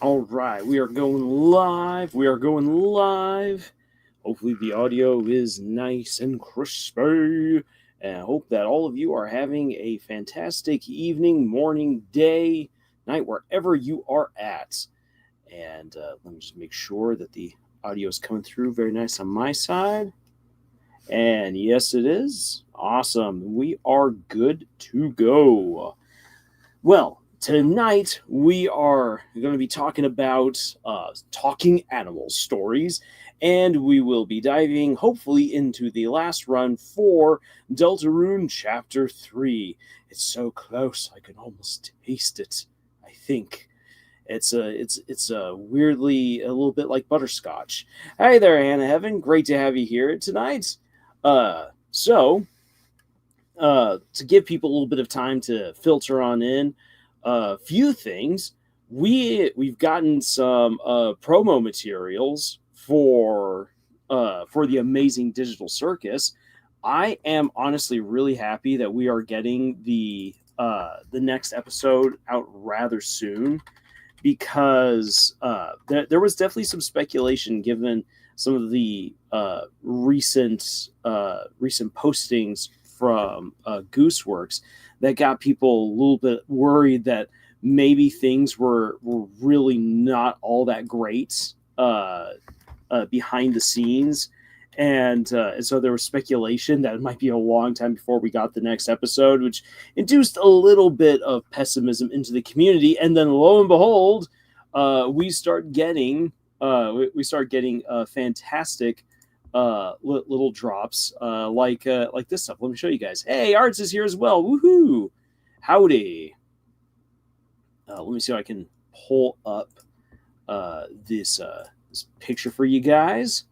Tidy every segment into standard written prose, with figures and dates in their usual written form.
All right, we are going live. We are going live. Hopefully, the audio is nice and crispy. And I hope that all of you are having a fantastic evening, morning, day, night, wherever you are at. And let me just make sure that the audio is coming through very nice on my side. And yes, it is. Awesome. We are good to go. Well, tonight we are going to be talking about talking animal stories, and we will be diving hopefully into the last run for Deltarune Chapter 3. It's so close, I can almost taste it, I think. It's weirdly a little bit like butterscotch. Hey there, Hannah Heaven. Great to have you here tonight. So to give people a little bit of time to filter on in a few things, we've gotten some promo materials for the amazing digital circus. I am honestly really happy that we are getting the next episode out rather soon, because there was definitely some speculation given some of the recent postings from Gooseworks that got people a little bit worried that maybe things were really not all that great behind the scenes. And so there was speculation that it might be a long time before we got the next episode, which induced a little bit of pessimism into the community. And then lo and behold, we start getting fantastic little drops like this stuff. Let me show you guys. Hey, Arts is here as well. Woohoo! Howdy. Let me see if I can pull up this picture for you guys.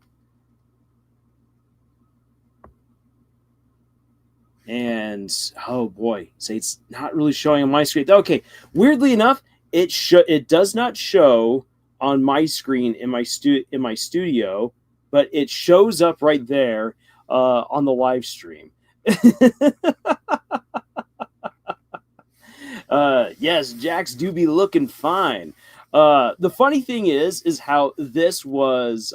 And oh boy, say it's not really showing on my screen. Okay, weirdly enough, it does not show on my screen in my studio, but it shows up right there on the live stream. Yes, Jax do be looking fine. The funny thing is how this was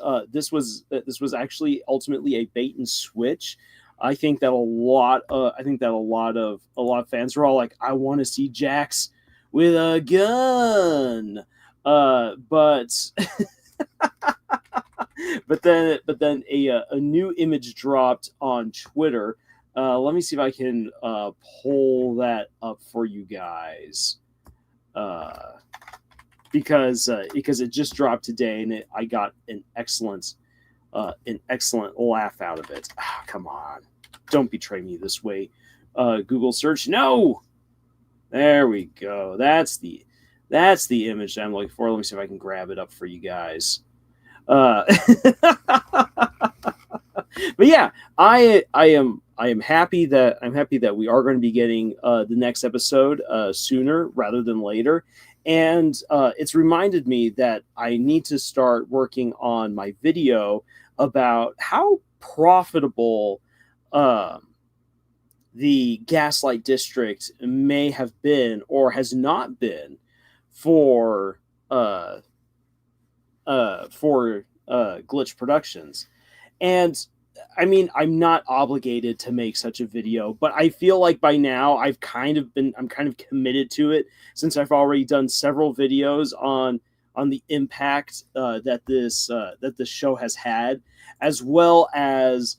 actually ultimately a bait and switch. I think that a lot of fans are all like, I want to see Jax with a gun. But but then a new image dropped on Twitter. Let me see if I can pull that up for you guys, because it just dropped today, and I got an excellent laugh out of it. Oh, come on, don't betray me this way. Google search, no. There we go. That's the image that I'm looking for. Let me see if I can grab it up for you guys. But yeah, I am happy that we are going to be getting the next episode sooner rather than later, and it's reminded me that I need to start working on my video about how profitable the Gaslight District may have been or has not been for Glitch Productions. And I mean, I'm not obligated to make such a video, but I feel like by now I'm kind of committed to it, since I've already done several videos on the impact that this show has had, as well as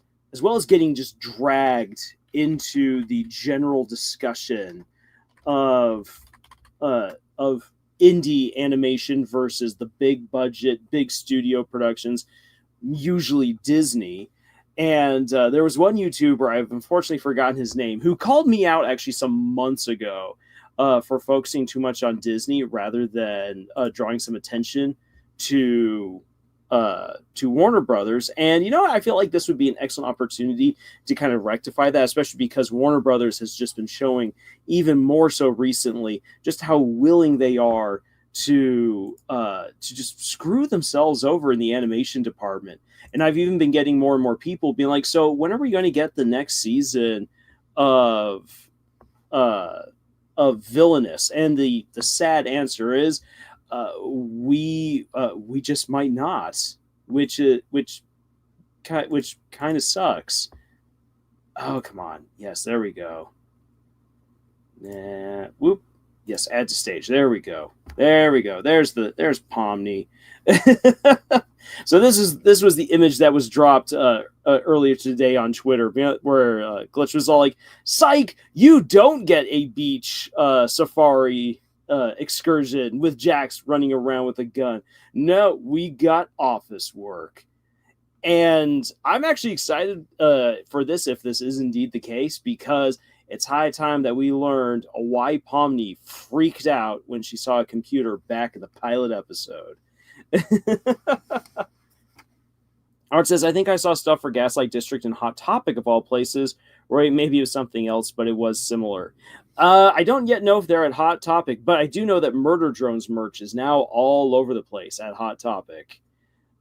getting just dragged into the general discussion of indie animation versus the big budget, big studio productions, usually Disney. And there was one YouTuber, I've unfortunately forgotten his name, who called me out actually some months ago for focusing too much on Disney rather than drawing some attention to Warner Brothers. And you know what? I feel like this would be an excellent opportunity to kind of rectify that, especially because Warner Brothers has just been showing, even more so recently, just how willing they are to just screw themselves over in the animation department. And I've even been getting more and more people being like, so when are we going to get the next season of Villainous? And the sad answer is, we just might not, which kind of sucks. Oh, come on. Yes, there we go. Whoop. Yes, add to stage. There we go. There's Pomni. So this was the image that was dropped earlier today on Twitter, where Glitch was all like, "Psych, you don't get a beach safari excursion with Jax running around with a gun. No, we got office work." And I'm actually excited for this, if this is indeed the case, because it's high time that we learned why Pomni freaked out when she saw a computer back in the pilot episode. Art says, I think I saw stuff for Gaslight District and Hot Topic of all places, or maybe it was something else, but it was similar. I don't yet know if they're at Hot Topic, but I do know that Murder Drones merch is now all over the place at Hot Topic.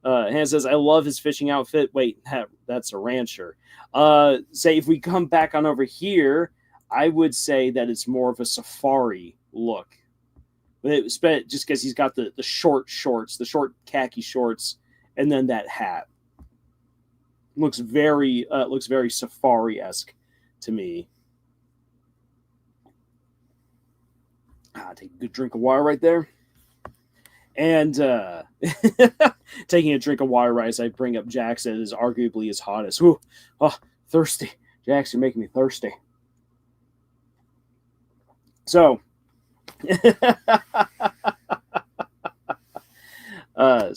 Hannah says, I love his fishing outfit. Wait, that's a rancher. Say, if we come back on over here, I would say that it's more of a safari look. Just because he's got the short shorts, the short khaki shorts, and then that hat. Looks very safari-esque to me. Take a good drink of water right there. And taking a drink of water right as I bring up Jax, that is arguably his hottest. Ooh, oh, thirsty. Jax, you're making me thirsty. So,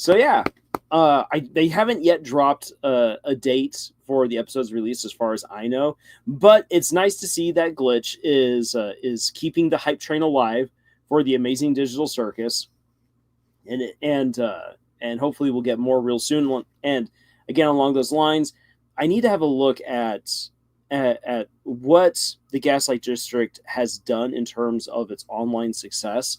yeah. They haven't yet dropped a date for the episode's release, as far as I know. But it's nice to see that Glitch is keeping the hype train alive for the Amazing Digital Circus, and hopefully we'll get more real soon. And again, along those lines, I need to have a look at what the Gaslight District has done in terms of its online success.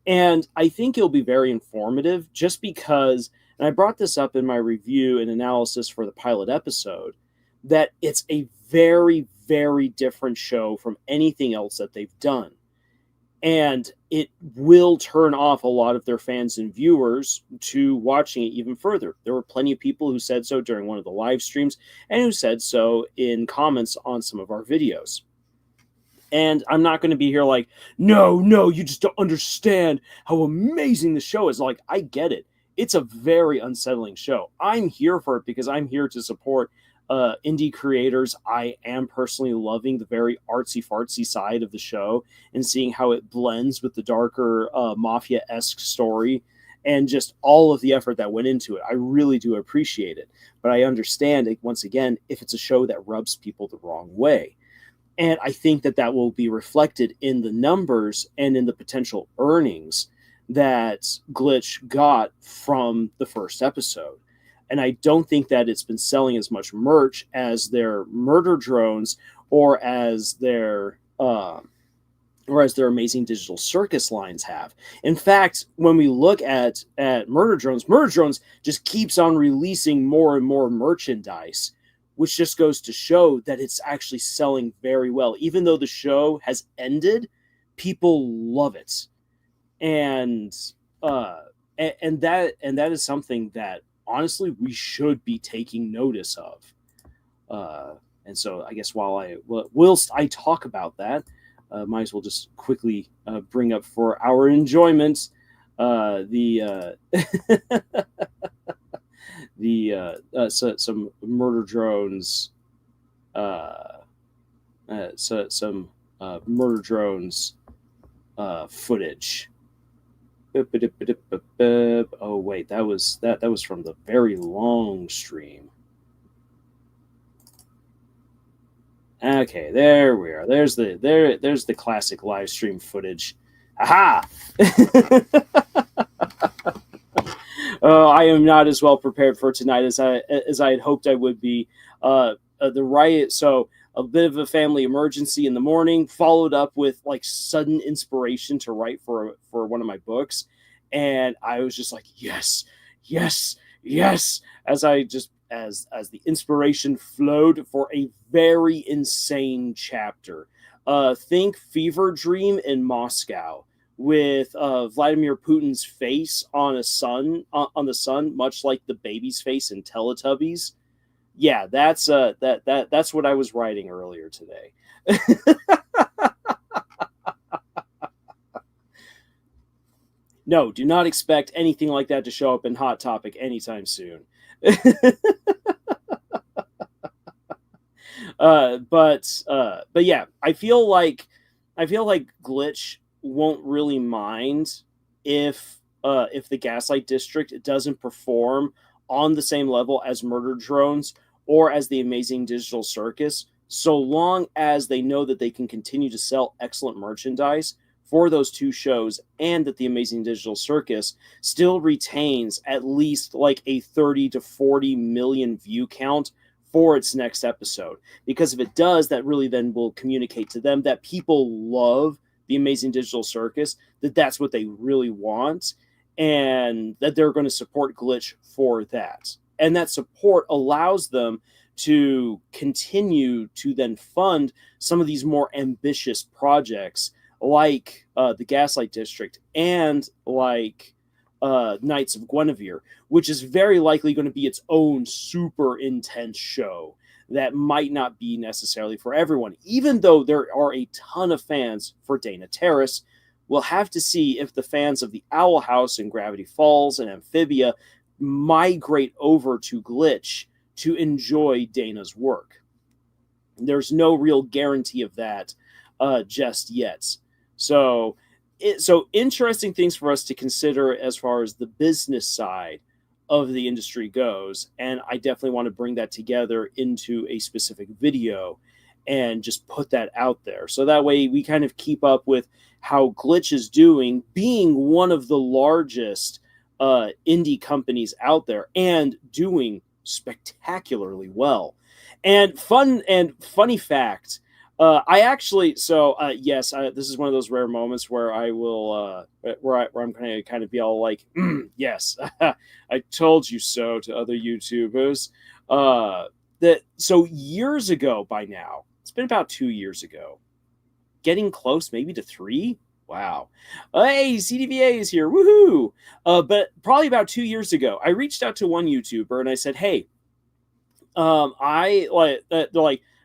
And I think it'll be very informative, just because, and I brought this up in my review and analysis for the pilot episode, that it's a very, very different show from anything else that they've done. And it will turn off a lot of their fans and viewers to watching it even further. There were plenty of people who said so during one of the live streams, and who said so in comments on some of our videos. And I'm not going to be here like, no, you just don't understand how amazing the show is. Like, I get it. It's a very unsettling show. I'm here for it because I'm here to support indie creators. I am personally loving the very artsy-fartsy side of the show and seeing how it blends with the darker mafia-esque story and just all of the effort that went into it. I really do appreciate it. But I understand, once again, if it's a show that rubs people the wrong way. And I think that will be reflected in the numbers and in the potential earnings that Glitch got from the first episode. And I don't think that it's been selling as much merch as their Murder Drones or as their Amazing Digital Circus lines have. In fact, when we look at Murder Drones just keeps on releasing more and more merchandise, which just goes to show that it's actually selling very well. Even though the show has ended, people love it. And that is something that honestly we should be taking notice of. And so I guess whilst I talk about that, might as well just quickly bring up for our enjoyment some Murder Drones, some Murder Drones footage. Oh wait, that was from the very long stream. Okay, there we are. There's the classic live stream footage. Aha! I am not as well prepared for tonight as I had hoped I would be. The riot, so a bit of a family emergency in the morning, followed up with like sudden inspiration to write for one of my books, and I was just like, yes, as the inspiration flowed for a very insane chapter. Think Fever Dream in Moscow with Vladimir Putin's face on a sun on the sun, much like the baby's face in Teletubbies. Yeah, that's what I was writing earlier today. No, do not expect anything like that to show up in Hot Topic anytime soon. But yeah, I feel like Glitch won't really mind if the Gaslight District doesn't perform on the same level as Murder Drones or as the Amazing Digital Circus, so long as they know that they can continue to sell excellent merchandise for those two shows, and that the Amazing Digital Circus still retains at least like a 30 to 40 million view count for its next episode. Because if it does, that really then will communicate to them that people love the Amazing Digital Circus, that that's what they really want, and that they're going to support Glitch for that. And that support allows them to continue to then fund some of these more ambitious projects like the Gaslight District and like Knights of Guinevere, which is very likely going to be its own super intense show that might not be necessarily for everyone, even though there are a ton of fans for Dana Terrace. We'll have to see if the fans of the Owl House and Gravity Falls and Amphibia migrate over to Glitch to enjoy Dana's work. There's no real guarantee of that just yet. So interesting things for us to consider as far as the business side of the industry goes. And I definitely want to bring that together into a specific video and just put that out there. So that way we kind of keep up with how Glitch is doing, being one of the largest indie companies out there and doing spectacularly well. And funny fact, I actually, yes, this is one of those rare moments where I will, where I'm going to kind of be all like, yes, I told you so to other YouTubers. So years ago by now, it's been about 2 years ago, getting close maybe to 3. Wow. Hey, CDVA is here. Woohoo. But probably about 2 years ago, I reached out to one YouTuber and I said, hey, I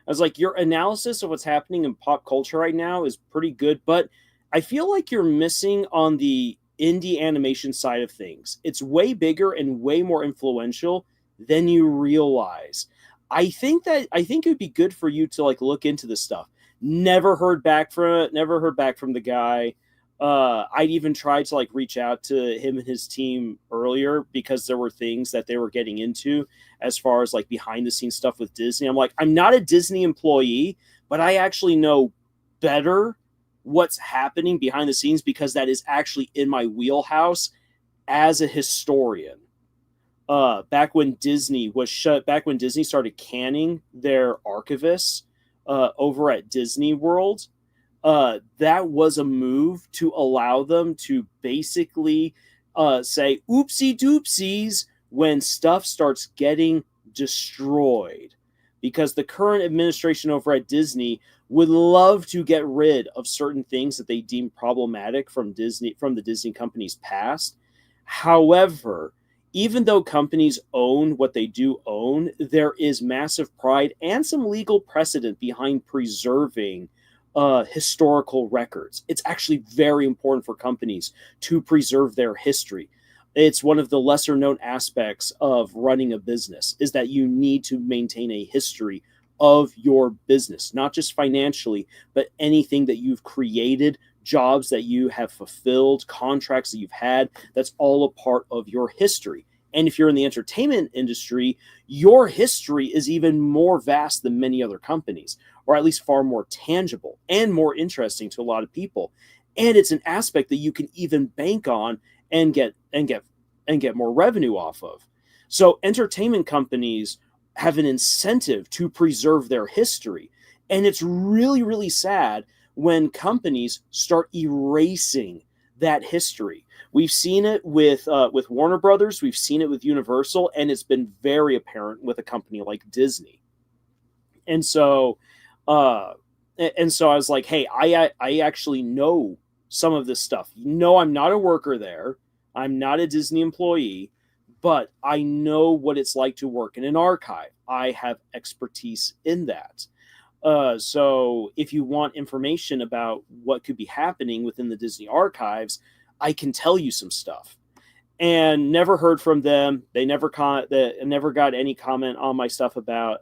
was like, your analysis of what's happening in pop culture right now is pretty good, but I feel like you're missing on the indie animation side of things. It's way bigger and way more influential than you realize. I think it would be good for you to like look into this stuff. Never heard back from the guy. I'd even tried to like reach out to him and his team earlier because there were things that they were getting into as far as like behind the scenes stuff with Disney. I'm like, I'm not a Disney employee, but I actually know better what's happening behind the scenes because that is actually in my wheelhouse as a historian. Back when Disney started canning their archivists over at Disney World, that was a move to allow them to basically say oopsie doopsies when stuff starts getting destroyed, because the current administration over at Disney would love to get rid of certain things that they deem problematic from the Disney company's past. However, even though companies own what they do own, there is massive pride and some legal precedent behind preserving historical records. It's actually very important for companies to preserve their history. It's one of the lesser known aspects of running a business, is that you need to maintain a history of your business, not just financially, but anything that you've created, jobs that you have fulfilled, contracts that you've had. That's all a part of your history. And if you're in the entertainment industry, your history is even more vast than many other companies, or at least far more tangible and more interesting to a lot of people. And it's an aspect that you can even bank on and get more revenue off of. So entertainment companies have an incentive to preserve their history. And it's really, really sad when companies start erasing that history. We've seen it with Warner Brothers, we've seen it with Universal, and it's been very apparent with a company like Disney. And so I was like, hey, I actually know some of this stuff. No, I'm not a worker there. I'm not a Disney employee, but I know what it's like to work in an archive. I have expertise in that. So if you want information about what could be happening within the Disney archives, I can tell you some stuff. And never heard from them. They never never got any comment on my stuff about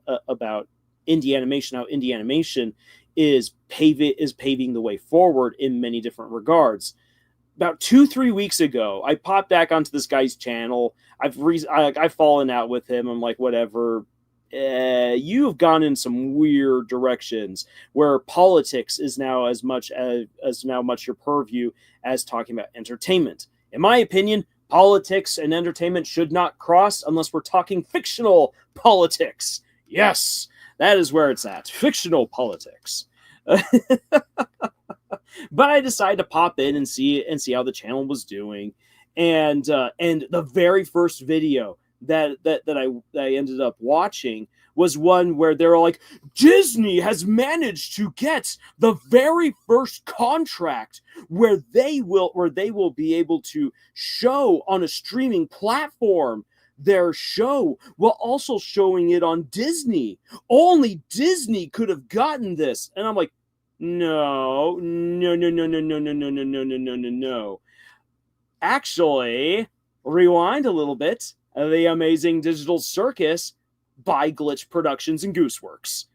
indie animation. How indie animation is paving the way forward in many different regards. About 2-3 weeks ago, I popped back onto this guy's channel. I've fallen out with him. I'm like, whatever. You have gone in some weird directions where politics is now as much your purview as talking about entertainment. In my opinion, politics and entertainment should not cross unless we're talking fictional politics. Yes, that is where it's at. Fictional politics. But I decided to pop in and see how the channel was doing. And the very first video that I ended up watching was one where they're like, Disney has managed to get the very first contract where they will be able to show on a streaming platform their show while also showing it on Disney. Only Disney could have gotten this. And I'm like, no. Actually, rewind a little bit. The Amazing Digital Circus by Glitch Productions and Gooseworks.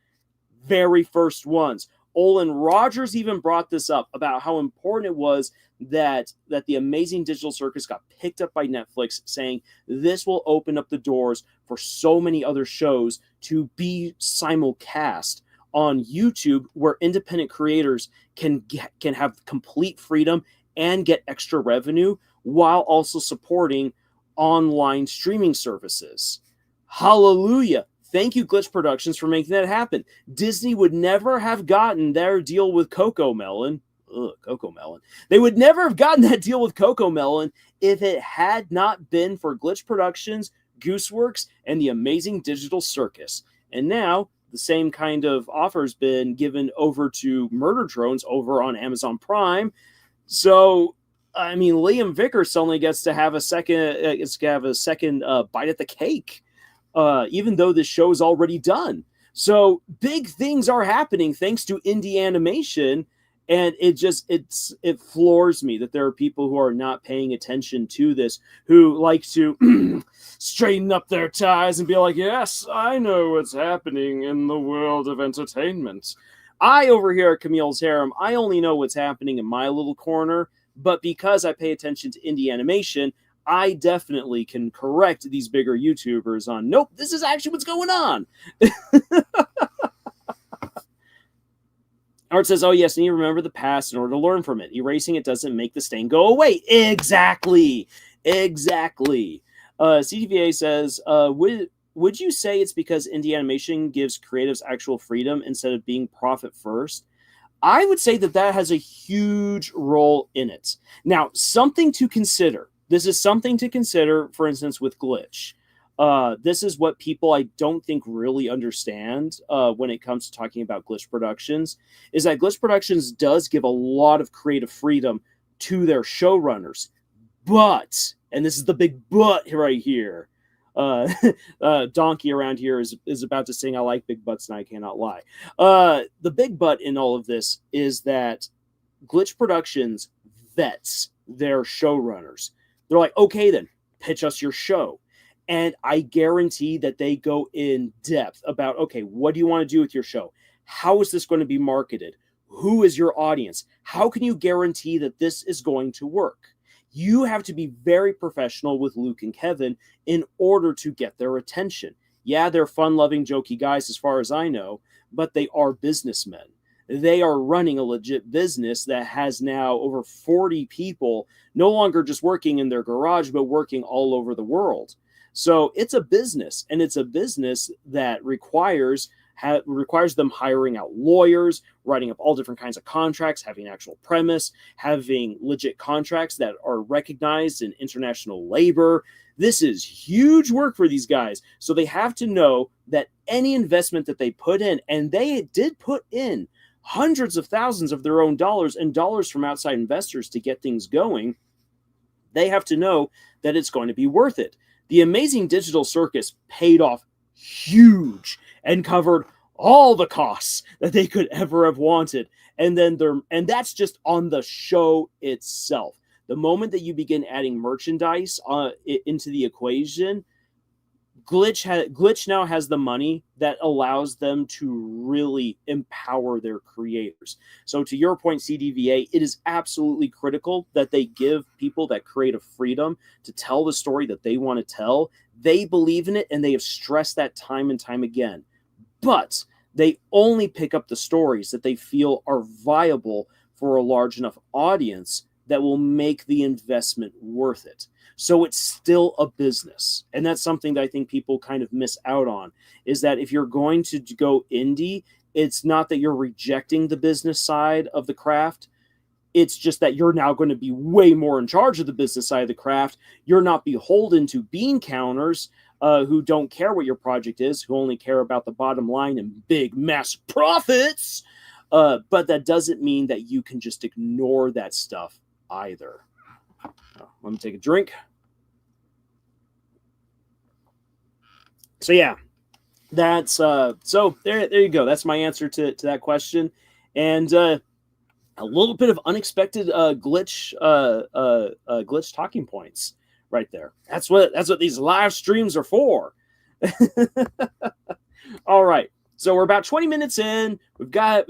Very first ones. Olin Rogers even brought this up about how important it was that the Amazing Digital Circus got picked up by Netflix, saying this will open up the doors for so many other shows to be simulcast on YouTube, where independent creators can have complete freedom and get extra revenue while also supporting online streaming services. Hallelujah. Thank you, Glitch Productions, for making that happen. Disney would never have gotten their deal with Cocomelon. Cocomelon. They would never have gotten that deal with Cocomelon if it had not been for Glitch Productions, Gooseworks, and the Amazing Digital Circus. And now, the same kind of offer's been given over to Murder Drones over on Amazon Prime. So, I mean, Liam Vickers suddenly gets to have a second bite at the cake, even though this show is already done. So big things are happening thanks to indie animation, and it floors me that there are people who are not paying attention to this, who like to straighten up their ties and be like, yes, I know what's happening in the world of entertainment. I, over here at Camille's Harem, I only know what's happening in my little corner. But because I pay attention to indie animation, I definitely can correct these bigger YouTubers on, nope, this is actually what's going on. Art says, oh, yes, and you remember the past in order to learn from it. Erasing it doesn't make the stain go away. Exactly. CTVA says, would you say it's because indie animation gives creatives actual freedom instead of being profit first? I would say that has a huge role in it. Now, something to consider. This is something to consider, for instance, with Glitch. This is what people I don't think really understand when it comes to talking about Glitch Productions, is that Glitch Productions does give a lot of creative freedom to their showrunners. But, and this is the big but right here, Donkey around here is about to sing I like big butts and I cannot lie. The big but in all of this is that Glitch Productions vets their showrunners. They're like, okay then, pitch us your show. And I guarantee that they go in depth about, okay, what do you want to do with your show? How is this going to be marketed? Who is your audience? How can you guarantee that this is going to work? You have to be very professional with Luke and Kevin in order to get their attention. Yeah, they're fun-loving, jokey guys as far as I know, but they are businessmen. They are running a legit business that has now over 40 people, no longer just working in their garage, but working all over the world. So it's a business, and it's a business that requires them hiring out lawyers, writing up all different kinds of contracts, having actual premise, having legit contracts that are recognized in international labor. This is huge work for these guys. So they have to know that any investment that they put in, and they did put in hundreds of thousands of their own dollars and dollars from outside investors to get things going, they have to know that it's going to be worth it. The Amazing Digital Circus paid off huge and covered all the costs that they could ever have wanted. And that's just on the show itself. The moment that you begin adding merchandise into the equation, Glitch now has the money that allows them to really empower their creators. So to your point, CDVA, it is absolutely critical that they give people that creative freedom to tell the story that they want to tell. They believe in it, and they have stressed that time and time again. But they only pick up the stories that they feel are viable for a large enough audience that will make the investment worth it. So it's still a business. And that's something that I think people kind of miss out on, is that if you're going to go indie, it's not that you're rejecting the business side of the craft. It's just that you're now going to be way more in charge of the business side of the craft. You're not beholden to bean counters who don't care what your project is, who only care about the bottom line and big mass profits. But that doesn't mean that you can just ignore that stuff either. Let me take a drink. So yeah, that's so there you go. That's my answer to that question. And a little bit of unexpected glitch talking points right there. That's what these live streams are for. All right. So we're about 20 minutes in. We've got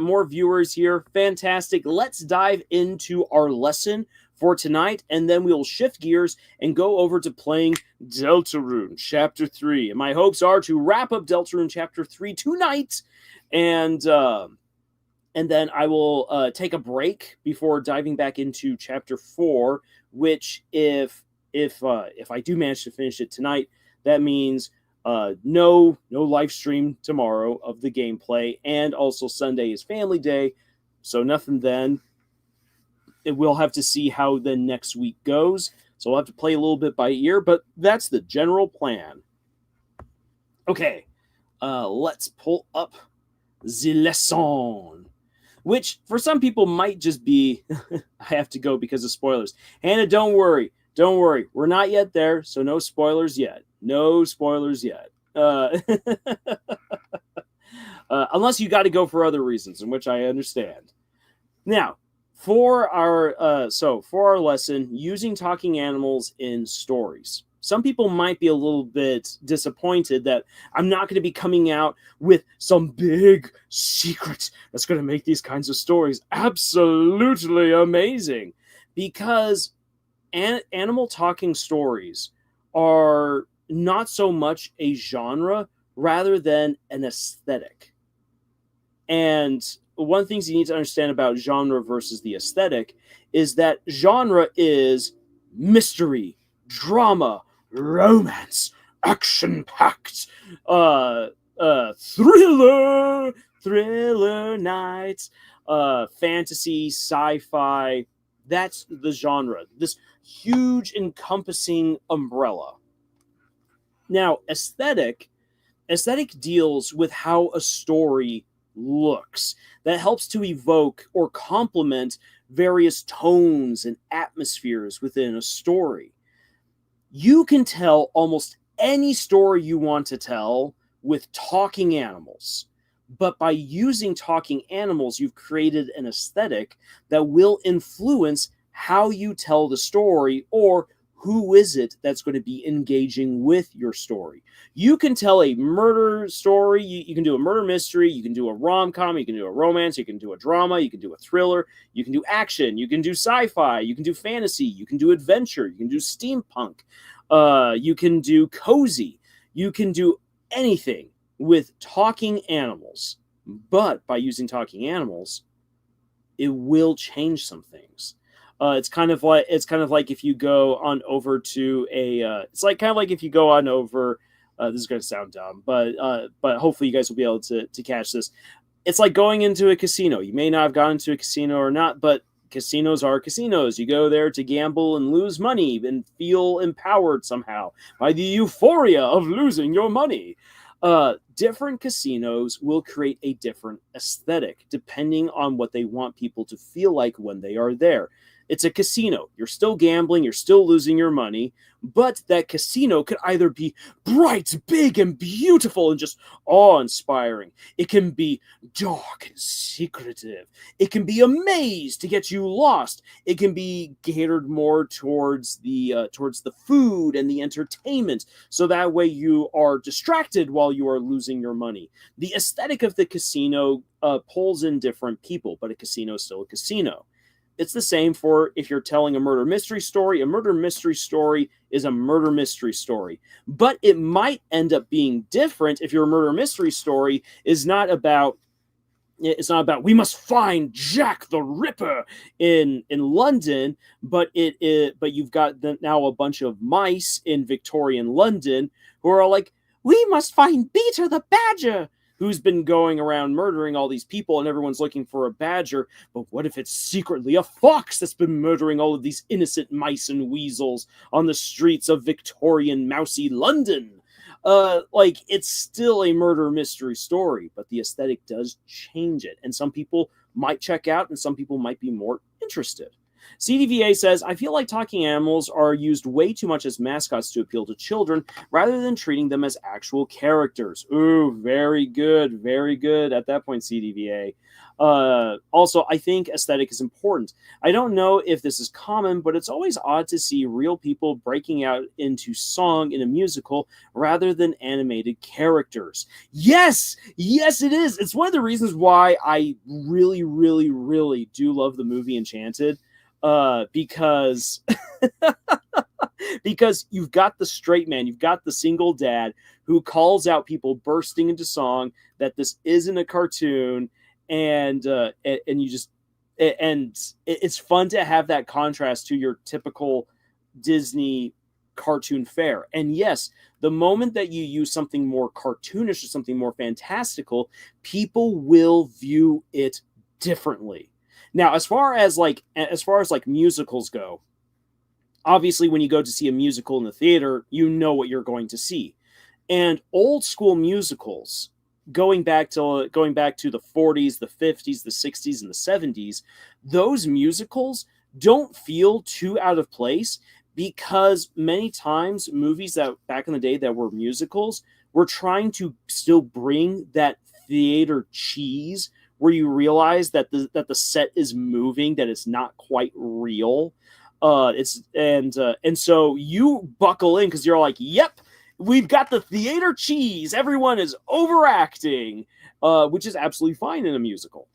more viewers here. Fantastic. Let's dive into our lesson for tonight, and then we'll shift gears and go over to playing Deltarune Chapter 3. And my hopes are to wrap up Deltarune Chapter 3 tonight, and then I will take a break before diving back into Chapter 4, which if I do manage to finish it tonight, that means no live stream tomorrow of the gameplay, and also Sunday is family day, so nothing then. We'll have to see how the next week goes. So we'll have to play a little bit by ear, but that's the general plan. Okay, let's pull up the lesson, which for some people might just be, I have to go because of spoilers. Hannah, don't worry. We're not yet there, so no spoilers yet. Unless you got to go for other reasons, in which I understand. Now, for our lesson, using talking animals in stories. Some people might be a little bit disappointed that I'm not going to be coming out with some big secret that's going to make these kinds of stories absolutely amazing, because animal talking stories are not so much a genre rather than an aesthetic. And one of the things you need to understand about genre versus the aesthetic is that genre is mystery, drama, romance, action-packed, thriller nights, fantasy, sci-fi. That's the genre, this huge encompassing umbrella. Now, aesthetic deals with how a story looks. That helps to evoke or complement various tones and atmospheres within a story. You can tell almost any story you want to tell with talking animals. But by using talking animals, you've created an aesthetic that will influence how you tell the story, or who is it that's going to be engaging with your story. You can tell a murder story, you can do a murder mystery, you can do a rom-com, you can do a romance, you can do a drama, you can do a thriller, you can do action, you can do sci-fi, you can do fantasy, you can do adventure, you can do steampunk, you can do cozy, you can do anything with talking animals. But by using talking animals, it will change some things. It's kind of like if you go on over to this is going to sound dumb, but hopefully you guys will be able to catch this. It's like going into a casino. You may not have gone into a casino or not, but casinos are casinos. You go there to gamble and lose money and feel empowered somehow by the euphoria of losing your money. Different casinos will create a different aesthetic depending on what they want people to feel like when they are there. It's a casino. You're still gambling, you're still losing your money, but that casino could either be bright, big, and beautiful and just awe-inspiring. It can be dark and secretive. It can be a maze to get you lost. It can be catered more towards the food and the entertainment, so that way you are distracted while you are losing your money. The aesthetic of the casino pulls in different people, but a casino is still a casino. It's the same for if you're telling a murder mystery story. A murder mystery story is a murder mystery story. But it might end up being different if your murder mystery story is not about we must find Jack the Ripper in London, but but you've got now a bunch of mice in Victorian London who are like, we must find Beater the Badger, who's been going around murdering all these people, and everyone's looking for a badger. But what if it's secretly a fox that's been murdering all of these innocent mice and weasels on the streets of Victorian mousy London? It's still a murder mystery story, but the aesthetic does change it, and some people might check out, and some people might be more interested. CDVA says, I feel like talking animals are used way too much as mascots to appeal to children rather than treating them as actual characters. Ooh, very good at that point, CDVA. Also, I think aesthetic is important. I don't know if this is common, but it's always odd to see real people breaking out into song in a musical rather than animated characters. Yes, it is. It's one of the reasons why I really, really, really do love the movie Enchanted. Because because you've got the straight man, you've got the single dad who calls out people bursting into song that this isn't a cartoon, and it's fun to have that contrast to your typical Disney cartoon fare. And yes, the moment that you use something more cartoonish or something more fantastical, people will view it differently. Now, as far as musicals go, obviously when you go to see a musical in the theater, you know what you're going to see. And old school musicals, going back to the 40s, the 50s, the 60s, and the 70s, those musicals don't feel too out of place, because many times movies that back in the day that were musicals were trying to still bring that theater cheese, where you realize that the set is moving, that it's not quite real. And so you buckle in because you're like, yep, we've got the theater cheese. Everyone is overacting, which is absolutely fine in a musical.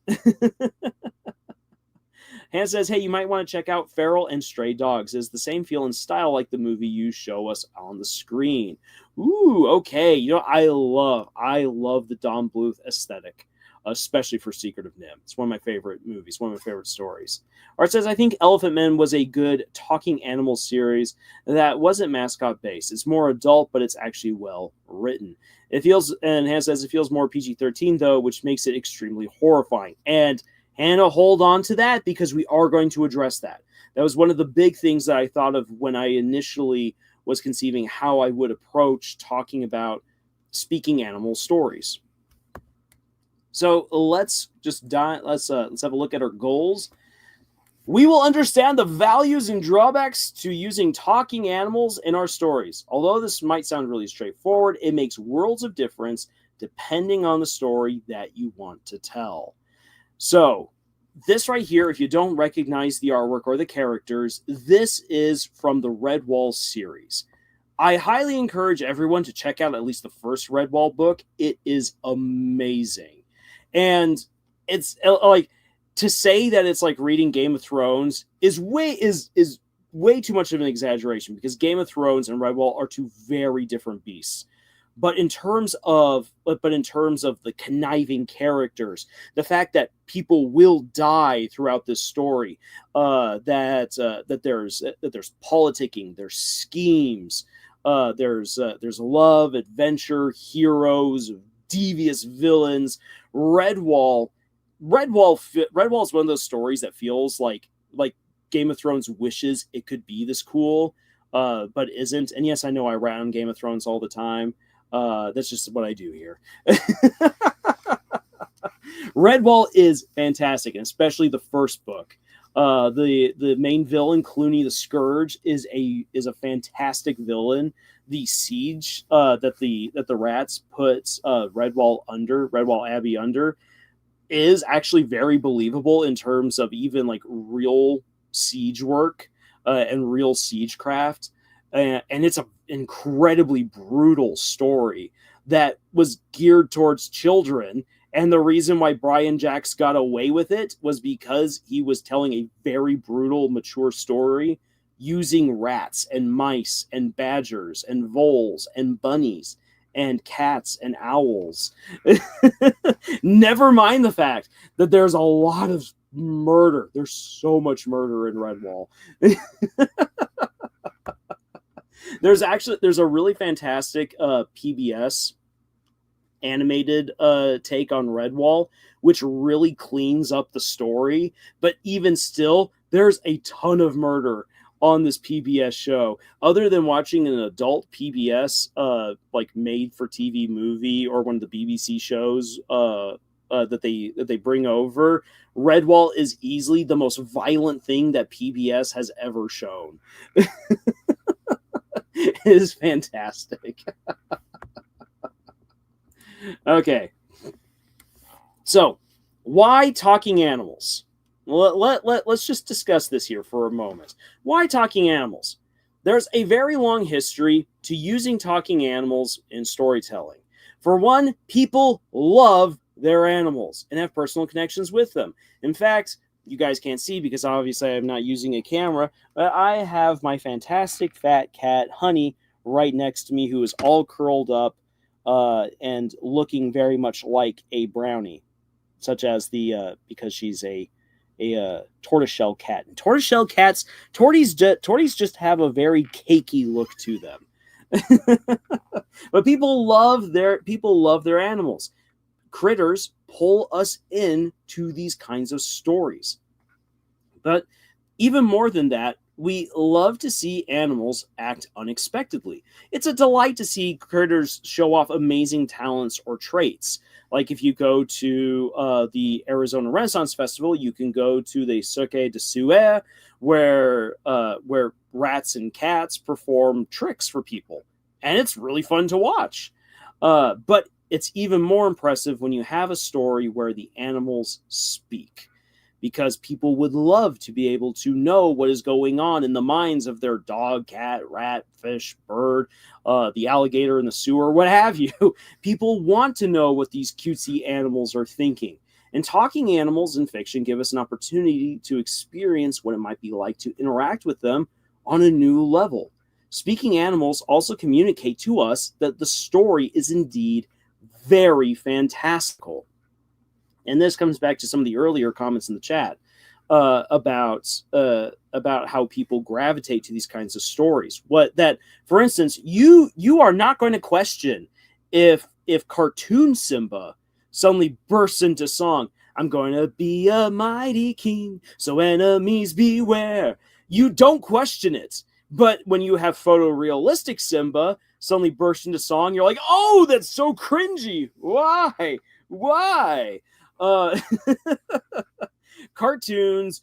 Hannah says, hey, you might want to check out Feral and Stray Dogs. It's the same feel and style like the movie you show us on the screen. Ooh, okay. I love the Don Bluth aesthetic, especially for Secret of NIMH. It's one of my favorite movies, one of my favorite stories. Art says, I think Elephant Men was a good talking animal series that wasn't mascot based. It's more adult, but it's actually well written. And Hannah says it feels more PG-13 though, which makes it extremely horrifying. And Hannah, hold on to that, because we are going to address that. That was one of the big things that I thought of when I initially was conceiving how I would approach talking about speaking animal stories. So let's just let's have a look at our goals. We will understand the values and drawbacks to using talking animals in our stories. Although this might sound really straightforward, it makes worlds of difference depending on the story that you want to tell. So this right here, if you don't recognize the artwork or the characters, this is from the Redwall series. I highly encourage everyone to check out at least the first Redwall book. It is amazing. And it's like, to say that it's like reading Game of Thrones is way too much of an exaggeration, because Game of Thrones and Redwall are two very different beasts. But in terms of the conniving characters, the fact that people will die throughout this story, that there's politicking, there's schemes, there's love, adventure, heroes, devious villains. Redwall is one of those stories that feels like Game of Thrones wishes it could be this cool, but isn't. And yes, I know I rat on Game of Thrones all the time. That's just what I do here. Redwall is fantastic, and especially the first book. The main villain, Clooney the Scourge, is a fantastic villain. The siege that the rats puts Redwall Abbey under, is actually very believable in terms of even like real siege work and real siegecraft. And it's an incredibly brutal story that was geared towards children. And the reason why Brian Jacks got away with it was because he was telling a very brutal, mature story using rats and mice and badgers and voles and bunnies and cats and owls. Never mind the fact that there's a lot of murder. There's so much murder in Redwall. There's a really fantastic PBS animated take on Redwall, which really cleans up the story. But even still, there's a ton of murder on this PBS show. Other than watching an adult PBS like made for TV movie or one of the BBC shows that they bring over, Redwall is easily the most violent thing that PBS has ever shown. It is fantastic. Okay. So, why talking animals? Let's just discuss this here for a moment. Why talking animals? There's a very long history to using talking animals in storytelling. For one, people love their animals and have personal connections with them. In fact, you guys can't see because obviously I'm not using a camera, but I have my fantastic fat cat, Honey, right next to me, who is all curled up and looking very much like a brownie, such as because she's a tortoiseshell cat. And tortoiseshell cats, torties just have a very cakey look to them. But people love their animals. Critters pull us into these kinds of stories. But even more than that, we love to see animals act unexpectedly. It's a delight to see critters show off amazing talents or traits. Like if you go to the Arizona Renaissance Festival, you can go to the Cirque du Soleil, where rats and cats perform tricks for people. And it's really fun to watch. But it's even more impressive when you have a story where the animals speak, because people would love to be able to know what is going on in the minds of their dog, cat, rat, fish, bird, the alligator in the sewer, what have you. People want to know what these cutesy animals are thinking. And talking animals in fiction give us an opportunity to experience what it might be like to interact with them on a new level. Speaking animals also communicate to us that the story is indeed very fantastical. And this comes back to some of the earlier comments in the chat about how people gravitate to these kinds of stories. For instance, you are not going to question if cartoon Simba suddenly bursts into song, "I'm going to be a mighty king, so enemies beware." You don't question it. But when you have photorealistic Simba suddenly burst into song, you're like, "Oh, that's so cringy. Why? Why?" Cartoons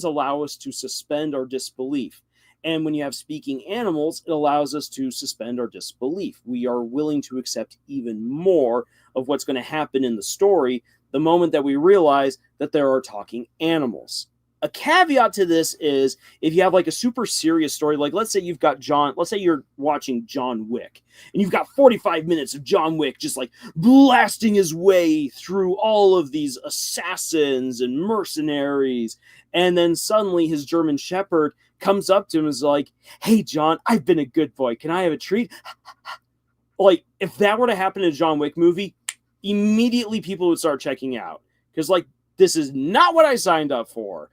allow us to suspend our disbelief. And when you have speaking animals, it allows us to suspend our disbelief. We are willing to accept even more of what's going to happen in the story the moment that we realize that there are talking animals. A caveat to this is if you have like a super serious story, like let's say you're watching John Wick and you've got 45 minutes of John Wick just like blasting his way through all of these assassins and mercenaries. And then suddenly his German Shepherd comes up to him and is like, "Hey, John, I've been a good boy. Can I have a treat?" Like if that were to happen in a John Wick movie, immediately people would start checking out. Because like, this is not what I signed up for.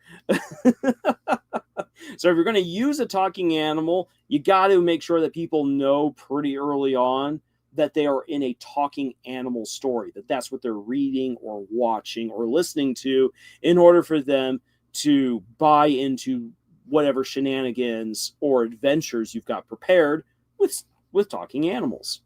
So if you're going to use a talking animal, you got to make sure that people know pretty early on that they are in a talking animal story, that's what they're reading or watching or listening to in order for them to buy into whatever shenanigans or adventures you've got prepared with with talking animals.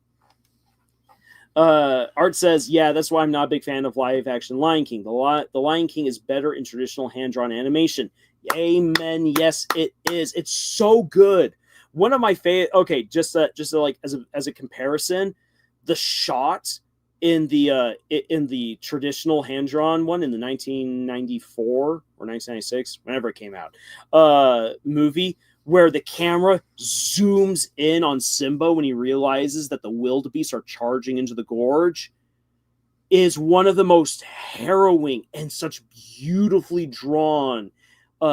Art says, yeah, that's why I'm not a big fan of live action Lion King. The Lion King is better in traditional hand-drawn animation. Amen. Yes, it is. It's so good. One of my favorite. Okay, just like as a comparison, the shot in the traditional hand-drawn one in the 1994 or 1996, whenever it came out, movie, where the camera zooms in on Simba when he realizes that the wildebeest are charging into the gorge, is one of the most harrowing and such beautifully drawn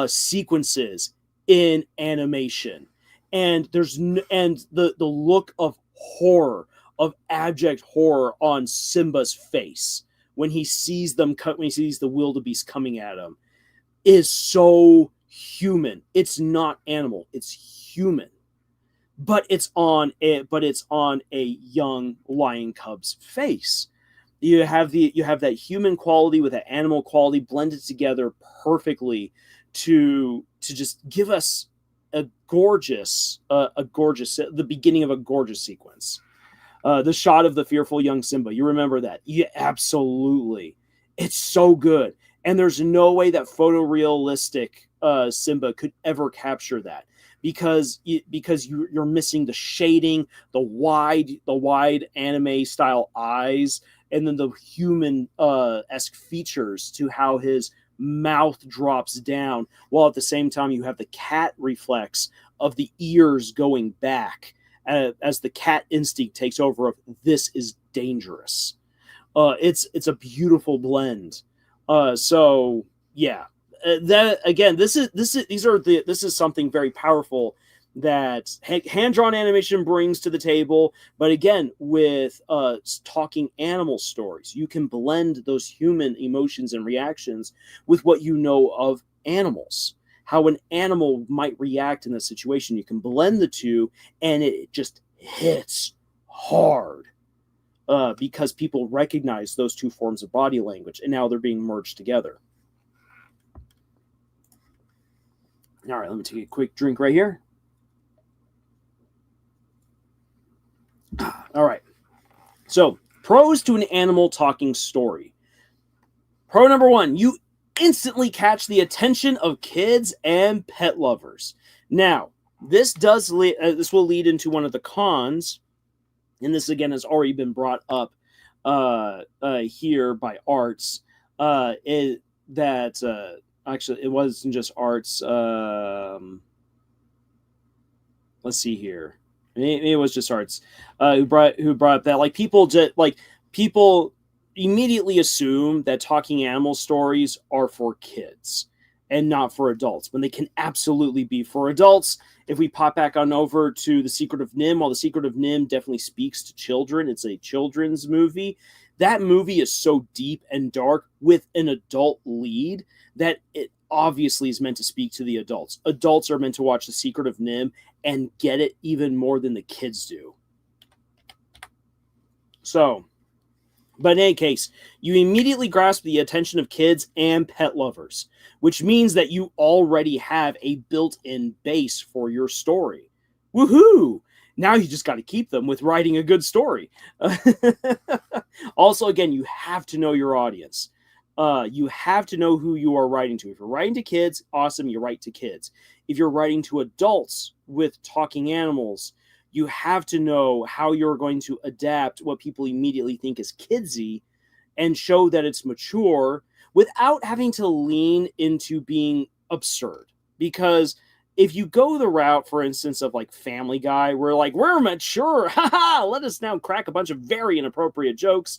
sequences in animation. And the look of horror, of abject horror on Simba's face when he sees when he sees the wildebeest coming at him, is so human. It's not animal, it's human, but it's on a young lion cub's face. You have that human quality with that animal quality blended together perfectly to just give us the beginning of a gorgeous sequence. The shot of the fearful young Simba, you remember that? Yeah, absolutely. It's so good. And there's no way that photorealistic Simba could ever capture that, because you're missing the shading, the wide anime style eyes, and then the human esque features to how his mouth drops down, while at the same time you have the cat reflex of the ears going back as the cat instinct takes over of this is dangerous. It's a beautiful blend. So yeah, that again, this is something very powerful that hand-drawn animation brings to the table. But again, with talking animal stories, you can blend those human emotions and reactions with what you know of animals, how an animal might react in a situation. You can blend the two, and it just hits hard. Because people recognize those two forms of body language, and now they're being merged together. All right, let me take a quick drink right here. All right. So, pros to an animal talking story. Pro number 1, you instantly catch the attention of kids and pet lovers. Now, this will lead into one of the cons. And this, again, has already been brought up here by Arts. Actually, it wasn't just Arts. Let's see here. Maybe it was just Arts who brought up that people immediately assume that talking animal stories are for kids and not for adults, when they can absolutely be for adults. If we pop back on over to The Secret of NIMH, while The Secret of NIMH definitely speaks to children, it's a children's movie. That movie is so deep and dark with an adult lead that it obviously is meant to speak to the adults. Adults are meant to watch The Secret of NIMH and get it even more than the kids do. So, but in any case, you immediately grasp the attention of kids and pet lovers, which means that you already have a built-in base for your story. Woohoo! Now you just got to keep them with writing a good story. Also, again, you have to know your audience. You have to know who you are writing to. If you're writing to kids, awesome, you write to kids. If you're writing to adults with talking animals, you have to know how you're going to adapt what people immediately think is kidsy and show that it's mature without having to lean into being absurd. Because if you go the route, for instance, of like Family Guy, where like, we're mature, haha, let us now crack a bunch of very inappropriate jokes,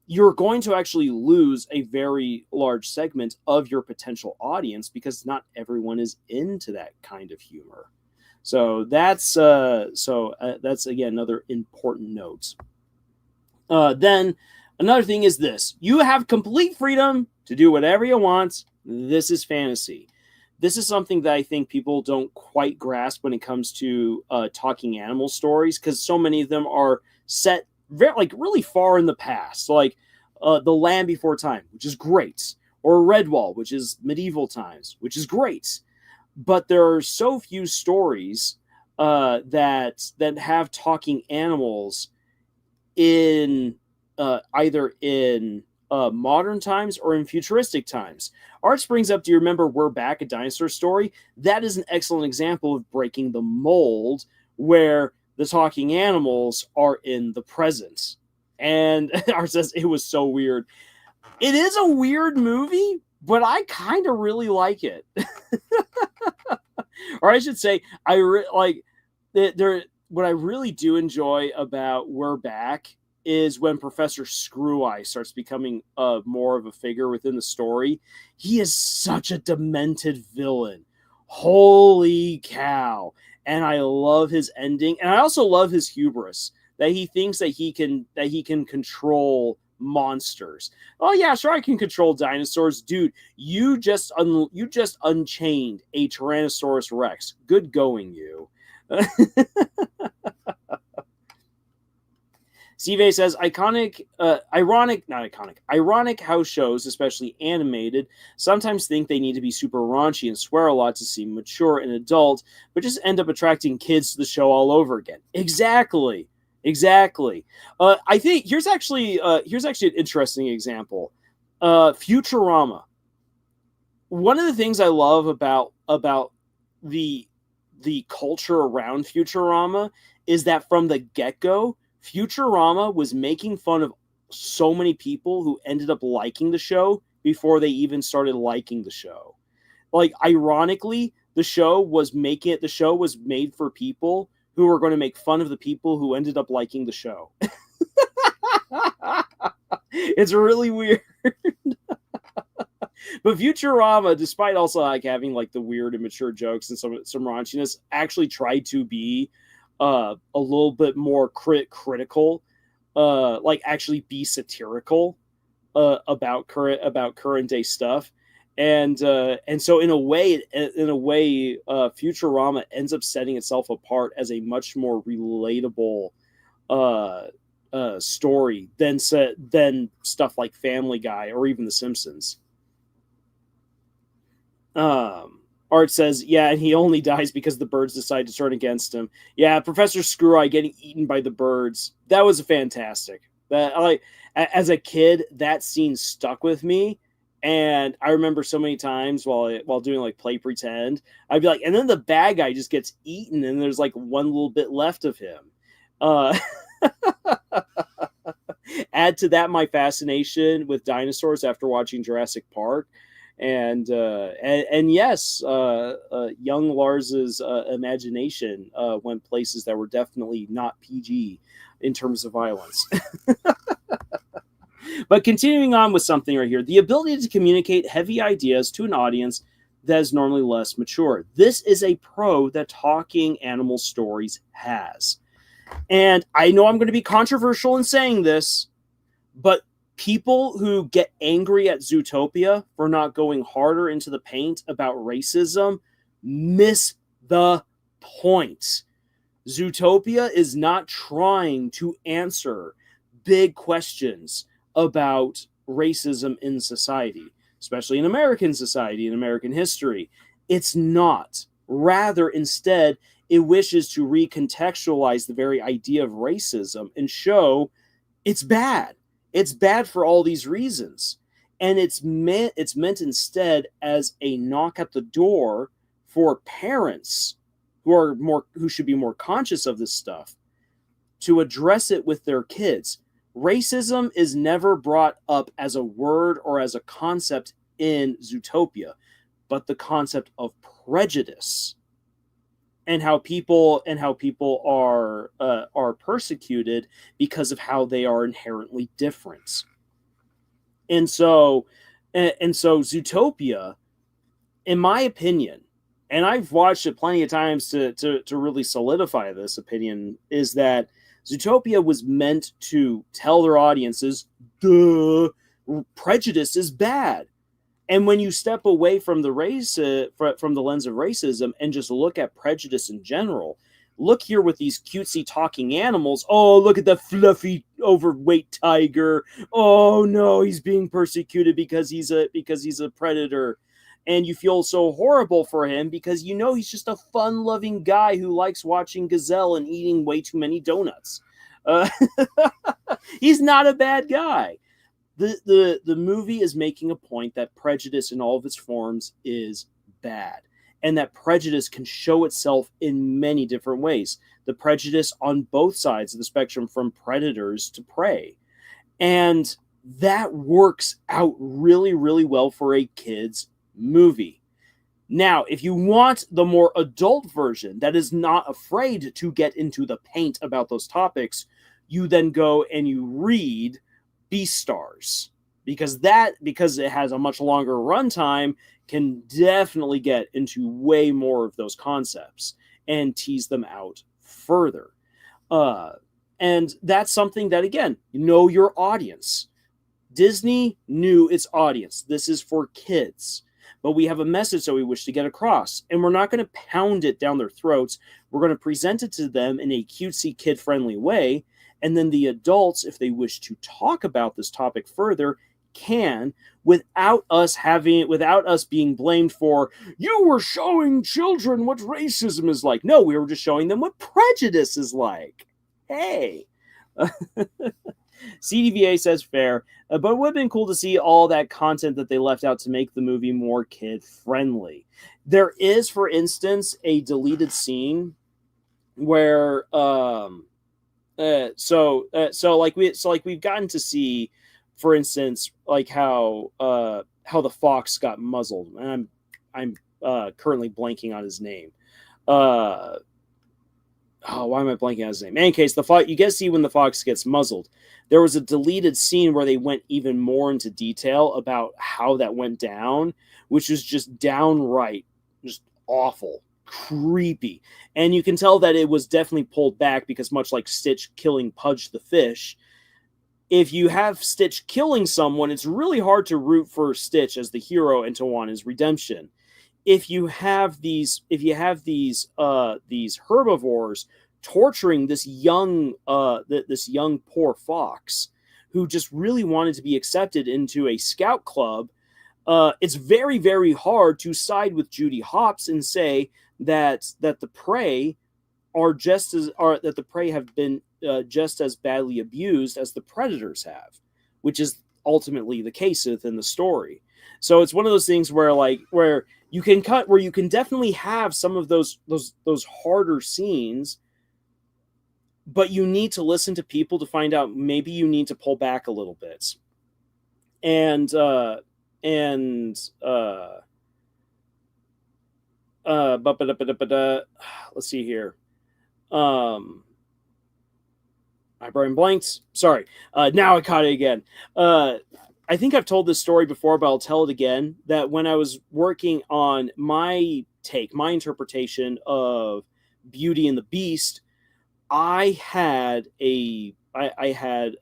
you're going to actually lose a very large segment of your potential audience, because not everyone is into that kind of humor. So that's again another important note. Then another thing is this: you have complete freedom to do whatever you want. This is fantasy. This is something that I think people don't quite grasp when it comes to talking animal stories, because so many of them are set really far in the past, like The Land Before Time, which is great, or Redwall, which is medieval times, which is great. But there are so few stories that have talking animals in either in modern times or in futuristic times. Arts brings up, do you remember We're Back, a dinosaur story? That is an excellent example of breaking the mold where the talking animals are in the present. And Art says it was so weird. It is a weird movie, but I kind of really like it. Or I should say, like what I really do enjoy about We're Back is when Professor Screw-Eye starts becoming more of a figure within the story. He is such a demented villain. Holy cow. And I love his ending. And I also love his hubris, that he thinks that he can control monsters. Oh yeah, sure, I can control dinosaurs. Dude, you just unchained a Tyrannosaurus Rex. Good going, you. Steve says, ironic how shows, especially animated, sometimes think they need to be super raunchy and swear a lot to seem mature and adult, but just end up attracting kids to the show all over again. Exactly. I think here's actually an interesting example. Futurama. One of the things I love about the culture around Futurama is that from the get-go, Futurama was making fun of so many people who ended up liking the show before they even started liking the show. Like, ironically, the show was made for people who were going to make fun of the people who ended up liking the show. It's really weird. But Futurama, despite also like having like the weird immature jokes and some raunchiness, actually tried to be a little bit more critical, like actually be satirical about current day stuff, and so in a way, Futurama ends up setting itself apart as a much more relatable story than stuff like Family Guy or even The Simpsons. Art says, yeah, and he only dies because the birds decide to turn against him. Yeah, Professor Screw-Eye getting eaten by the birds. That was fantastic. As a kid, that scene stuck with me. And I remember so many times while doing like play pretend, I'd be like, and then the bad guy just gets eaten and there's like one little bit left of him. Add to that my fascination with dinosaurs after watching Jurassic Park. And yes, young Lars's imagination went places that were definitely not PG in terms of violence. But continuing on with something right here, the ability to communicate heavy ideas to an audience that is normally less mature. This is a pro that talking animal stories has. And I know I'm going to be controversial in saying this, but people who get angry at Zootopia for not going harder into the paint about racism miss the point. Zootopia is not trying to answer big questions about racism in society, especially in American society, in American history. It's not. Rather, instead, it wishes to recontextualize the very idea of racism and show it's bad. It's bad for all these reasons. And it's meant instead as a knock at the door for parents who should be more conscious of this stuff to address it with their kids. Racism is never brought up as a word or as a concept in Zootopia, but the concept of prejudice and how people are persecuted because of how they are inherently different. And so Zootopia, in my opinion, and I've watched it plenty of times to really solidify this opinion, is that Zootopia was meant to tell their audiences, duh, prejudice is bad. And when you step away from the from the lens of racism and just look at prejudice in general, look here with these cutesy talking animals. Oh, look at the fluffy, overweight tiger. Oh no, he's being persecuted because he's a predator. And you feel so horrible for him because you know he's just a fun-loving guy who likes watching Gazelle and eating way too many donuts. Uh, he's not a bad guy. The movie is making a point that prejudice in all of its forms is bad, and that prejudice can show itself in many different ways. The prejudice on both sides of the spectrum, from predators to prey. And that works out really, really well for a kid's movie. Now, if you want the more adult version that is not afraid to get into the paint about those topics, you then go and you read Beastars, because it has a much longer runtime, can definitely get into way more of those concepts and tease them out further. And that's something that, again, know your audience. Disney knew its audience. This is for kids. But we have a message that we wish to get across, and we're not going to pound it down their throats. We're going to present it to them in a cutesy, kid-friendly way, and then the adults, if they wish to talk about this topic further, can, without us being blamed for, you were showing children what racism is like. No, we were just showing them what prejudice is like. Hey. CDVA says fair, but it would have been cool to see all that content that they left out to make the movie more kid-friendly. There is, for instance, a deleted scene where we've gotten to see, for instance, like how the fox got muzzled, and I'm currently blanking on his name. Why am I blanking on his name? In any case, you get to see when the fox gets muzzled. There was a deleted scene where they went even more into detail about how that went down, which is just downright just awful, creepy. And you can tell that it was definitely pulled back because, much like Stitch killing Pudge the fish, if you have Stitch killing someone, it's really hard to root for Stitch as the hero and to want his redemption. If you have these herbivores torturing this young poor fox who just really wanted to be accepted into a scout club, it's very, very hard to side with Judy Hopps and say that the prey have been just as badly abused as the predators have, which is ultimately the case within the story. So it's one of those things where you can definitely have some of those harder scenes, but you need to listen to people to find out maybe you need to pull back a little bit. And let's see here. My brain blanked. Sorry. Now I caught it again. I think I've told this story before, but I'll tell it again, that when I was working on my interpretation of Beauty and the Beast, I had a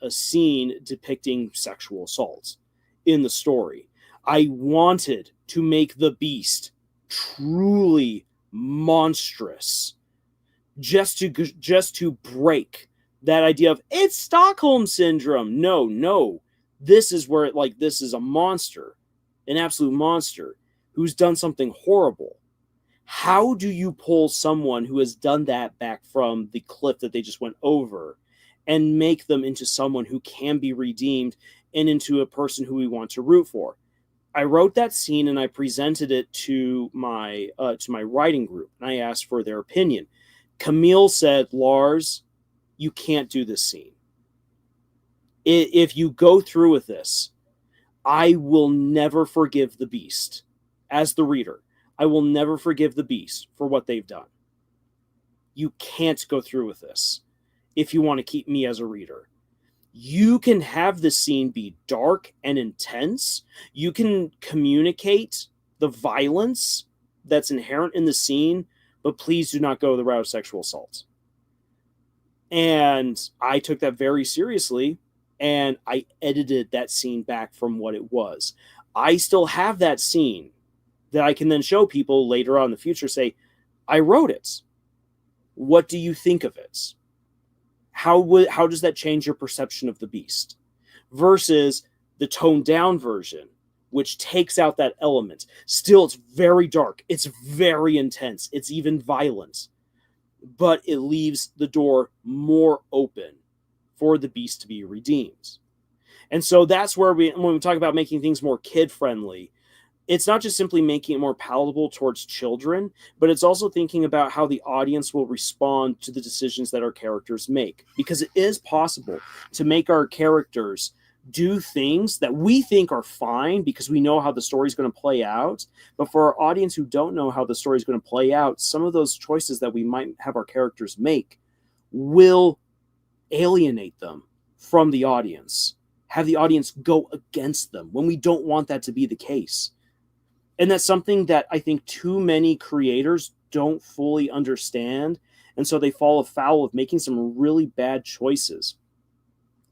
scene depicting sexual assault in the story. I wanted to make the Beast truly monstrous, just to break that idea of it's Stockholm syndrome. No. This is where this is a monster, an absolute monster who's done something horrible. How do you pull someone who has done that back from the cliff that they just went over and make them into someone who can be redeemed and into a person who we want to root for? I wrote that scene and I presented it to my writing group, and I asked for their opinion. Camille said, Lars, you can't do this scene. If you go through with this, I will never forgive the Beast. As the reader, I will never forgive the Beast for what they've done. You can't go through with this if you want to keep me as a reader. You can have the scene be dark and intense. You can communicate the violence that's inherent in the scene, but please do not go the route of sexual assault. And I took that very seriously, and I edited that scene back from what it was. I still have that scene that I can then show people later on in the future, say, I wrote it. What do you think of it? How does that change your perception of the Beast? Versus the toned down version, which takes out that element. Still, it's very dark. It's very intense. It's even violent. But it leaves the door more open for the beast to be redeemed. And so that's where when we talk about making things more kid-friendly, it's not just simply making it more palatable towards children, but it's also thinking about how the audience will respond to the decisions that our characters make. Because it is possible to make our characters do things that we think are fine because we know how the story is going to play out. But for our audience who don't know how the story is going to play out, some of those choices that we might have our characters make will alienate them from the audience, have the audience go against them when we don't want that to be the case. And that's something that I think too many creators don't fully understand. And so they fall afoul of making some really bad choices.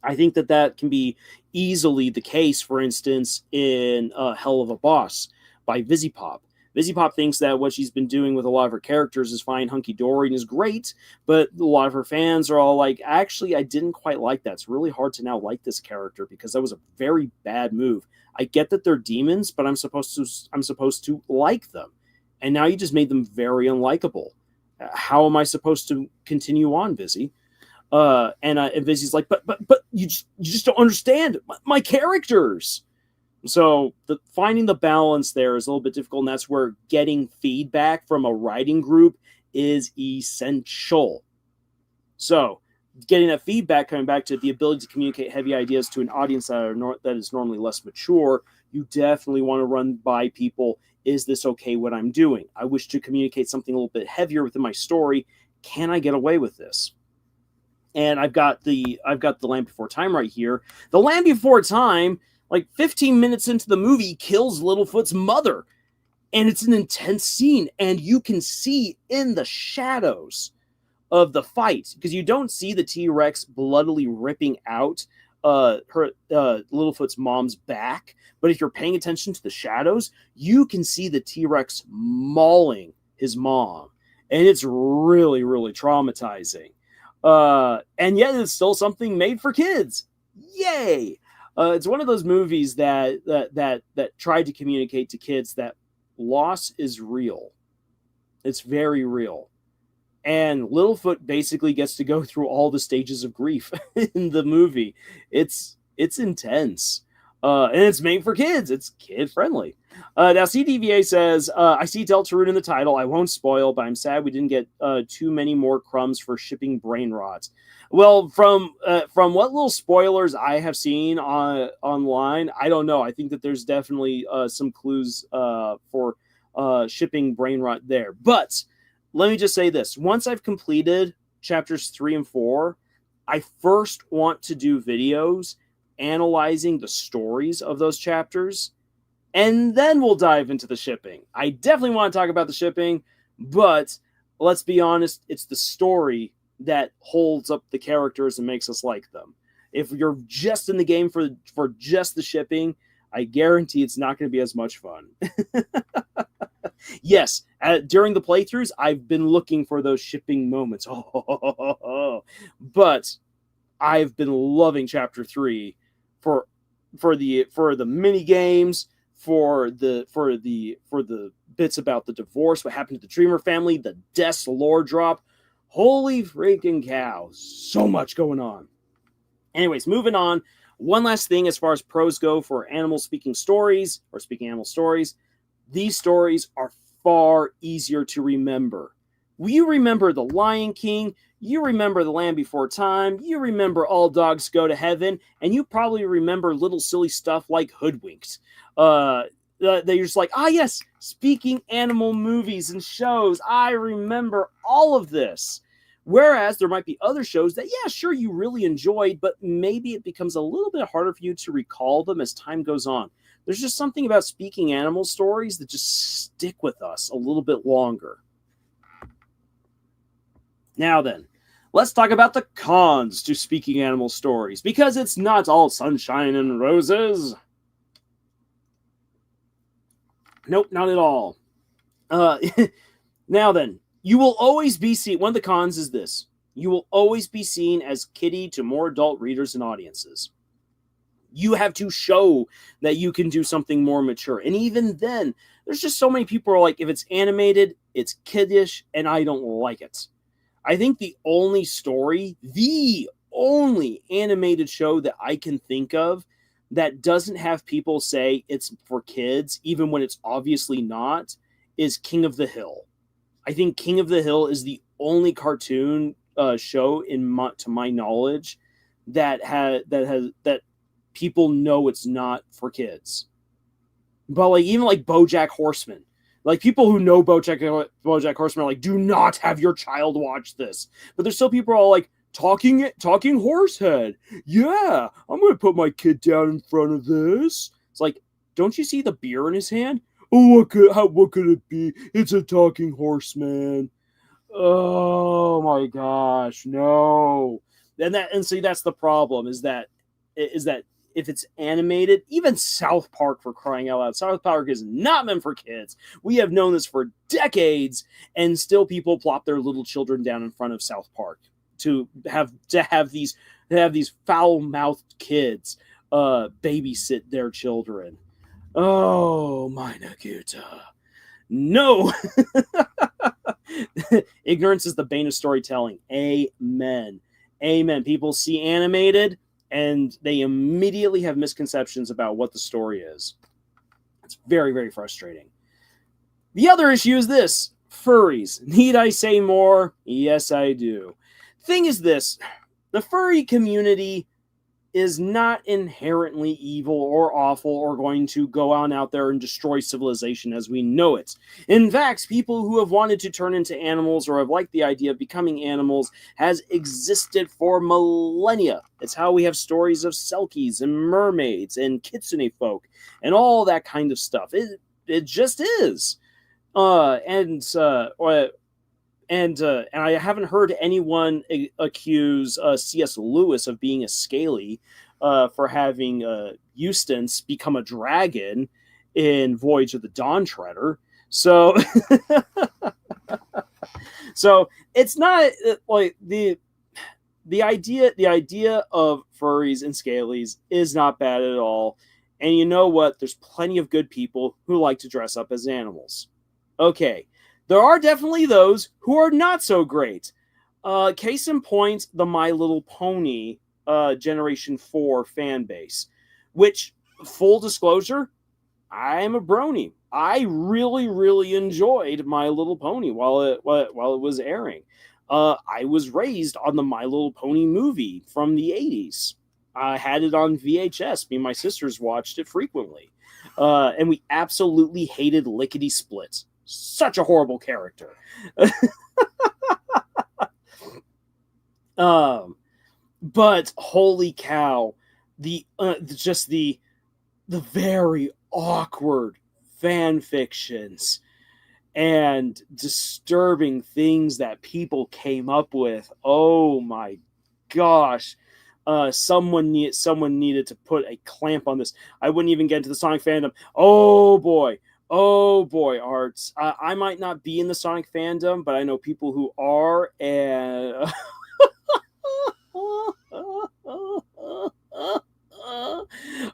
I think that can be easily the case, for instance, in Hell of a Boss by Visipop. Visipop thinks that what she's been doing with a lot of her characters is fine, hunky-dory, and is great, but a lot of her fans are all like, actually, I didn't quite like that. It's really hard to now like this character because that was a very bad move. I get that they're demons, but I'm supposed to like them. And now you just made them very unlikable. How am I supposed to continue on, Vizzy? And Vizzy's like, but you just don't understand my characters. So finding the balance there is a little bit difficult, and that's where getting feedback from a writing group is essential. So getting that feedback, coming back to the ability to communicate heavy ideas to an audience that is normally less mature, you definitely want to run by people. Is this okay what I'm doing? I wish to communicate something a little bit heavier within my story. Can I get away with this? And I've got the Land Before Time right here. The Land Before Time, like 15 minutes into the movie, kills Littlefoot's mother. And it's an intense scene. And you can see in the shadows of the fight, because you don't see the T-Rex bloodily ripping out Littlefoot's mom's back. But if you're paying attention to the shadows, you can see the T-Rex mauling his mom. And it's really, really traumatizing. And yet it's still something made for kids. Yay! It's one of those movies that tried to communicate to kids that loss is real. It's very real. And Littlefoot basically gets to go through all the stages of grief in the movie. It's intense. And it's made for kids. It's kid-friendly. Now, CDVA says, I see Deltarune in the title. I won't spoil, but I'm sad we didn't get too many more crumbs for shipping brain rot. Well, from what little spoilers I have seen online, I don't know. I think that there's definitely some clues for shipping brain rot there. But let me just say this. Once I've completed chapters 3 and 4, I first want to do videos analyzing the stories of those chapters, and then we'll dive into the shipping. I definitely want to talk about the shipping, but let's be honest, it's the story that holds up the characters and makes us like them. If you're just in the game for just the shipping, I guarantee it's not going to be as much fun. Yes, during the playthroughs, I've been looking for those shipping moments. But I've been loving Chapter 3 for the mini games, for the bits about the divorce, what happened to the Dreamer family, the Death's lore drop. Holy freaking cow! So much going on. Anyways, moving on. One last thing as far as pros go for animal speaking stories or speaking animal stories. These stories are far easier to remember. You remember The Lion King, you remember The Land Before Time, you remember All Dogs Go to Heaven, and you probably remember little silly stuff like Hoodwinked. They're just like, yes, speaking animal movies and shows, I remember all of this. Whereas there might be other shows that, yeah, sure, you really enjoyed, but maybe it becomes a little bit harder for you to recall them as time goes on. There's just something about speaking animal stories that just stick with us a little bit longer. Now then, let's talk about the cons to speaking animal stories, because it's not all sunshine and roses. Nope, not at all. Now then, you will always be seen. One of the cons is this. You will always be seen as kiddie to more adult readers and audiences. You have to show that you can do something more mature. And even then, there's just so many people who are like, if it's animated, it's kiddish, and I don't like it. I think the only animated show that I can think of that doesn't have people say it's for kids, even when it's obviously not, is King of the Hill. I think King of the Hill is the only cartoon show to my knowledge that people know it's not for kids. But like even like BoJack Horseman, like people who know BoJack Horseman are like, do not have your child watch this. But there's still people who are all like, talking horsehead. Yeah, I'm gonna put my kid down in front of this. It's like, don't you see the beer in his hand? Oh, what could it be? It's a talking horseman. Oh my gosh, no. And see, that's the problem, is that if it's animated, even South Park, for crying out loud, South Park is not meant for kids. We have known this for decades, and still people plop their little children down in front of South Park to have these foul-mouthed kids babysit their children. Oh, meine Güte. No. Ignorance is the bane of storytelling. Amen. People see animated and they immediately have misconceptions about what the story is. It's very, very frustrating. The other issue is this: furries. Need I say more? Yes, I do. Thing is this: the furry community is not inherently evil or awful or going to go on out there and destroy civilization as we know it. In fact, people who have wanted to turn into animals or have liked the idea of becoming animals has existed for millennia. It's how we have stories of selkies and mermaids and kitsune folk and all that kind of stuff. It just is. And I haven't heard anyone accuse C.S. Lewis of being a scaly for having Eustace become a dragon in Voyage of the Dawn Treader. So, so it's not like the idea of furries and scalies is not bad at all. And you know what? There's plenty of good people who like to dress up as animals. Okay. There are definitely those who are not so great. Case in point, the My Little Pony Generation 4 fan base, which, full disclosure, I'm a brony. I really, really enjoyed My Little Pony while it was airing. I was raised on the My Little Pony movie from the 80s. I had it on VHS. Me and my sisters watched it frequently. And we absolutely hated Lickety Split. Such a horrible character. But holy cow, the very awkward fan fictions and disturbing things that people came up with. Oh my gosh. Someone needed to put a clamp on this. I wouldn't even get into the Sonic fandom. Oh boy, Arts. I might not be in the Sonic fandom, but I know people who are, and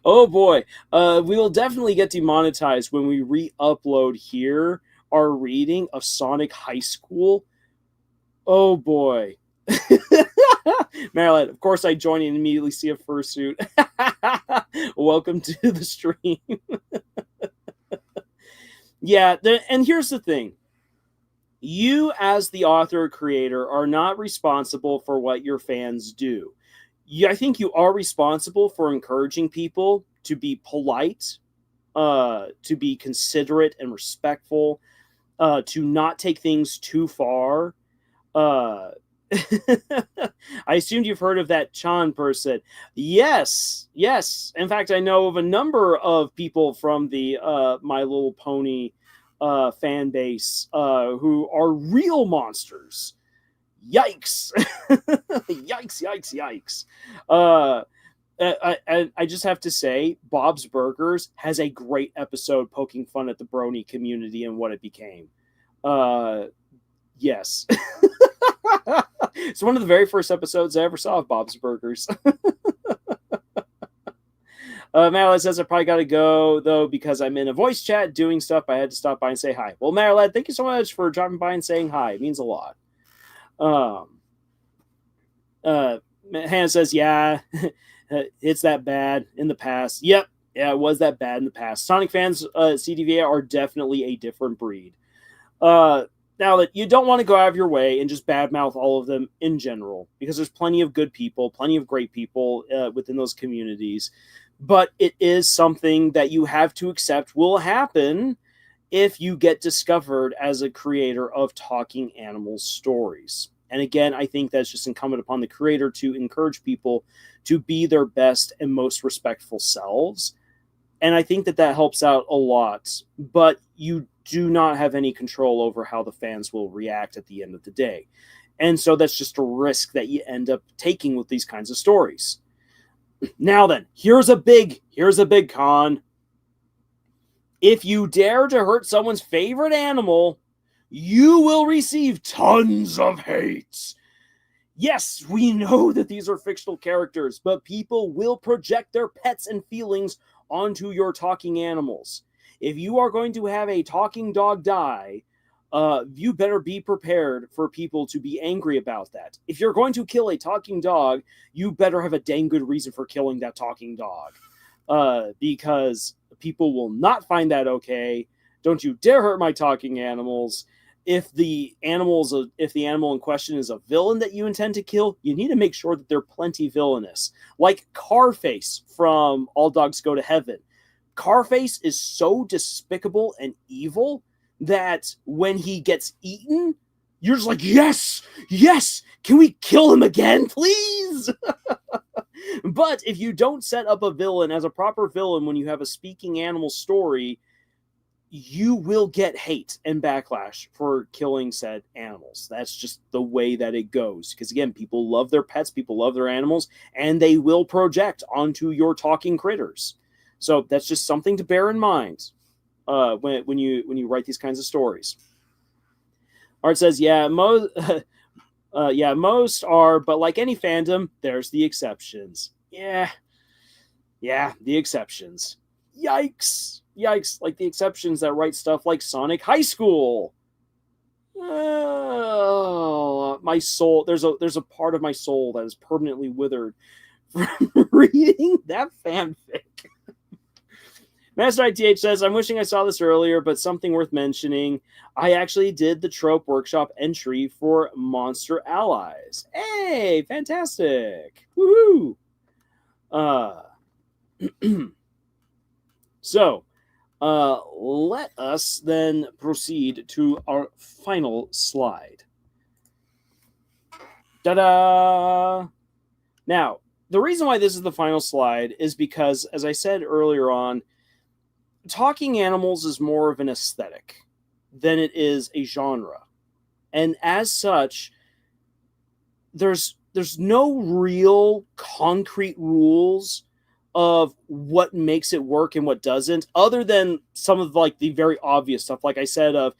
oh boy, we will definitely get demonetized when we re-upload here our reading of Sonic High School. Oh boy. Marilyn, of course I join and immediately see a fursuit. Welcome to the stream. Yeah, and here's the thing. You, as the author or creator, are not responsible for what your fans do. I think you are responsible for encouraging people to be polite, to be considerate and respectful, to not take things too far. I assumed you've heard of that Chan person. Yes. In fact, I know of a number of people from the My Little Pony fan base who are real monsters. Yikes. Yikes. I just have to say, Bob's Burgers has a great episode poking fun at the brony community and what it became. Yes. It's one of the very first episodes I ever saw of Bob's Burgers. Marilad says I probably got to go, though, because I'm in a voice chat doing stuff. I had to stop by and say hi. Well, Marilad, thank you so much for dropping by and saying hi. It means a lot. Hannah says, yeah, it's that bad in the past. Yep. Yeah, it was that bad in the past. Sonic fans, CDVA, are definitely a different breed. Now that you don't want to go out of your way and just badmouth all of them in general, because there's plenty of good people, plenty of great people within those communities. But it is something that you have to accept will happen if you get discovered as a creator of talking animal stories. And again, I think that's just incumbent upon the creator to encourage people to be their best and most respectful selves. And I think that helps out a lot. But you do not have any control over how the fans will react at the end of the day. And so that's just a risk that you end up taking with these kinds of stories. Now then, here's a big con. If you dare to hurt someone's favorite animal, you will receive tons of hate. Yes, we know that these are fictional characters, but people will project their pets and feelings onto your talking animals. If you are going to have a talking dog die, you better be prepared for people to be angry about that. If you're going to kill a talking dog, you better have a dang good reason for killing that talking dog. Because people will not find that okay. Don't you dare hurt my talking animals. If the animal in question is a villain that you intend to kill, you need to make sure that they're plenty villainous. Like Carface from All Dogs Go to Heaven. Carface is so despicable and evil that when he gets eaten, you're just like, yes, can we kill him again, please? But if you don't set up a villain as a proper villain when you have a speaking animal story, you will get hate and backlash for killing said animals. That's just the way that it goes. Because again, people love their pets, people love their animals, and they will project onto your talking critters. So that's just something to bear in mind when you write these kinds of stories. Art says, most are, but like any fandom, there's the exceptions. Yeah, the exceptions. Yikes, like the exceptions that write stuff like Sonic High School. Oh, my soul, there's a part of my soul that is permanently withered from reading that fanfic. Master ITH says, I'm wishing I saw this earlier, but something worth mentioning. I actually did the Trope Workshop entry for Monster Allies. Hey, fantastic. Woohoo! So, let us then proceed to our final slide. Ta-da! Now, the reason why this is the final slide is because, as I said earlier on, talking animals is more of an aesthetic than it is a genre. And as such, there's no real concrete rules of what makes it work and what doesn't, other than some of like the very obvious stuff. Like I said, of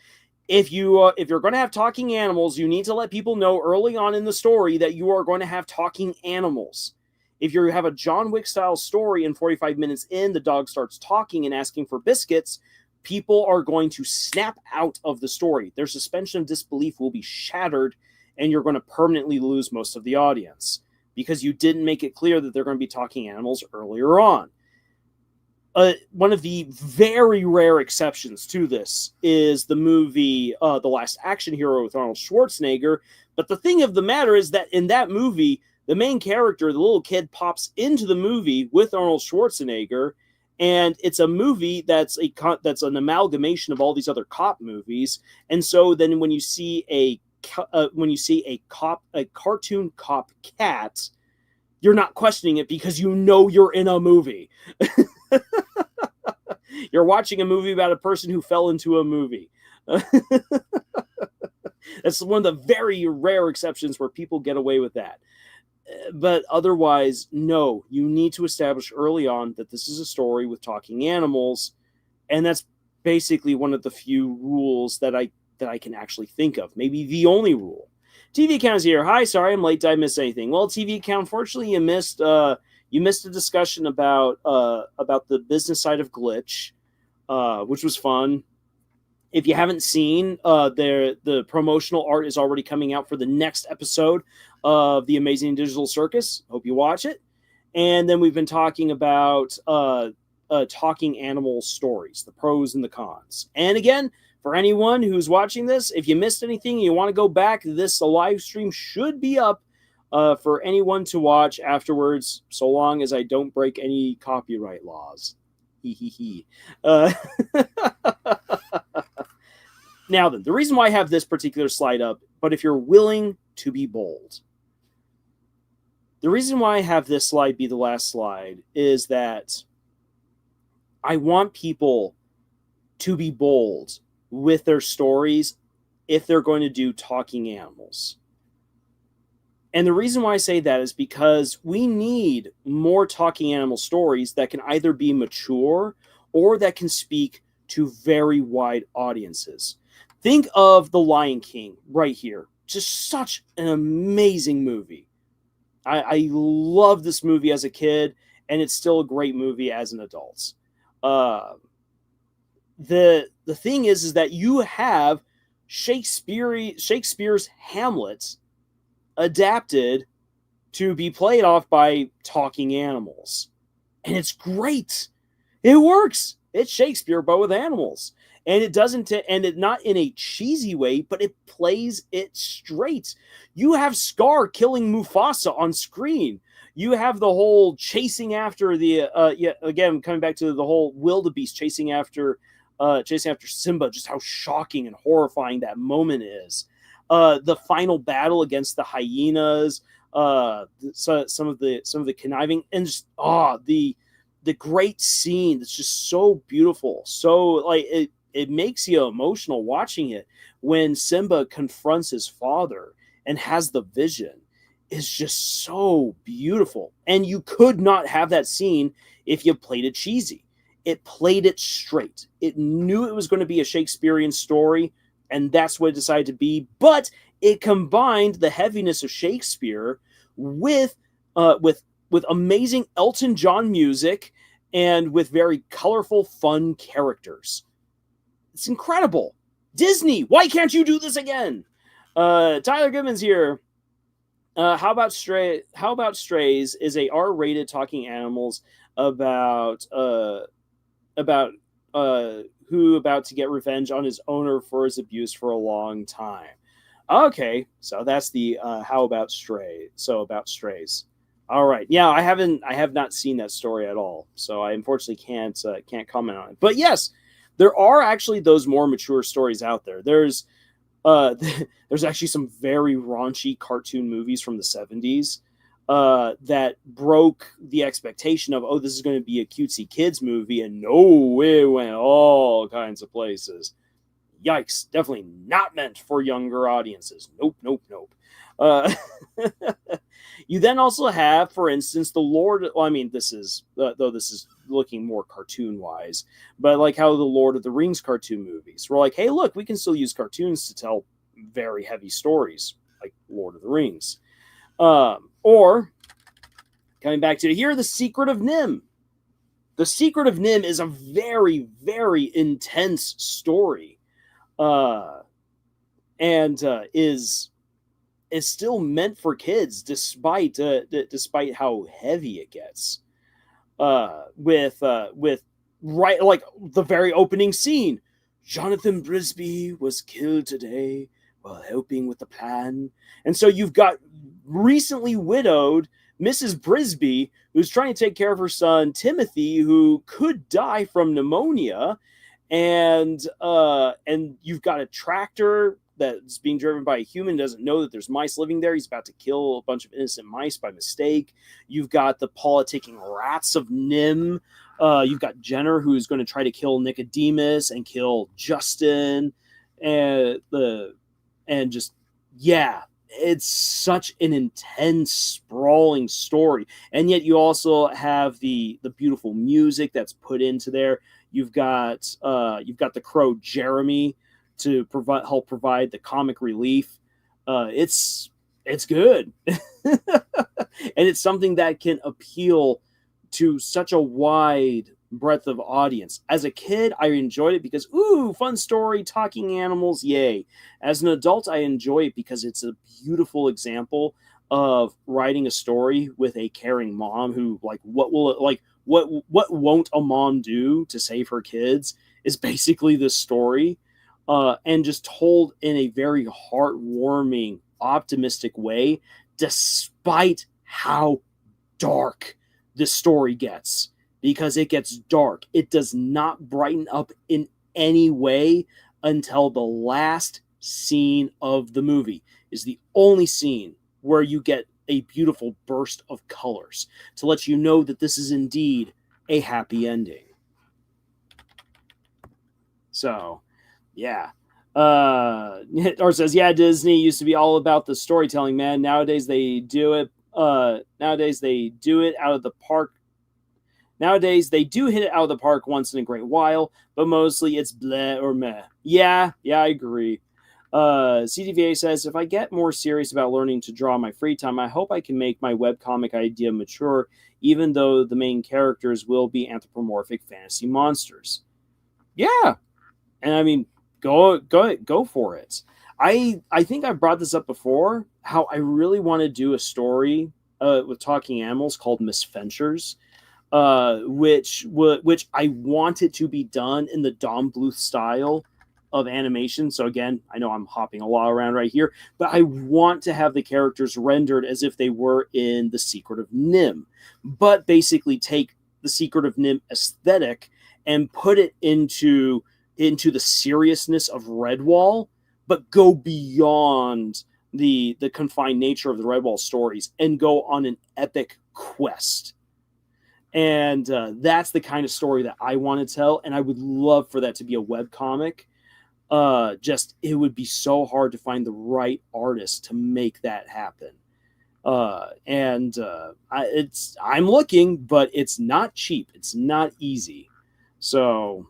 if you're going to have talking animals, you need to let people know early on in the story that you are going to have talking animals. If you have a John Wick style story and 45 minutes in, the dog starts talking and asking for biscuits, people are going to snap out of the story. Their suspension of disbelief will be shattered, and you're going to permanently lose most of the audience because you didn't make it clear that they're going to be talking animals earlier on. One of the very rare exceptions to this is the movie The Last Action Hero with Arnold Schwarzenegger. But the thing of the matter is that in that movie, the main character, the little kid, pops into the movie with Arnold Schwarzenegger, and it's a movie that's an amalgamation of all these other cop movies. And so then when you see a cartoon cop cat, you're not questioning it because you know you're in a movie. You're watching a movie about a person who fell into a movie. That's one of the very rare exceptions where people get away with that. But otherwise, no, you need to establish early on that this is a story with talking animals, and that's basically one of the few rules that I can actually think of. Maybe the only rule. TV account is here. Hi, sorry I'm late. Did I miss anything? Well, TV account, unfortunately, you missed You missed a discussion about the business side of Glitch, which was fun. If you haven't seen, the promotional art is already coming out for the next episode of the Amazing Digital Circus. Hope you watch it. And then we've been talking about talking animal stories, the pros and the cons. And again, for anyone who's watching this, if you missed anything and you want to go back, this live stream should be up for anyone to watch afterwards, so long as I don't break any copyright laws. Now then, the reason why I have this particular slide up, but if you're willing to be bold, the reason why I have this slide be the last slide is that I want people to be bold with their stories if they're going to do talking animals. And the reason why I say that is because we need more talking animal stories that can either be mature or that can speak to very wide audiences. Think of The Lion King right here. Just such an amazing movie. I love this movie as a kid, and it's still a great movie as an adult. The thing is that you have Shakespeare's Hamlet adapted to be played off by talking animals. And it's great. It works. It's Shakespeare, but with animals. And it doesn't, and it not in a cheesy way, but it plays it straight. You have Scar killing Mufasa on screen. You have the whole chasing after the, again, coming back to the whole wildebeest chasing after Simba, just how shocking and horrifying that moment is. The final battle against the hyenas, so some of the conniving, and just the great scene that's just so beautiful. So like it makes you emotional watching it when Simba confronts his father and has the vision. Is just so beautiful. And you could not have that scene if you played it cheesy. It played it straight. It knew it was going to be a Shakespearean story, and that's what it decided to be. But it combined the heaviness of Shakespeare with amazing Elton John music and with very colorful, fun characters. It's incredible. Disney, why can't you do this again? Tyler Goodman's here. How about Strays is a R-rated talking animals about who about to get revenge on his owner for his abuse for a long time. Okay, so that's the How About Stray. So about Strays. All right, yeah, I have not seen that story at all, so I unfortunately can't comment on it. But yes, there are actually those more mature stories out there. There's actually some very raunchy cartoon movies from the 70s that broke the expectation of, oh, this is going to be a cutesy kids movie, and no, it went all kinds of places. Yikes, definitely not meant for younger audiences. Nope. You then also have, for instance, the Lord. Well, I mean, this is though this is looking more cartoon wise, but like how the Lord of the Rings cartoon movies were like, hey, look, we can still use cartoons to tell very heavy stories like Lord of the Rings. Or coming back to here, The Secret of Nim. The Secret of Nim is a very, very intense story, and is still meant for kids, despite how heavy it gets. With right, like the very opening scene, Jonathan Brisby was killed today while helping with the plan, and so you've got recently widowed Mrs. Brisby, who's trying to take care of her son Timothy, who could die from pneumonia, and you've got a tractor that's being driven by a human, doesn't know that there's mice living there. He's about to kill a bunch of innocent mice by mistake. You've got the politicking rats of Nim. You've got Jenner, who's going to try to kill Nicodemus and kill Justin, it's such an intense, sprawling story. And yet you also have the beautiful music that's put into there. You've got the crow Jeremy to help provide the comic relief. It's good. And it's something that can appeal to such a wide breadth of audience. As a kid, I enjoyed it because, ooh, fun story, talking animals, yay. As an adult, I enjoy it because it's a beautiful example of writing a story with a caring mom who, like, what will it, like, what won't a mom do to save her kids is basically this story, and just told in a very heartwarming, optimistic way, despite how dark this story gets, because it gets dark. It does not brighten up in any way until the last scene of the movie is the only scene where you get a beautiful burst of colors to let you know that this is indeed a happy ending. So, yeah. Or says, yeah, Disney used to be all about the storytelling, man. Nowadays they do it. Nowadays they do it out of the park. Nowadays they do hit it out of the park once in a great while, but mostly it's bleh or meh. Yeah, I agree. CDVA says, if I get more serious about learning to draw in my free time, I hope I can make my webcomic idea mature, even though the main characters will be anthropomorphic fantasy monsters. Yeah, and I mean, go for it. I think I brought this up before, how I really want to do a story with talking animals called Misventures, which I want it to be done in the Don Bluth style of animation. So again, I know I'm hopping a lot around right here, but I want to have the characters rendered as if they were in The Secret of Nim, but basically take The Secret of Nim aesthetic and put it into the seriousness of Redwall, but go beyond the confined nature of the Redwall stories and go on an epic quest. And that's the kind of story that I want to tell, and I would love for that to be a webcomic. Just it would be so hard to find the right artist to make that happen. I'm looking, but it's not cheap. It's not easy. So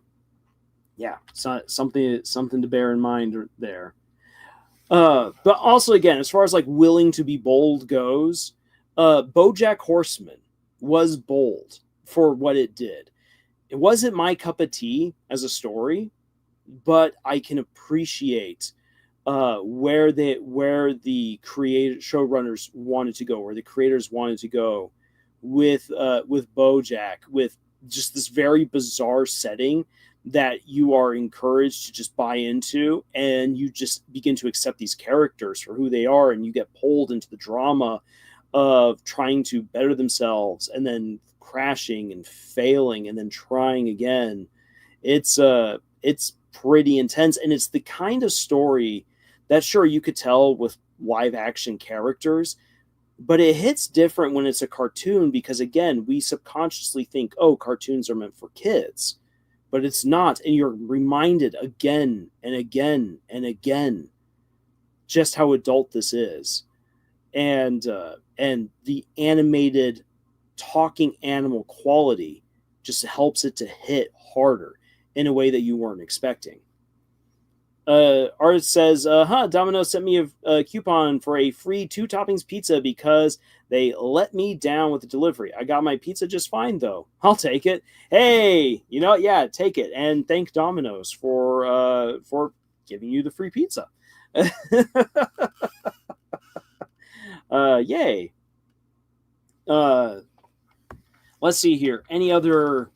yeah, so something to bear in mind there. But also, again, as far as like willing to be bold goes, BoJack Horseman was bold for what it did. It wasn't my cup of tea as a story, but I can appreciate where the showrunners wanted to go, where the creators wanted to go with BoJack, with just this very bizarre setting that you are encouraged to just buy into, and you just begin to accept these characters for who they are, and you get pulled into the drama of trying to better themselves and then crashing and failing and then trying again. It's pretty intense, and it's the kind of story that, sure, you could tell with live action characters, but it hits different when it's a cartoon, because again, we subconsciously think, oh, cartoons are meant for kids, but it's not, and you're reminded again and again and again just how adult this is. And the animated talking animal quality just helps it to hit harder in a way that you weren't expecting. Artist says, Domino's sent me a coupon for a free 2 toppings pizza because they let me down with the delivery. I got my pizza just fine, though. I'll take it. Hey, you know what? Yeah, take it. And thank Domino's for giving you the free pizza. Yay. Let's see here. Any other...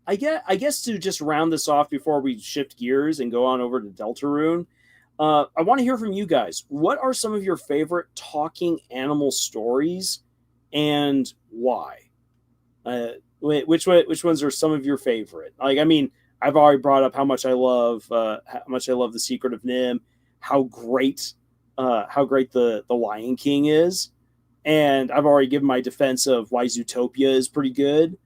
I guess to just round this off before we shift gears and go on over to Deltarune, I want to hear from you guys. What are some of your favorite talking animal stories, and why? Which ones are some of your favorite? Like, I mean, I've already brought up how much I love The Secret of Nim, how great the Lion King is, and I've already given my defense of why Zootopia is pretty good.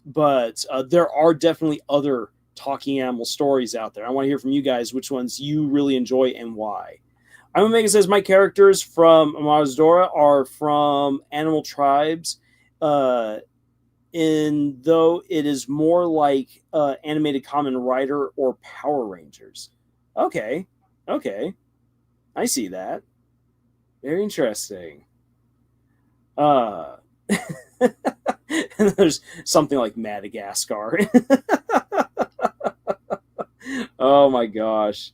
But there are definitely other talking animal stories out there. I want to hear from you guys which ones you really enjoy and why. I'm Omega says my characters from Amazdora are from animal tribes, in though it is more like animated Kamen Rider or Power Rangers. Okay, I see that. Very interesting. And there's something like Madagascar. Oh my gosh.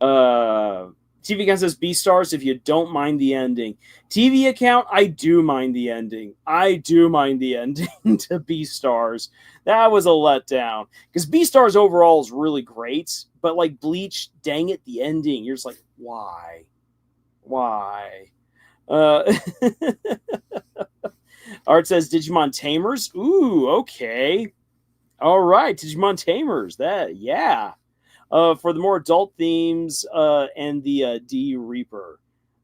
TV account says Beastars if you don't mind the ending. TV account, I do mind the ending. I do mind the ending to Beastars. That was a letdown. Because Beastars overall is really great, but like Bleach, dang it, the ending. You're just like, why? Why? Art says Digimon Tamers. Ooh, okay. All right, Digimon Tamers. That, yeah. For the more adult themes and the D Reaper.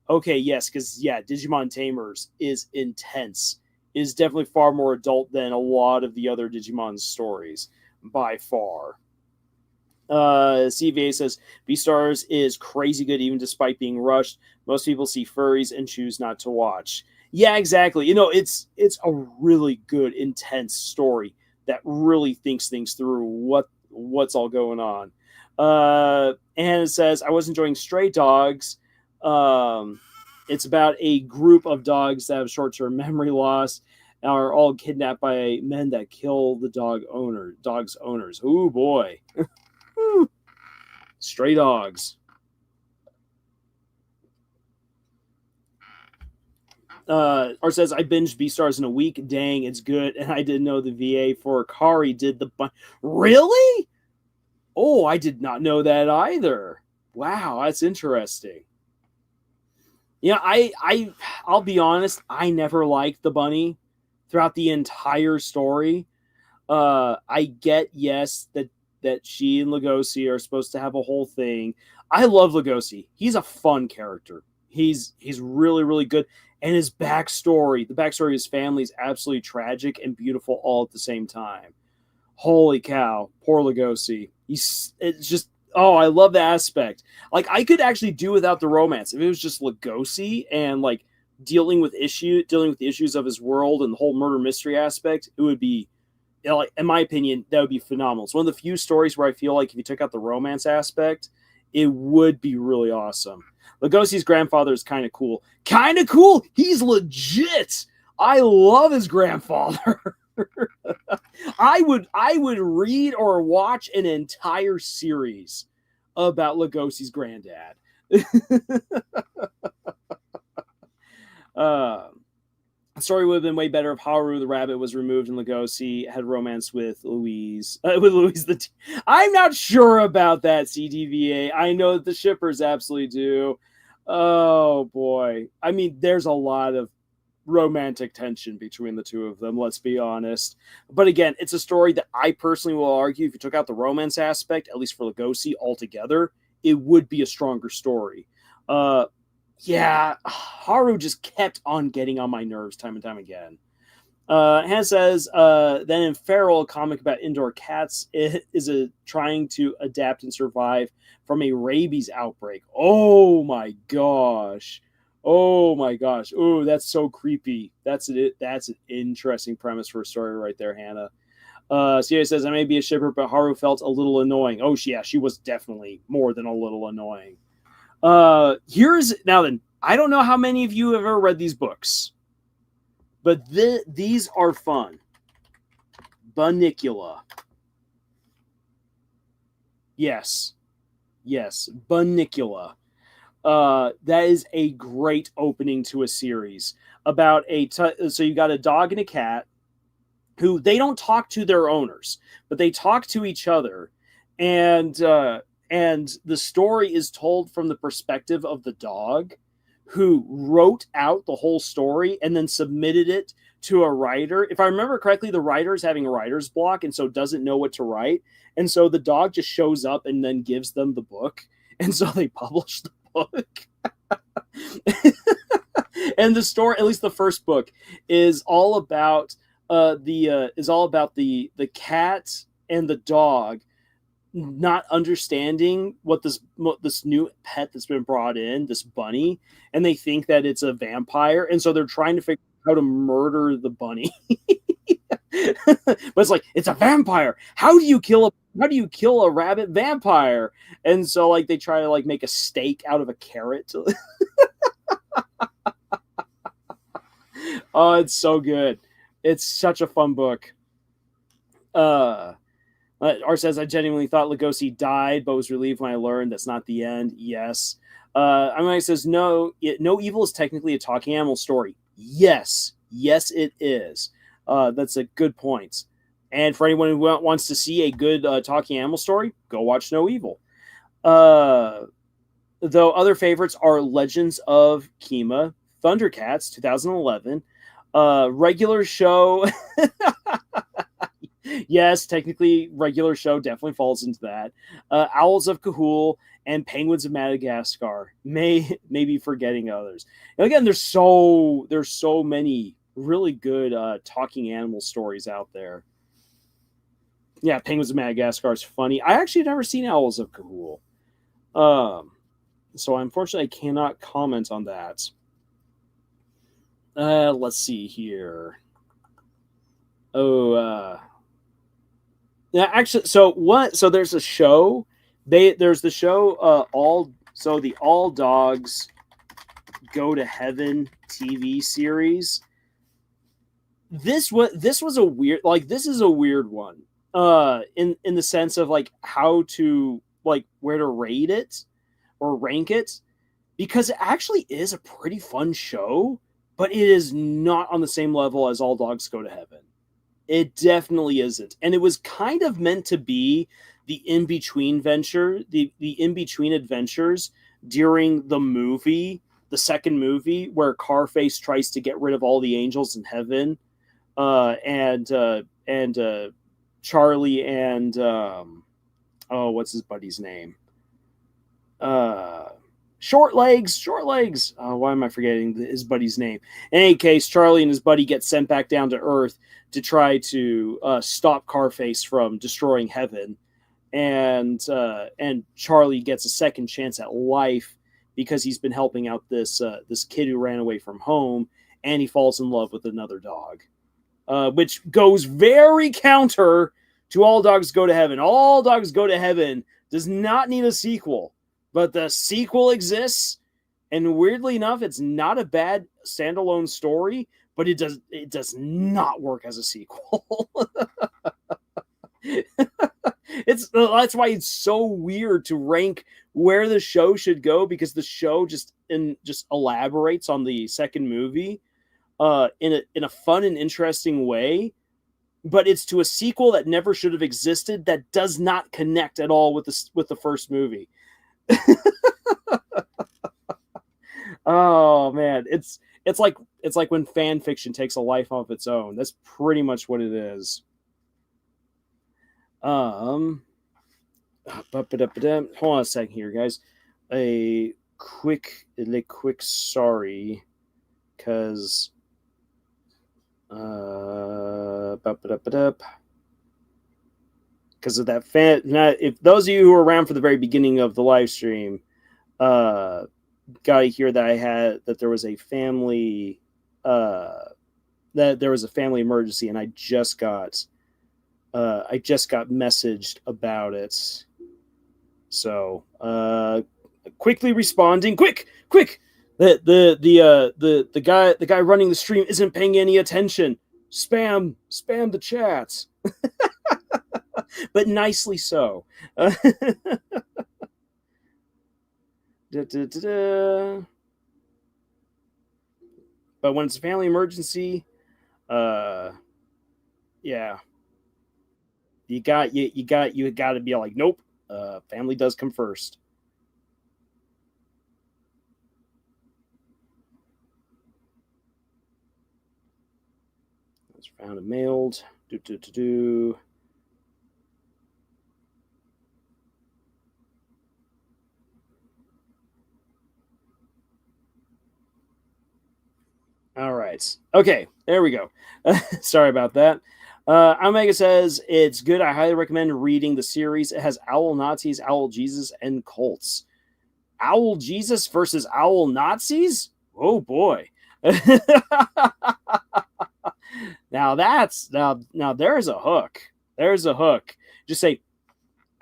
Okay, yes, because yeah, Digimon Tamers is intense. Is definitely far more adult than a lot of the other Digimon stories by far. CVA says Beastars is crazy good even despite being rushed. Most people see furries and choose not to watch. Yeah, exactly. You know, it's a really good, intense story that really thinks things through. What's all going on? And it says, I was enjoying Stray Dogs. It's about a group of dogs that have short-term memory loss and are all kidnapped by men that kill the dog's owners. Oh boy. Stray Dogs. Or says, I binged Beastars in a week. Dang, it's good. And I didn't know the VA for Akari did the... Really? Oh, I did not know that either. Wow, that's interesting. Yeah, I'll be honest, I never liked the bunny throughout the entire story. I get, yes, that she and Lugosi are supposed to have a whole thing. I love Lugosi. He's a fun character. He's really, really good. And his backstory, the backstory of his family is absolutely tragic and beautiful all at the same time. Holy cow, poor Lugosi. It's just, oh, I love the aspect. Like, I could actually do without the romance if it was just Lugosi and like dealing with the issues of his world and the whole murder mystery aspect. It would be, you know, like, in my opinion, that would be phenomenal. It's one of the few stories where I feel like if you took out the romance aspect, it would be really awesome. Lugosi's grandfather is kind of cool. Kind of cool. He's legit. I love his grandfather. I would read or watch an entire series about Lugosi's granddad. The story would have been way better if Haru the rabbit was removed and Lugosi had romance with Louise. I'm not sure about that, CDVA. I know that the shippers absolutely do. Oh boy. I mean, there's a lot of romantic tension between the two of them, let's be honest. But again, it's a story that I personally will argue if you took out the romance aspect, at least for Lugosi altogether, it would be a stronger story. Yeah, Haru just kept on getting on my nerves time and time again. Hannah says, then in Feral, a comic about indoor cats, it is trying to adapt and survive from a rabies outbreak. Oh my gosh. Oh my gosh. Oh, that's so creepy. That's an interesting premise for a story right there, Hannah. Sierra says, I may be a shipper, but Haru felt a little annoying. Oh, yeah, she was definitely more than a little annoying. Now then, I don't know how many of you have ever read these books, but these are fun. Bunnicula. Yes, Bunnicula. That is a great opening to a series about so you got a dog and a cat who they don't talk to their owners, but they talk to each other, and the story is told from the perspective of the dog who wrote out the whole story and then submitted it to a writer. If I remember correctly, the writer is having a writer's block and so doesn't know what to write. And so the dog just shows up and then gives them the book. And so they publish the book. And the story, at least the first book, is all about the cat and the dog not understanding what this new pet that's been brought in, this bunny, and they think that it's a vampire, and so they're trying to figure out how to murder the bunny. But it's like, it's a vampire. How do you kill a rabbit vampire? And so like they try to like make a steak out of a carrot. Oh, it's so good. It's such a fun book. Uh, R says, I genuinely thought Lugosi died, but was relieved when I learned that's not the end. Yes. Amai says, no, No Evil is technically a talking animal story. Yes. Yes, it is. That's a good point. And for anyone who wants to see a good talking animal story, go watch No Evil. Though other favorites are Legends of Kima, Thundercats, 2011, regular show. Yes, technically, regular show definitely falls into that. Owls of Cahul and Penguins of Madagascar. Maybe forgetting others. And again, there's so many really good talking animal stories out there. Yeah, Penguins of Madagascar is funny. I actually never seen Owls of Cahul. So unfortunately, I cannot comment on that. Let's see here. Yeah, actually, so what? So there's a show. There's the show. The All Dogs Go to Heaven TV series. This was a weird. This is a weird one. In the sense of how to where to rate it or rank it, because it actually is a pretty fun show, but it is not on the same level as All Dogs Go to Heaven. It definitely isn't. And it was kind of meant to be the in-between venture, the in-between adventures during the second movie, where Carface tries to get rid of all the angels in heaven, and Charlie and what's his buddy's name? Short legs. Why am I forgetting his buddy's name? In any case, Charlie and his buddy get sent back down to Earth to try to stop Carface from destroying heaven, and Charlie gets a second chance at life because he's been helping out this kid who ran away from home, and he falls in love with another dog, which goes very counter to All Dogs Go to Heaven. All Dogs Go to Heaven does not need a sequel, but the sequel exists, and weirdly enough, it's not a bad standalone story, but it does not work as a sequel. That's why it's so weird to rank where the show should go, because the show just elaborates on the second movie in a fun and interesting way, but it's to a sequel that never should have existed, that does not connect at all with the first movie. Oh man, it's like when fan fiction takes a life of its own. That's pretty much what it is. Hold on a second here, guys. A quick sorry, because because of that fan. If those of you who were around for the very beginning of the live stream, got to hear that there was a family emergency, and I just got messaged about it. So quickly responding, quick. The guy running the stream isn't paying any attention. Spam the chats. But nicely so. But when it's a family emergency, yeah, you got to be like, nope, family does come first. It's found and mailed. All right. Okay, there we go. Sorry about that. Omega says, it's good. I highly recommend reading the series. It has Owl Nazis, Owl Jesus, and cults. Owl Jesus versus Owl Nazis? Oh boy. Now there's a hook. There's a hook. Just say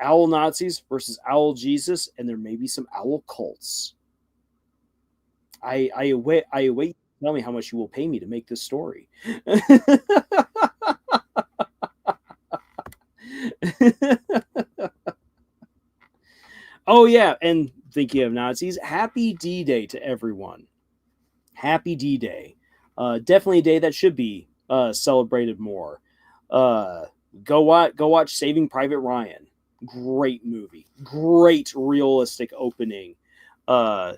Owl Nazis versus Owl Jesus, and there may be some owl cults. I await tell me how much you will pay me to make this story. Oh, yeah. And thinking of Nazis, happy D-Day to everyone. Happy D-Day. Definitely a day that should be celebrated more. Go watch Saving Private Ryan. Great movie. Great realistic opening for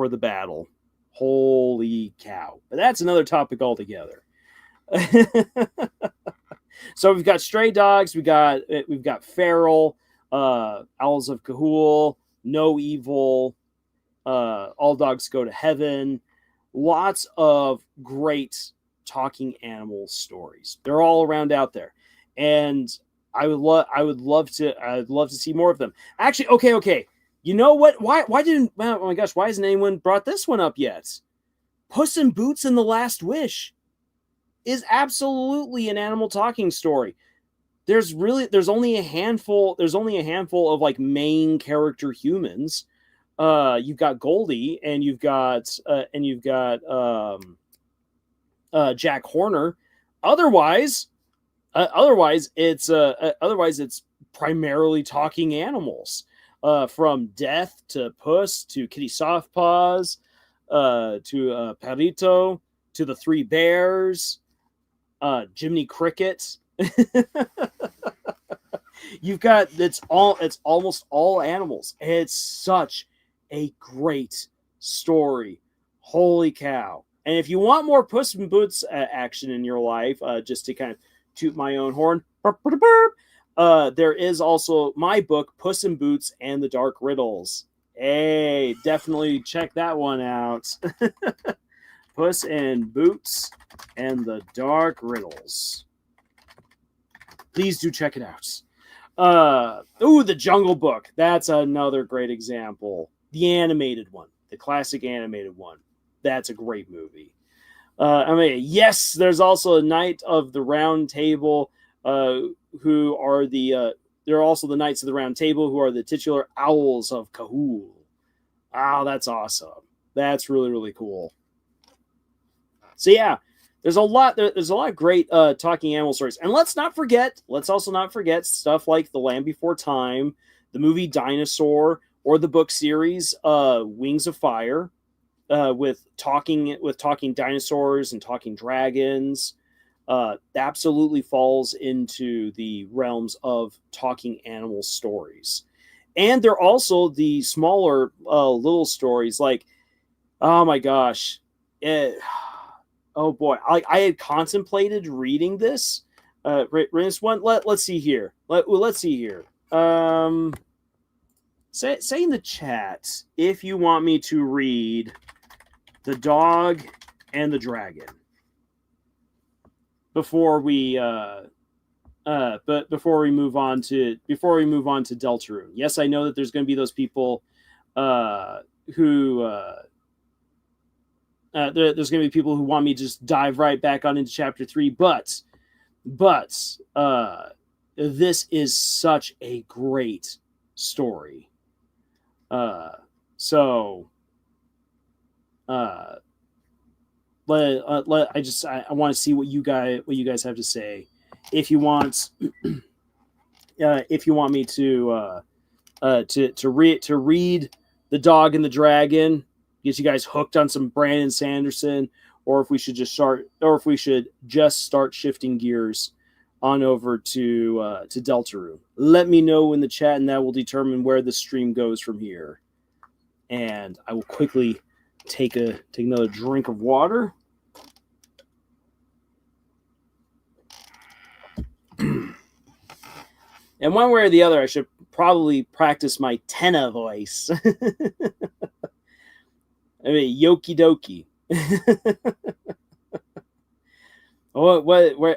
the battle. Holy cow. But that's another topic altogether. So we've got Stray Dogs, we've got Feral, Owls of Kahul, No Evil, All Dogs Go to Heaven. Lots of great talking animal stories. They're all around out there, and I'd love to see more of them. Actually, okay. You know what? Why didn't? Oh my gosh! Why hasn't anyone brought this one up yet? Puss in Boots and the Last Wish is absolutely an animal talking story. There's only a handful of like main character humans. You've got Goldie and you've got Jack Horner. Otherwise it's primarily talking animals. From Death to Puss to Kitty Softpaws to Perito to the Three Bears, Jiminy Cricket. You've got it's almost all animals. It's such a great story. Holy cow. And if you want more Puss in Boots action in your life, just to kind of toot my own horn, there is also my book, Puss in Boots and the Dark Riddles. Hey, definitely check that one out. Puss in Boots and the Dark Riddles. Please do check it out. The Jungle Book. That's another great example. The animated one. The classic animated one. That's a great movie. Yes, there's also a Knight of the Round Table, who are they're also the Knights of the Round Table, who are the titular Owls of Kahul. Wow, that's awesome. That's really, really cool. So yeah, there's a lot of great talking animal stories. And let's also not forget stuff like The Land Before Time, the movie Dinosaur, or the book series Wings of Fire, with talking dinosaurs and talking dragons. Absolutely falls into the realms of talking animal stories. And they're also the smaller little stories like, oh my gosh, oh boy, I had contemplated reading this. This one. Let's see here. Let's see here. Say in the chat if you want me to read The Dog and the Dragon before we move on to Deltarune. Yes, I know that there's going to be those people who there's going to be people who want me to just dive right back on into chapter 3, but this is such a great story. I want to see what you guys have to say. If you want me to read The Dog and the Dragon, get you guys hooked on some Brandon Sanderson, or if we should just start shifting gears on over to Deltarune. Let me know in the chat, and that will determine where the stream goes from here. And I will quickly take another drink of water. And one way or the other, I should probably practice my tenor voice. Yoki doki.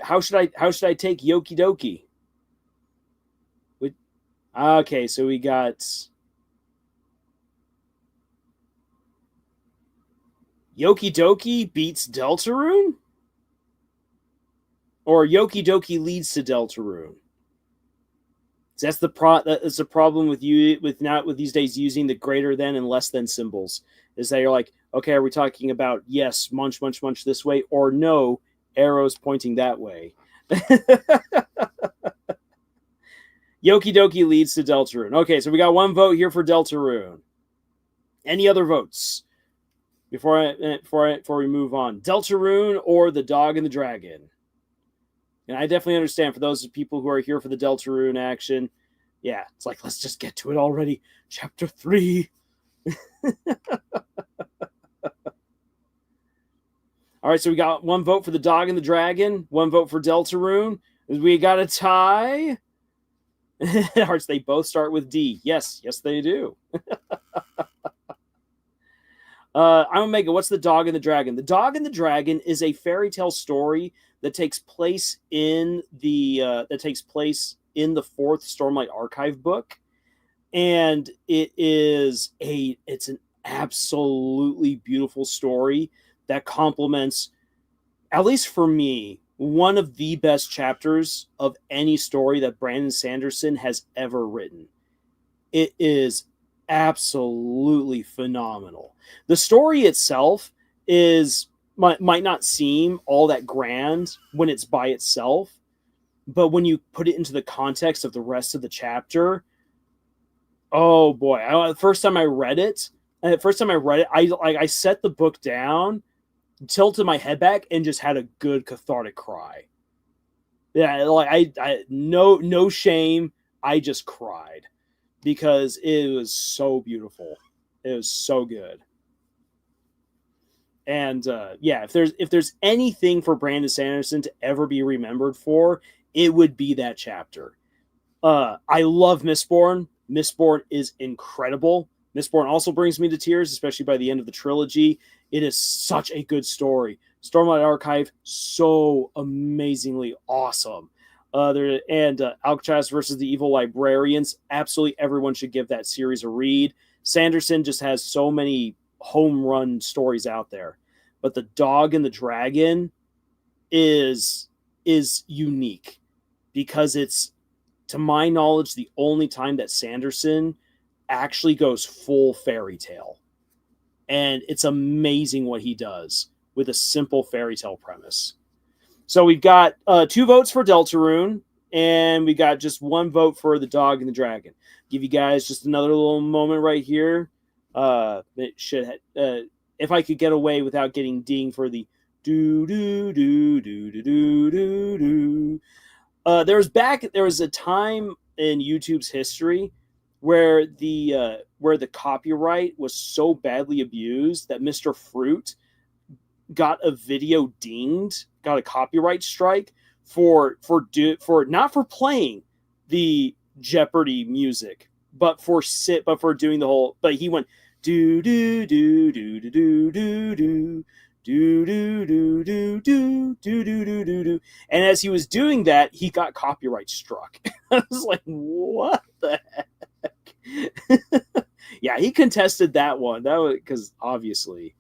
How should I take yoki doki? Okay, so we got Yoki Doki beats Deltarune? Or Yoki Doki leads to Deltarune? That's the problem with these days using the greater than and less than symbols. Is that you're like, Okay, are we talking about, yes, munch, munch, munch this way, or no, arrows pointing that way? Yoki Doki leads to Deltarune. Okay, so we got one vote here for Deltarune. Any other votes before we move on? Deltarune or the Dog and the Dragon? And I definitely understand for those people who are here for the Deltarune action. Yeah, it's like, let's just get to it already. Chapter 3. All right, so we got one vote for the Dog and the Dragon, one vote for Deltarune. We got a tie. Hearts, they both start with D. Yes, they do. I'm Omega. What's the Dog and the Dragon? The Dog and the Dragon is a fairy tale story that takes place in the fourth Stormlight Archive book, and it's an absolutely beautiful story that complements, at least for me, one of the best chapters of any story that Brandon Sanderson has ever written. It is absolutely phenomenal. The story itself might not seem all that grand when it's by itself, but when you put it into the context of the rest of the chapter, oh boy! The first time I read it, I set the book down, tilted my head back, and just had a good cathartic cry. Yeah, like I no shame. I just cried because it was so beautiful. It was so good. And yeah, if there's anything for Brandon Sanderson to ever be remembered for, it would be that chapter. I love Mistborn. Mistborn is incredible. Mistborn also brings me to tears, especially by the end of the trilogy. It is such a good story. Stormlight Archive, so amazingly awesome. Alcatraz versus the Evil Librarians. Absolutely everyone should give that series a read. Sanderson just has so many home run stories out there. But the Dog and the Dragon is unique because it's, to my knowledge, the only time that Sanderson actually goes full fairy tale. And it's amazing what he does with a simple fairy tale premise. So we've got 2 votes for Deltarune, and we got just 1 vote for the Dog and the Dragon. Give you guys just another little moment right here. It should if I could get away without getting dinged for the do do do do do do do do. There was a time in YouTube's history where the copyright was so badly abused that Mr. Fruit got a video dinged, got a copyright strike for not for playing the Jeopardy music, but for doing the whole. But he went do do do do do do do do do do do do do do do do do, and as he was doing that, he got copyright struck. I was like, what the heck? Yeah, he contested that one. That was because obviously.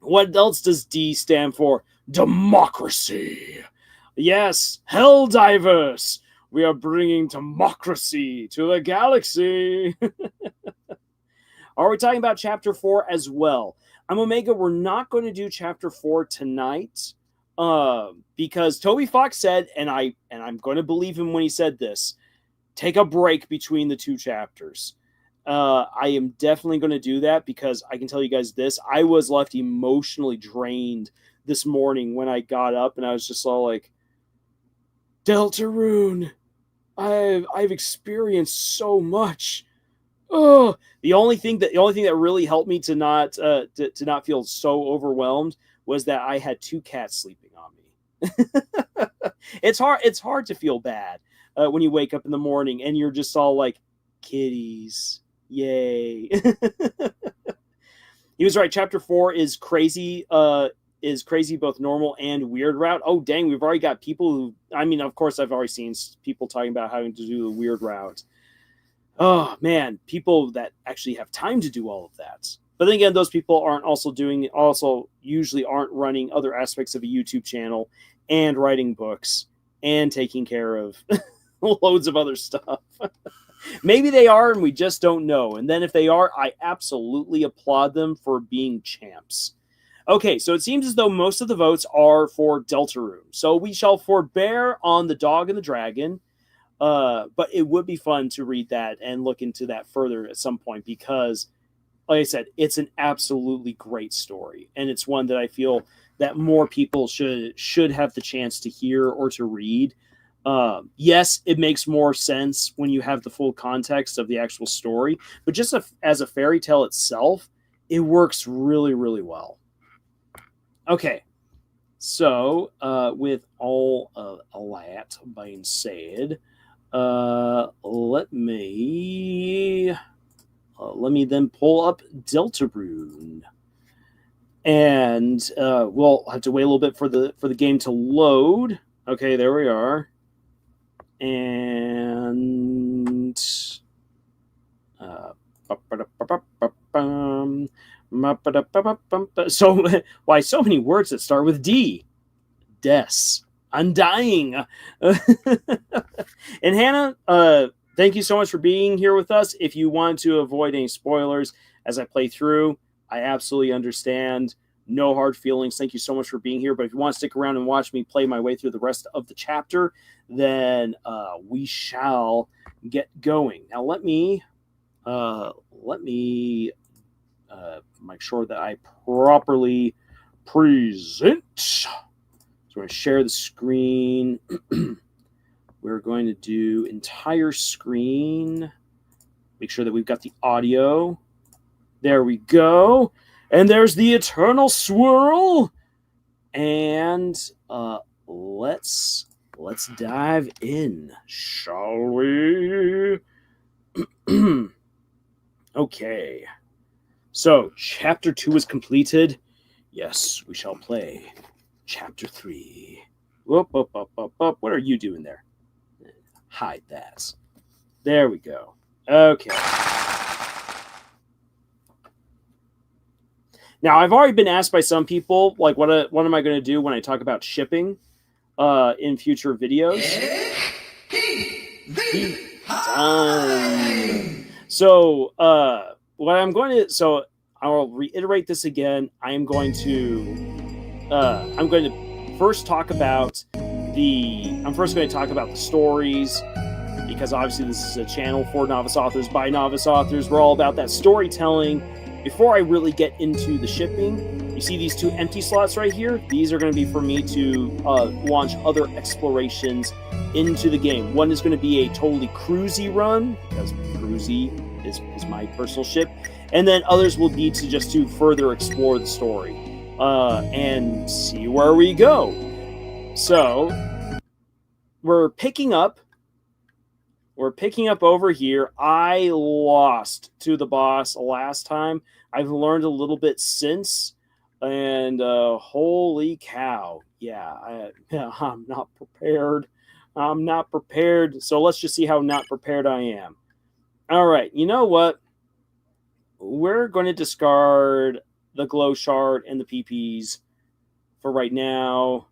What else does D stand for? Democracy. Yes, Helldivers. We are bringing democracy to the galaxy. Are we talking about Chapter 4 as well? I'm Omega. We're not going to do Chapter 4 tonight because Toby Fox said, and I'm going to believe him when he said this, take a break between the 2 chapters. I am definitely going to do that because I can tell you guys this. I was left emotionally drained this morning when I got up, and I was just all like, Deltarune, I've experienced so much. Oh, the only thing that really helped me to not feel so overwhelmed was that I had 2 cats sleeping on me. It's hard to feel bad when you wake up in the morning and you're just all like, kitties, yay. He was right. Chapter 4 is crazy. Both normal and weird route. Oh dang, we've already got people who. I mean, of course, I've already seen people talking about having to do the weird route. Oh man, people that actually have time to do all of that. But then again, those people usually aren't running other aspects of a YouTube channel and writing books and taking care of loads of other stuff. Maybe they are, and we just don't know. And then if they are, I absolutely applaud them for being champs. Okay, so it seems as though most of the votes are for Deltarune. So we shall forbear on the dog and the dragon. But it would be fun to read that and look into that further at some point because, like I said, it's an absolutely great story. And it's one that I feel that more people should have the chance to hear or to read. Yes, it makes more sense when you have the full context of the actual story. But just as a fairy tale itself, it works really, really well. Okay, so with all of that being said, let me then pull up Deltarune, and we'll have to wait a little bit for the game to load. Okay, there we are, and so why so many words that start with D? Des. Undying. And Hannah, thank you so much for being here with us. If you want to avoid any spoilers as I play through, I absolutely understand. No hard feelings. Thank you so much for being here. But if you want to stick around and watch me play my way through the rest of the chapter, then we shall get going. Now let me make sure that I properly present. So we're going to share the screen. We're going to do entire screen. Make sure that we've got the audio. There we go. And there's the eternal swirl. And let's dive in, shall we? Okay. So, chapter 2 is completed. Yes, we shall play chapter 3. Whoop, whoop, whoop, whoop, whoop. What are you doing there? Hide that. There we go. Okay. Now, I've already been asked by some people, like, what am I going to do when I talk about shipping in future videos? So, what I'm going to... So, I'll reiterate this again. I'm going to first talk about the stories, because obviously this is a channel for novice authors by novice authors. We're all about that storytelling. Before I really get into the shipping, you see these 2 empty slots right here? These are going to be for me to launch other explorations into the game. One is going to be a totally cruisy run, because cruisy is my personal ship. And then others will be to further explore the story and see where we go. So we're picking up over here. I lost to the boss last time. I've learned a little bit since, and holy cow, yeah, I'm not prepared. So let's just see how not prepared I am. All right, you know what? We're going to discard the glow shard and the PPs for right now,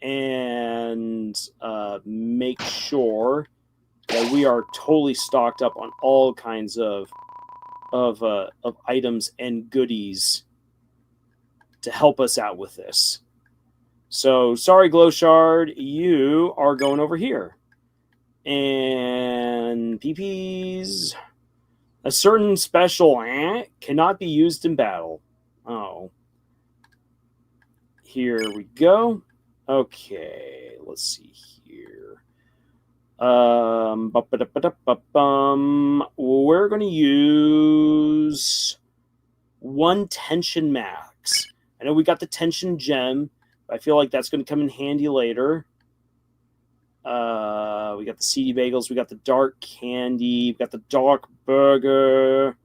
and make sure that we are totally stocked up on all kinds of items and goodies to help us out with this. So, sorry, glow shard, you are going over here. And PPs, a certain special cannot be used in battle. Oh. Here we go. Okay, let's see here. We're going to use 1 tension max. I know we got the tension gem, but I feel like that's going to come in handy later. We got the seedy bagels, we got the dark candy, we got the dark burger,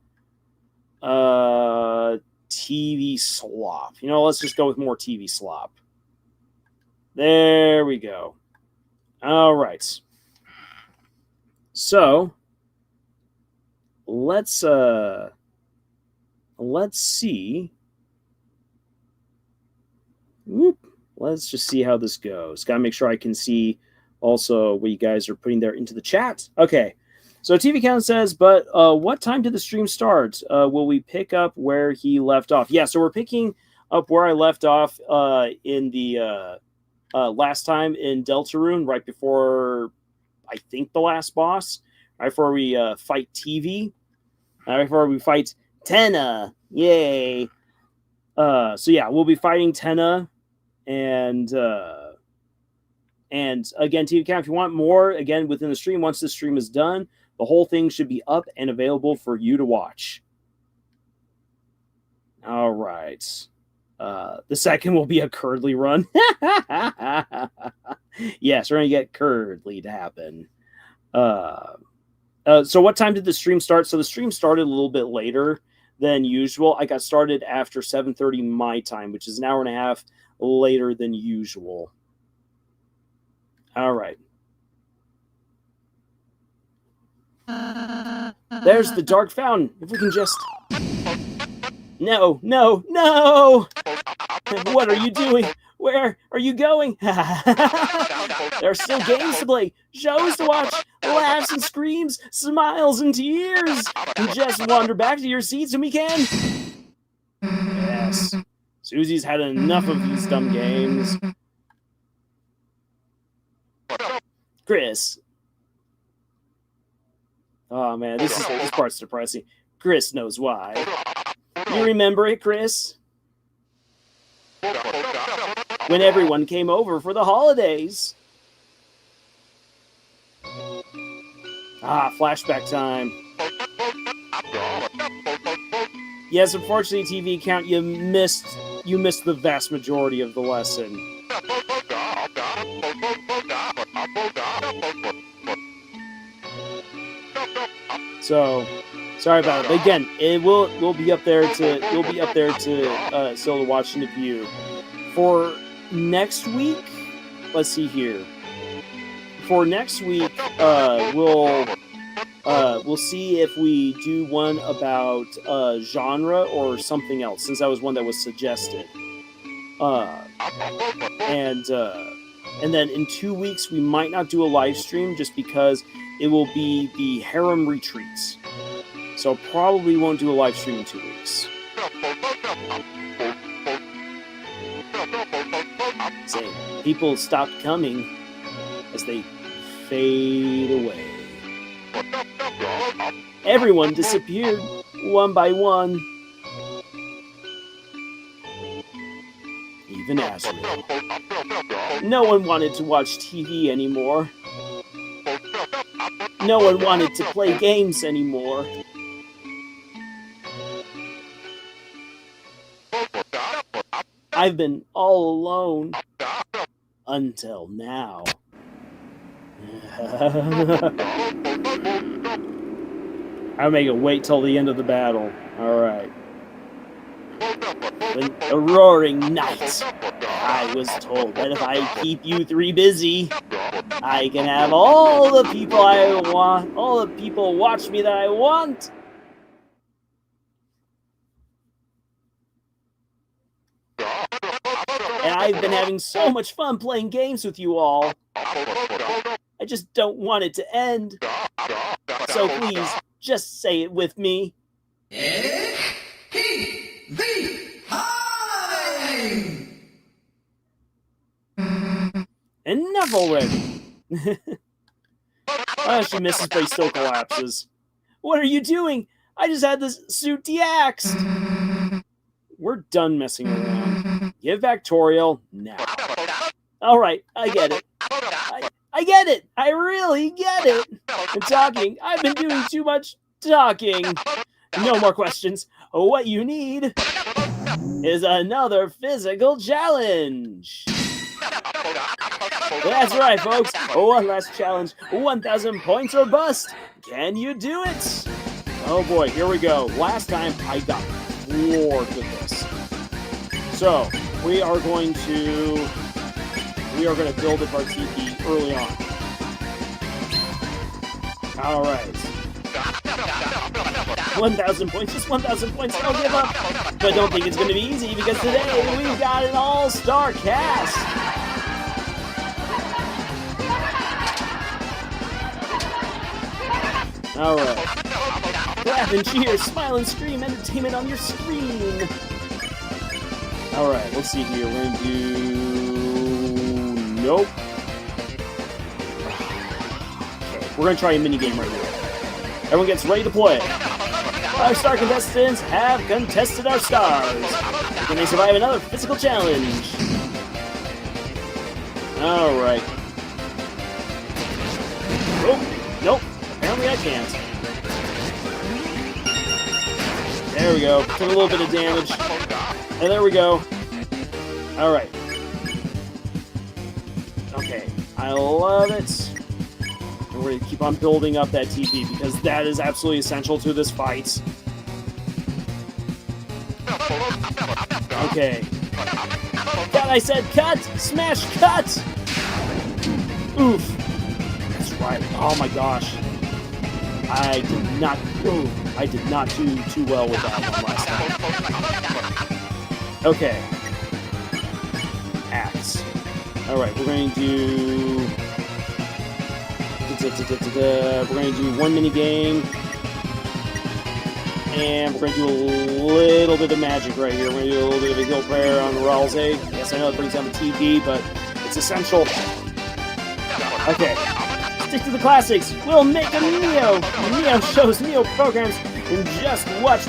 TV slop. You know, let's just go with more TV slop. There we go. All right. So let's see. Whoop. Let's just see how this goes. Got to make sure I can see also what you guys are putting there into the chat. Okay. So TV Count says, but what time did the stream start? Will we pick up where he left off? Yeah, so we're picking up where I left off in the last time in Deltarune, right before, I think, the last boss. Right before we fight TV. Right before we fight Tenna. Yay. So yeah, we'll be fighting Tenna. And again, TV Count, if you want more, again, within the stream, once the stream is done, the whole thing should be up and available for you to watch. All right. The second will be a Curdly run. Yes, we're going to get Curdly to happen. So what time did the stream start? So the stream started a little bit later than usual. I got started after 7:30 my time, which is an hour and a half later than usual. All right. There's the dark fountain. If we can just... No, no, no! What are you doing? Where are you going? There are still games to play, shows to watch, laughs and screams, smiles and tears. Just wander back to your seats and we can... Yes. Susie's had enough of these dumb games. Chris. Oh man, this part's depressing. Chris knows why. You remember it, Chris? When everyone came over for the holidays. Ah, flashback time. Yes, unfortunately, TV Count, you missed the vast majority of the lesson. So, sorry about it. But again, it will be up there to still to watch and to view. For next week, let's see here. For next week, we'll see if we do one about genre or something else, since that was one that was suggested. And then in 2 weeks we might not do a live stream just because it will be the Harem retreats. So probably won't do a live stream in 2 weeks. Saying people stopped coming as they fade away. Everyone disappeared one by one. Even Azrael. No one wanted to watch TV anymore. No one wanted to play games anymore. I've been all alone until now. I'll make it wait till the end of the battle. Alright. When a roaring night, I was told that if I keep you three busy, I can have all the people I want, all the people watch me that I want. And I've been having so much fun playing games with you all. I just don't want it to end. So please, just say it with me. Enough already. Oh, she misses, but he still collapses. What are you doing? I just had this suit de-axed. We're done messing around. Give back Toriel now. Alright, I get it. I get it. I really get it. And talking. I've been doing too much talking. No more questions. What you need is another physical challenge. That's right, folks. One last challenge. 1,000 points or bust. Can you do it? Oh boy, here we go. Last time I got floored with this. So we are going to build up our TP early on. All right. 1,000 points, just 1,000 points. Don't give up. But don't think it's going to be easy because today we've got an all-star cast. Alright. Clap and cheer, smile and scream, entertainment on your screen! Alright, let's see here. We're gonna do... Nope. Okay, we're gonna try a minigame right now. Everyone gets ready to play. 5-star contestants have contested our stars. Can they survive another physical challenge? Alright. Oh, nope. Apparently I can't. There we go. Took a little bit of damage. And there we go. Alright. Okay. I love it. And we're going to keep on building up that TP because that is absolutely essential to this fight. Okay. God, I said cut! Smash cut! Oof. That's right. Oh my gosh. I did not do too well with that one last time. Okay. Axe. Alright, we're going to do... We're going to do one mini game. And we're going to do a little bit of magic right here. We're going to do a little bit of a heal prayer on Ralze. Yes, I know it brings down the TP, but it's essential. Okay. Stick to the classics. We'll make a Neo. Neo shows Neo programs. And just watch.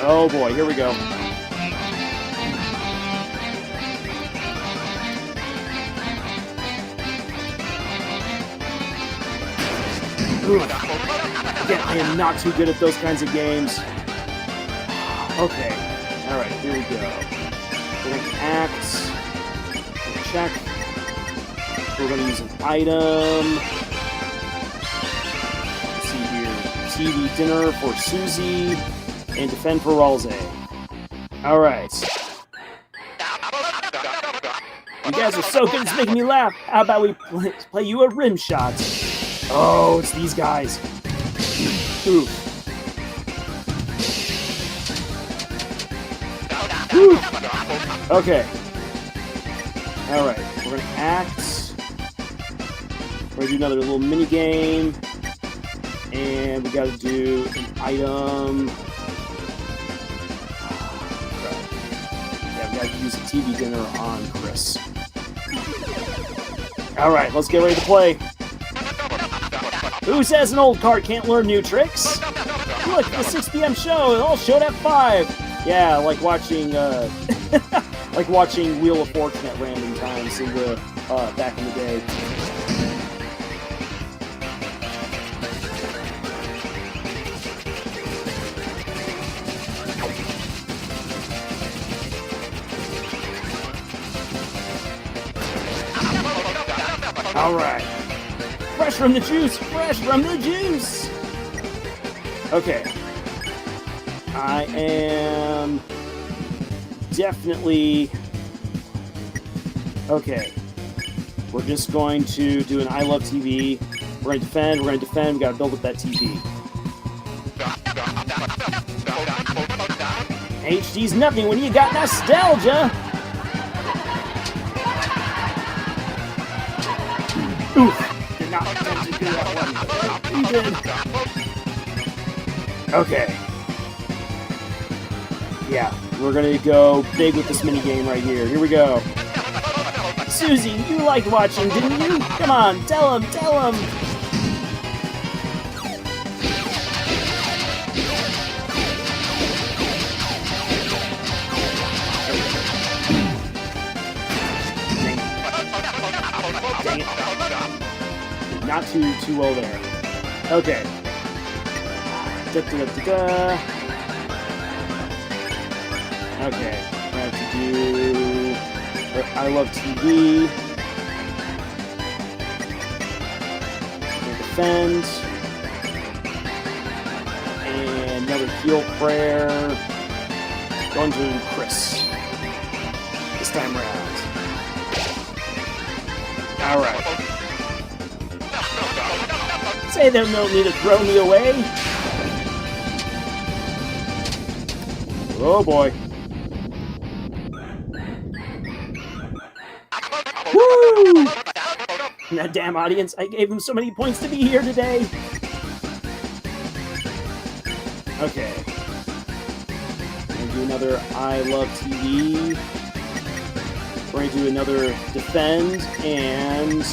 Oh boy, here we go. Again, I am not too good at those kinds of games. Okay. Alright, here we go. We're going to axe. Check. We're going to use an item. Let's see here. TV dinner for Susie. And defend for Ralze. Alright. You guys are so good, it's making me laugh. How about we play you a rim shot? Oh, it's these guys. Ooh. Woo. Okay. Alright, we're gonna axe. We're gonna do another little mini game. And we gotta do an item. Yeah, we gotta use a TV dinner on Chris. Alright, let's get ready to play. Who says an old card can't learn new tricks? Look, the 6 p.m. show, it all showed at 5. Yeah, like watching, like watching Wheel of Fortune at random times in the, back in the day. Alright. Fresh from the juice! Fresh from the juice! Okay. I am definitely... Okay. We're just going to do an I Love TV. We're going to defend, we gotta build up that TV. HD's nothing when you got nostalgia! Oof! Did not attempt to do that one. He did. Okay. Yeah, we're gonna go big with this minigame right here. Here we go. Susie, you liked watching, didn't you? Come on, tell him! Dang it. Not too well there. Okay. Okay, I have to do I Love TV. Defend. And another heal prayer. Going to Chris. This time around. Alright. Say there's no need to throw me away. Oh boy. Woo! That damn audience, I gave them so many points to be here today. Okay. We're going to do another I Love TV. We're going to do another defend, and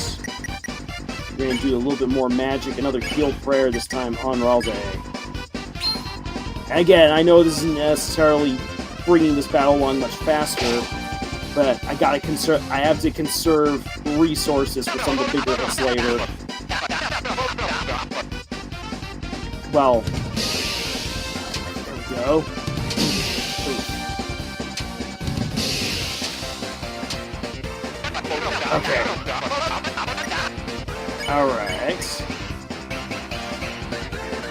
we're going to do a little bit more magic, another heal prayer this time on Ralze. Again, I know this isn't necessarily bringing this battle along much faster, but I have to conserve resources for some of the bigger hits later. Well, there we go. Okay. Alright.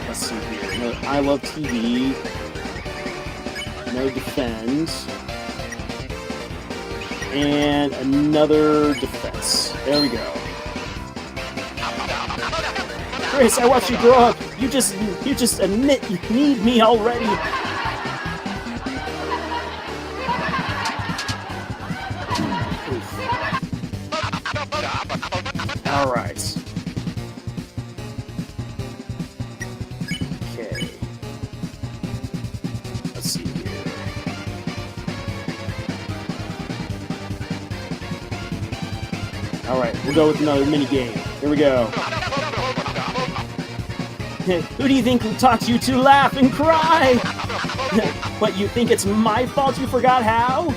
Let's see here. No, I Love TV. No defend. And another defense. There we go. Chris, I watched you grow up. You just admit you need me already. Alright. Okay. Let's see here. Alright, we'll go with another mini game. Here we go. Who do you think taught you to laugh and cry? What, you think it's my fault you forgot how?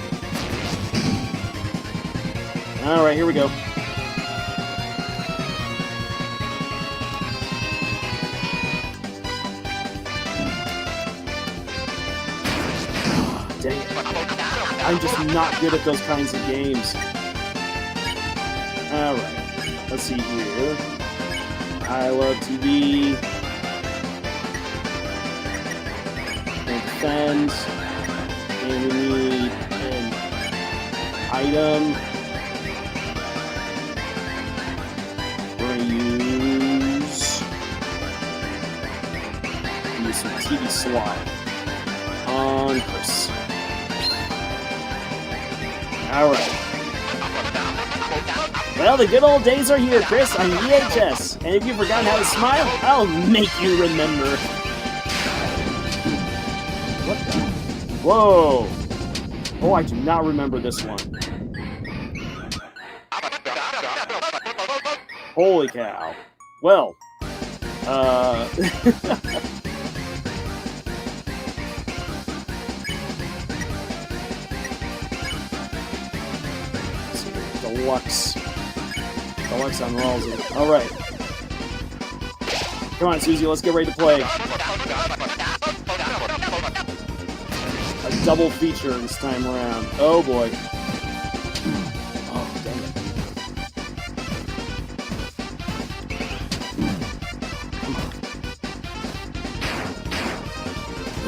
Alright, here we go. Dang it. I'm just not good at those kinds of games. Alright, let's see here. I Love TV. And defend. And we need an item. We're going to use some TV slot on Chris. Alright. Well, the good old days are here, Chris, on VHS. And if you've forgotten how to smile, I'll make you remember. What the? Whoa! Oh, I do not remember this one. Holy cow. Well, Deluxe on Ralze. Alright. Come on, Susie, let's get ready to play. A double feature this time around. Oh boy. Oh, dang it.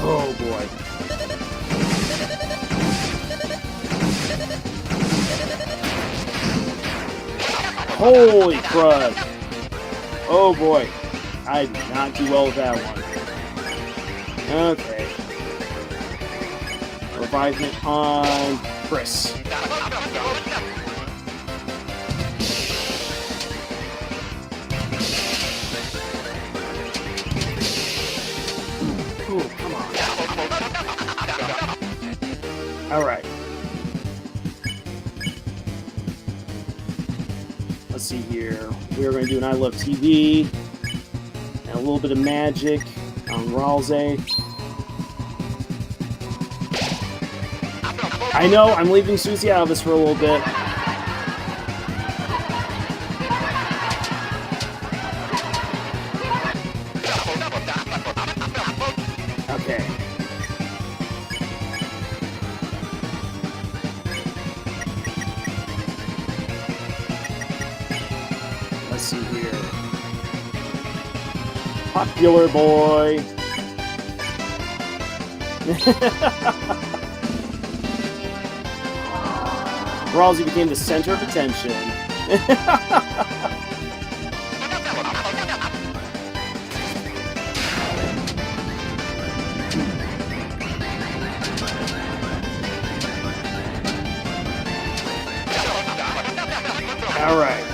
Oh boy. Holy crud! Oh boy, I did not do well with that one. Okay. Revivement on Chris. Ooh, come on. Alright. Let's see here. We're going to do an I Love TV. And a little bit of magic on Ralze. I know, I'm leaving Susie out of this for a little bit. Okay. Let's see here. Popular boy. Ralze became the center of attention. All right.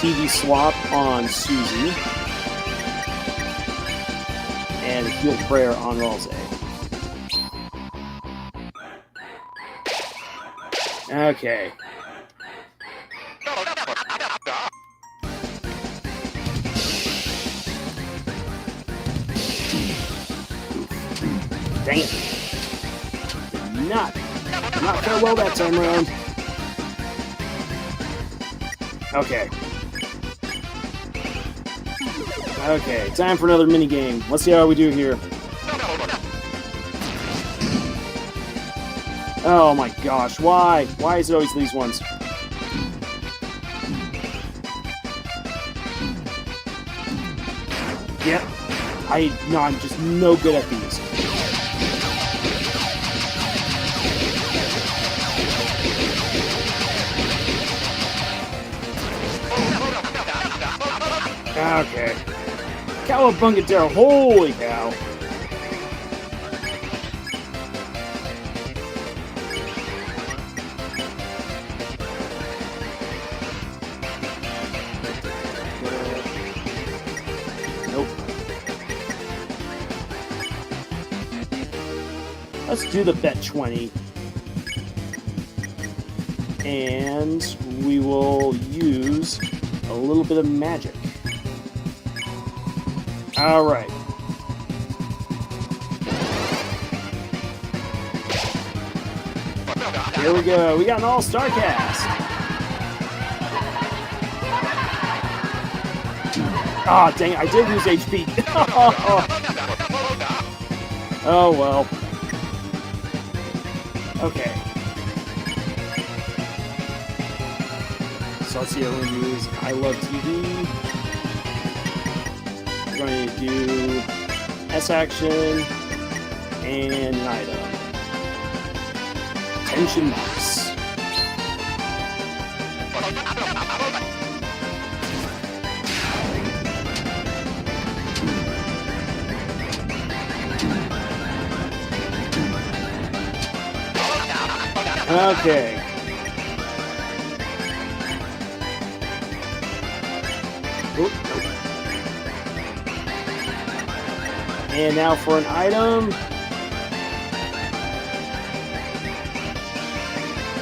TV swap on Susie. And Heal Prayer on Rose. Okay. Dang it. Not that well that time around. Okay. Okay, time for another mini game. Let's see how we do here. Oh my gosh, why? Why is it always these ones? Yep. I'm just no good at these. Okay. Cowabunga, holy cow. Nope. Let's do the bet 20. And we will use a little bit of magic. All right. Here we go. We got an all-star cast. Ah, oh, dang it. I did lose HP. Oh, well. Okay. So let's see. I'm going to use I Love TV. We're going to do S action and an item. Tension box. Okay. Oop. And now for an item.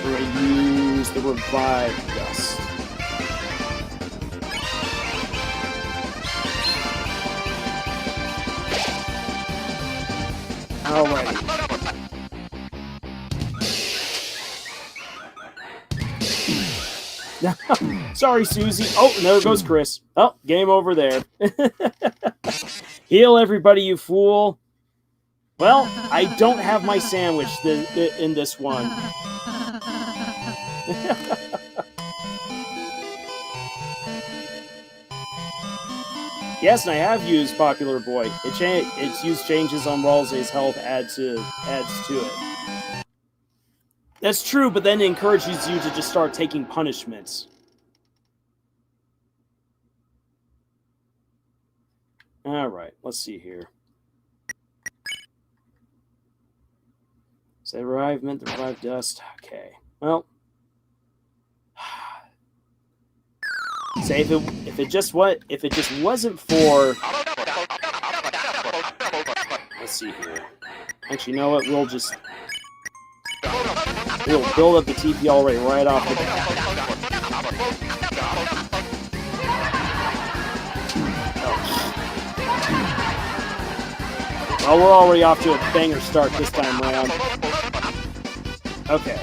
We're going to use the Revive Dust. Alrighty. Sorry, Susie. Oh, there goes Chris. Oh, game over there. Heal everybody, you fool. Well, I don't have my sandwich in this one. Yes, and I have used Popular Boy. It's used changes on Ralsei's health adds to it. That's true, but then it encourages you to just start taking punishments. Alright, let's see here. Say Revive meant the Revive Dust. Okay. Well. Say if it just wasn't for, let's see here. Actually, you know what? We'll build up the TP already right off the bat. Well, we're already off to a banger start this time around. Okay.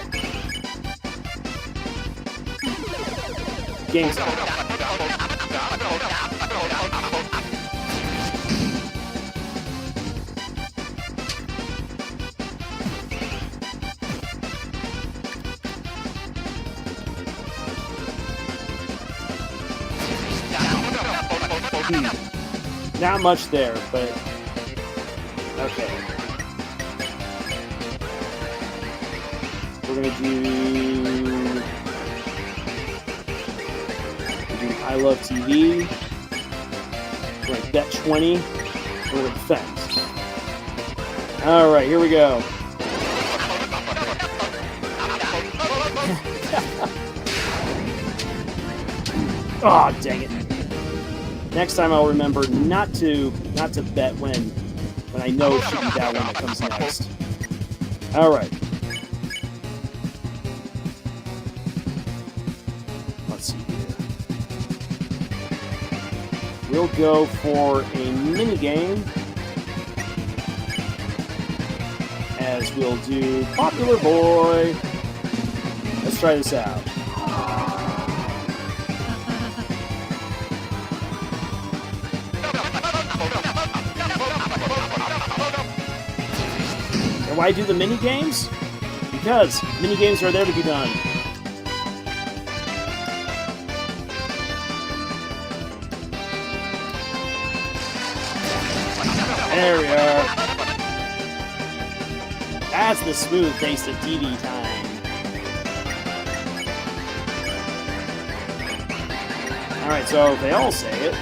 Game's on. Not much there, but okay. We're gonna do I Love TV. We're gonna bet 20. We're gonna defend. All right, here we go. Oh, dang it. Next time I'll remember not to bet when I know it should be that one that comes next. Alright. Let's see here. We'll go for a mini game. As we'll do Popular Boy. Let's try this out. And why do the mini games? Because mini games are there to be done. There we are. That's the smooth taste of TV time. Alright, so they all say it.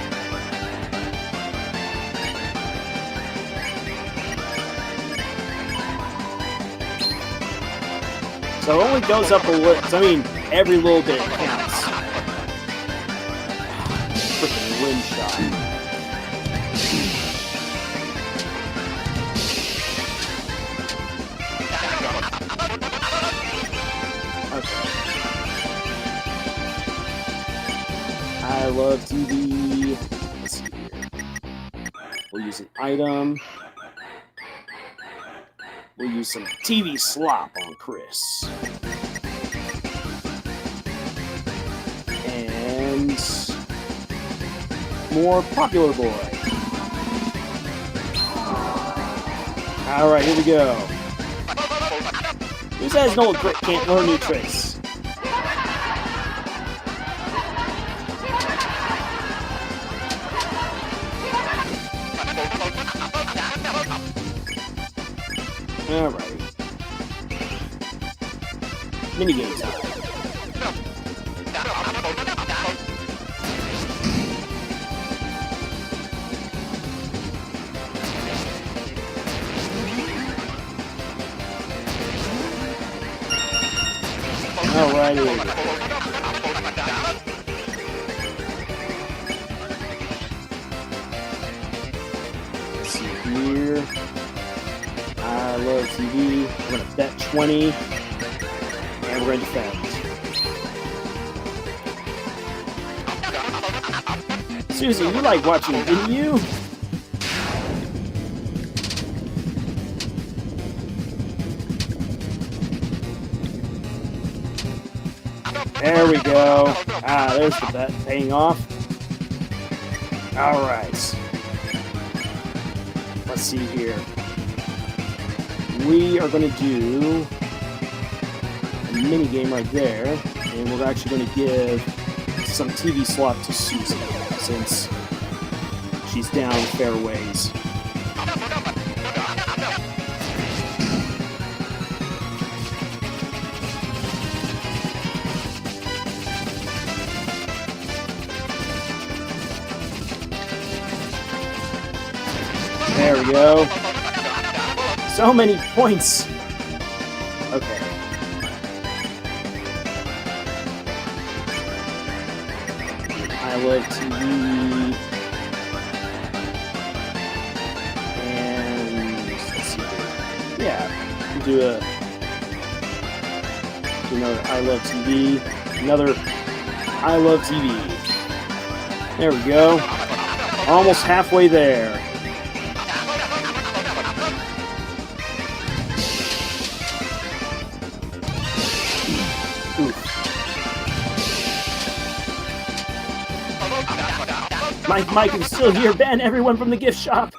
So it only goes up a little. I mean, every little bit counts. Freaking wind shot. I love TV. Let's see here. We'll use an item. We'll use some TV slop on Chris. And more Popular Boy. Alright, here we go. Who says no can't learn new tricks? Alright. Minigame time. Alrighty. Let's see here. I love TV. I'm going to bet 20. And we're going to defend. Susie, you like watching, didn't you? There we go. Ah, there's the bet paying off. Alright. Let's see here. We are going to do a mini game right there, and we're actually going to give some TV slot to Susie, since she's down fairways. There we go. So many points. Okay. I love TV. And let's see. Yeah, do another I love TV. Another I love TV. There we go. Almost halfway there. Mike is still here. Ban everyone from the gift shop.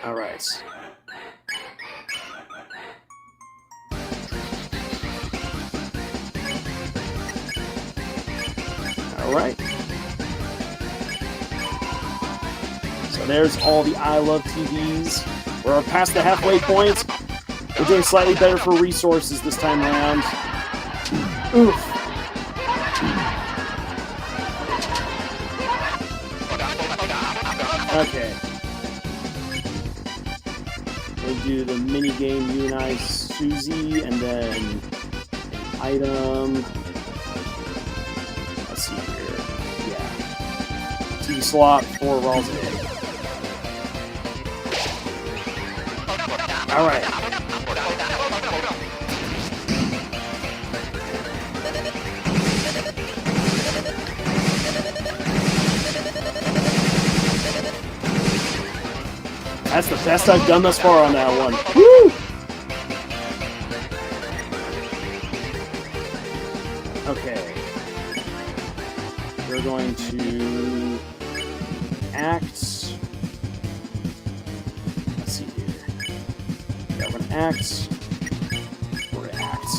All right. All right. So there's all the I Love TVs. We're past the halfway point. We're doing slightly better for resources this time around. Oof. Okay. We'll do the mini game, you and I, Susie, and then an item. slot for Ralls. All right. That's the best I've done thus far on that one. Woo! Okay. We're going to act. Let's see here. Yeah, we're going to act. We're going to act.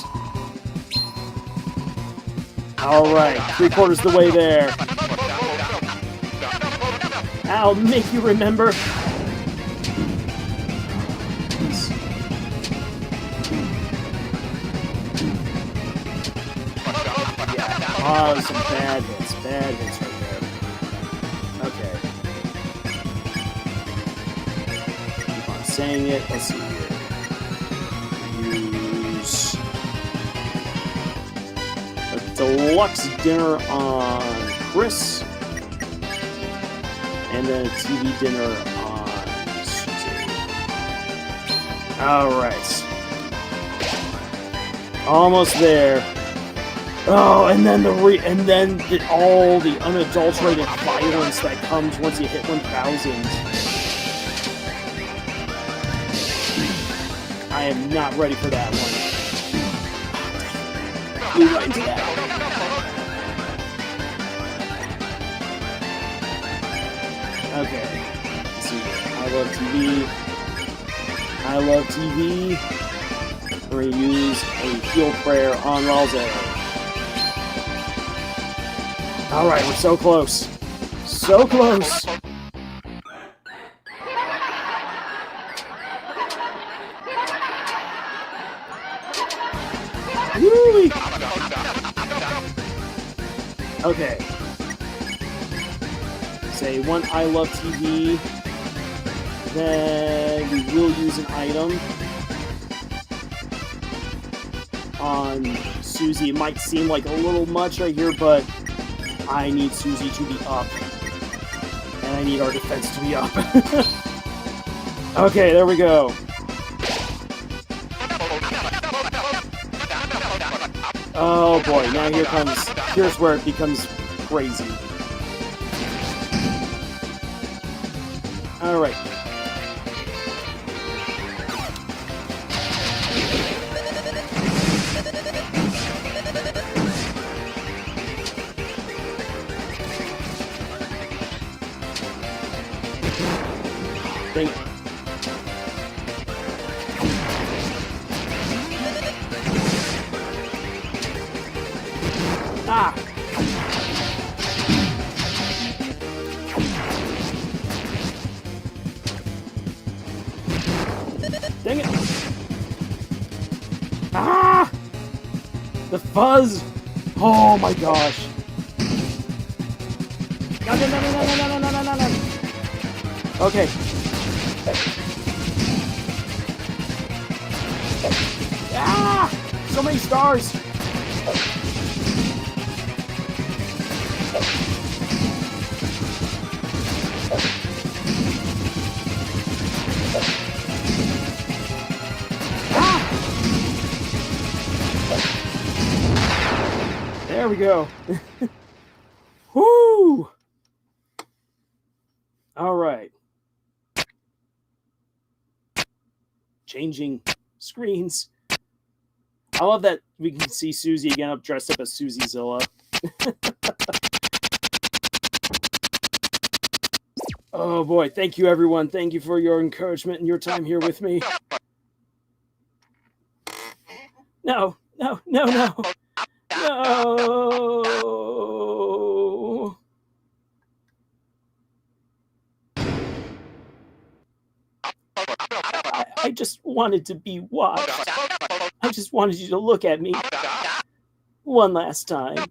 All right, 3/4 the way there. I'll make you remember. Oh, some bad hits right there. Okay. Keep on saying it. Let's see here. Use a deluxe dinner on Chris, and then a TV dinner on Susie. All right. Almost there. Oh, and then all the unadulterated violence that comes once you hit 1,000. I am not ready for that one. Flew right into that. Okay. Let's see. I love TV. I love TV. We're going to use a heal prayer on Ralze. Alright, we're so close. So close. Woo-wee. Okay. Say one I love TV. Then we will use an item on Susie. It might seem like a little much right here, but I need Susie to be up. And I need our defense to be up. Okay, there we go. Oh boy, now here's where it becomes crazy. Alright. Dang it. Ah! Dang it! Ah! The fuzz! Oh my gosh! No. Okay. Ah! So many stars! Ah! There we go. Woo! All right. Changing screens. I love that we can see Susie again dressed up as Susie Zilla. Oh boy, thank you everyone. Thank you for your encouragement and your time here with me. No. I just wanted to be watched. I just wanted you to look at me one last time.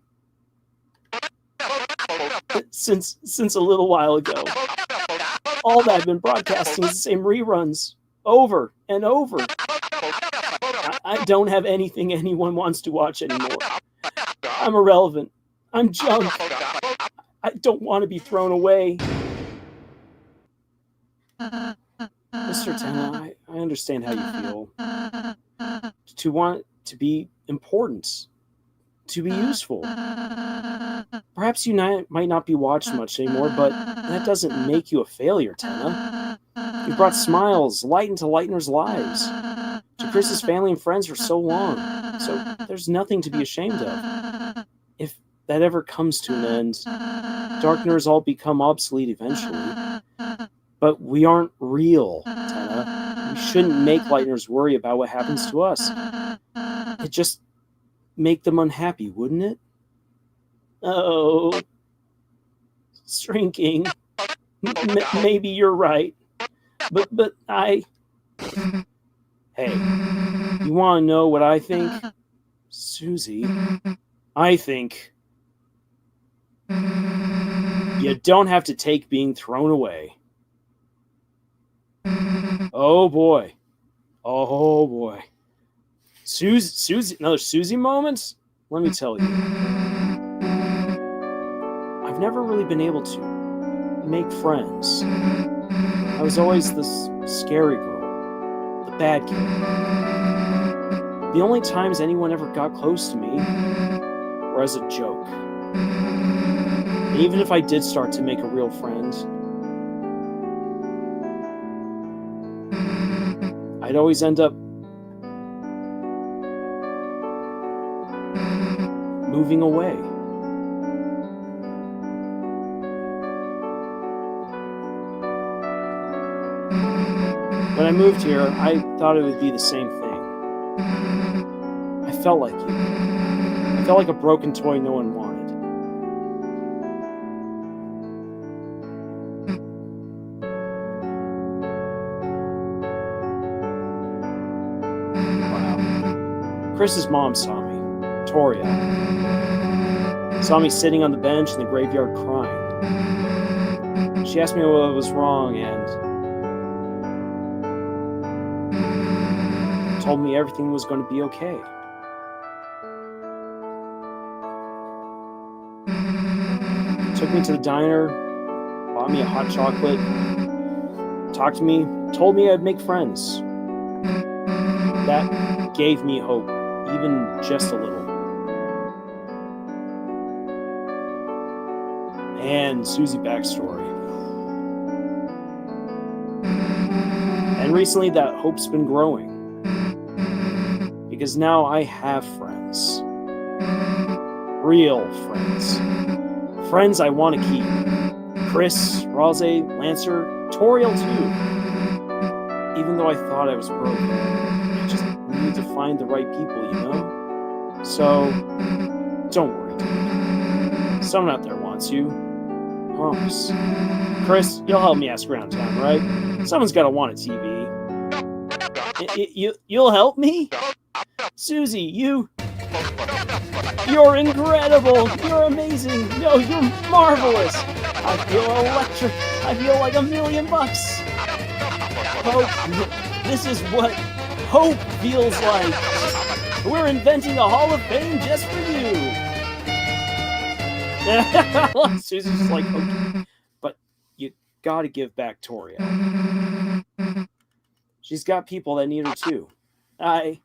Since a little while ago, all that I've been broadcasting is the same reruns over and over. I don't have anything anyone wants to watch anymore. I'm irrelevant. I'm junk. I don't want to be thrown away. Mr. Tenna, I understand how you feel. To want to be important, to be useful. Perhaps you might not be watched much anymore, but that doesn't make you a failure, Tenna. You've brought smiles, light into Lightner's lives, to Chris's family and friends for so long, so there's nothing to be ashamed of. If that ever comes to an end, Darkners all become obsolete eventually. But we aren't real, Tenna. We shouldn't make Lightners worry about what happens to us. It'd just make them unhappy, wouldn't it? Oh, shrinking. Maybe you're right. But I... Hey, you want to know what I think? Susie, I think you don't have to take being thrown away. Oh boy. Oh boy. Susie, another Susie moment? Let me tell you. I've never really been able to make friends. I was always this scary girl, the bad kid. The only times anyone ever got close to me were as a joke. And even if I did start to make a real friend, I'd always end up moving away. When I moved here, I thought it would be the same thing. I felt like you. I felt like a broken toy no one wanted. Wow. Chris's mom saw me, Toria. Saw me sitting on the bench in the graveyard crying. She asked me what was wrong and told me everything was going to be okay. Took me to the diner, bought me a hot chocolate, talked to me, told me I'd make friends. That gave me hope, even just a little. And Susie backstory. And recently that hope's been growing. Because now I have friends. Real friends. Friends I want to keep. Chris, Rose, Lancer, Toriel too. Even though I thought I was broken, I just need to find the right people, you know? So, don't worry, dude. Someone out there wants you. Promise. Chris, you'll help me ask around town, right? Someone's gotta want a TV. You'll help me? Susie, you're incredible. You're amazing. No, you're marvelous. I feel electric. I feel like $1,000,000. Hope. This is what hope feels like. We're inventing a Hall of Fame just for you. Susie's just like, okay, but you gotta give back Toria. She's got people that need her too. I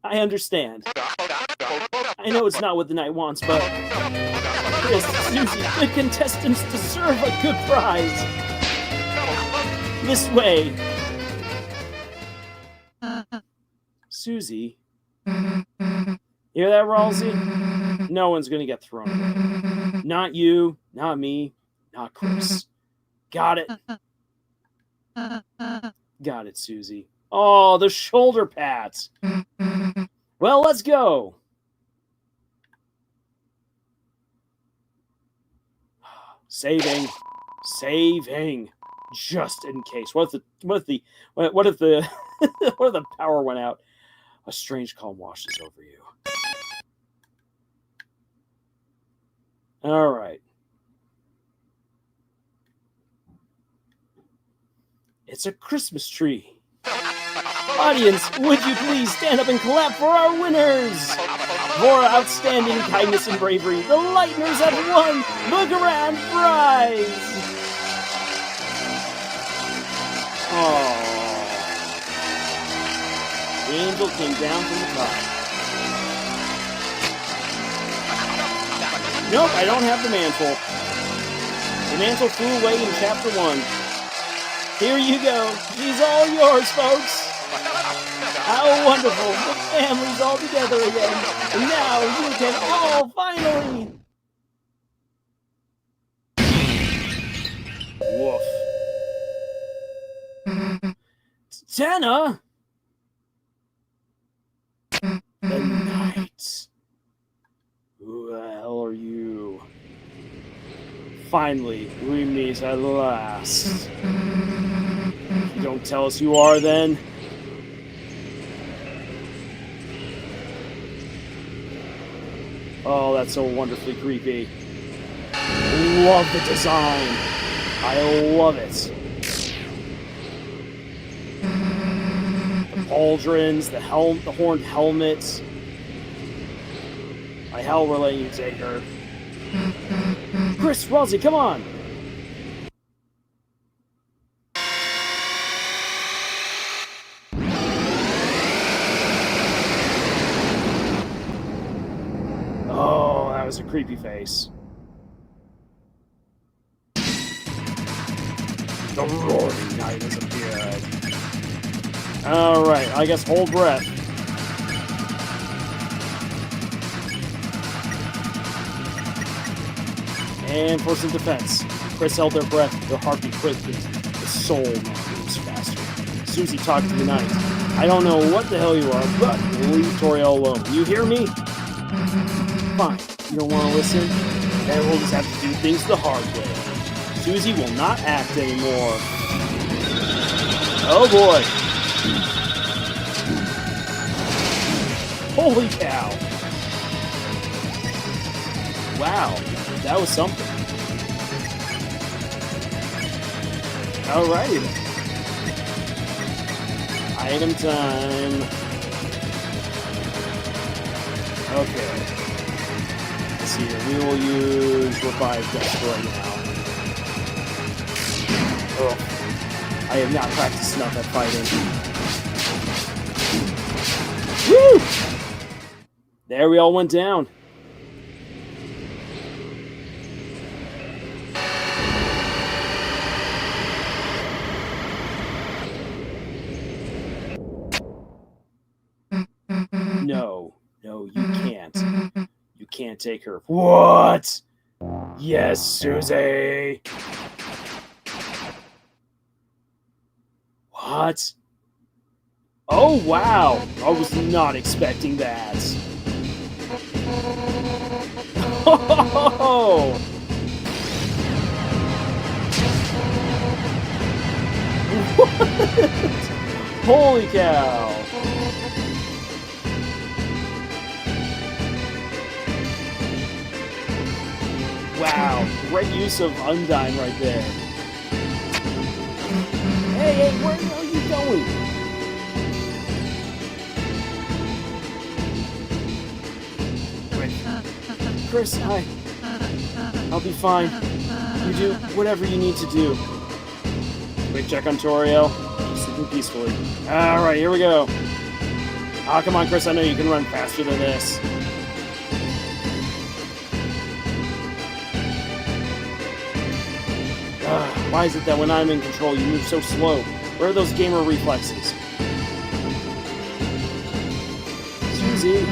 understand. I know it's not what the night wants, but Chris, Susie, good contestants deserve a good prize. This way. Susie. Hear that, Ralsei? No one's gonna get thrown away. Not you, not me, not Chris. Got it. Got it, Susie. Oh, the shoulder pats. Well, let's go. Saving, just in case. What if the power went out? A strange calm washes over you. All right. It's a Christmas tree. Audience, would you please stand up and clap for our winners? For outstanding kindness and bravery, the Lightners have won the grand prize! Oh. The angel came down from the top. Nope, I don't have the mantle. The mantle flew away in Chapter 1. Here you go. She's all yours, folks. How wonderful. The family's all together again. And now you can all finally... Woof. Tana! The Knight. Who the hell are you? Finally, we meet at last. You don't tell us who you are, then? Oh, that's so wonderfully creepy. Love the design. I love it. The pauldrons, the horned helmets. By hell, we're letting you take her. Chris, Rosie, come on! Oh, that was a creepy face. The roaring night has appeared. Alright, I guess hold breath. And for some defense. Chris held their breath, their heartbeat quickened, the soul moves faster. Susie talked to the knight. I don't know what the hell you are, but leave Toriel alone. You hear me? Fine. You don't want to listen? Then we'll just have to do things the hard way. Susie will not act anymore. Oh boy. Holy cow. Wow. That was something. Alrighty then. Item time. Okay. Let's see here. We will use Revive Dust right now. Oh. I have not practiced enough at fighting. Woo! There we all went down. No, you can't. You can't take her. What? Yes, Susie. What? Oh, wow. I was not expecting that. Oh! What? Holy cow. Wow, great use of Undyne right there. Hey, where are you going? Wait. Chris, I'll be fine. You do whatever you need to do. Quick check on Toriel. She's sleeping peacefully. Alright, here we go. Ah, come on, Chris, I know you can run faster than this. Why is it that when I'm in control, you move so slow? Where are those gamer reflexes? Susie,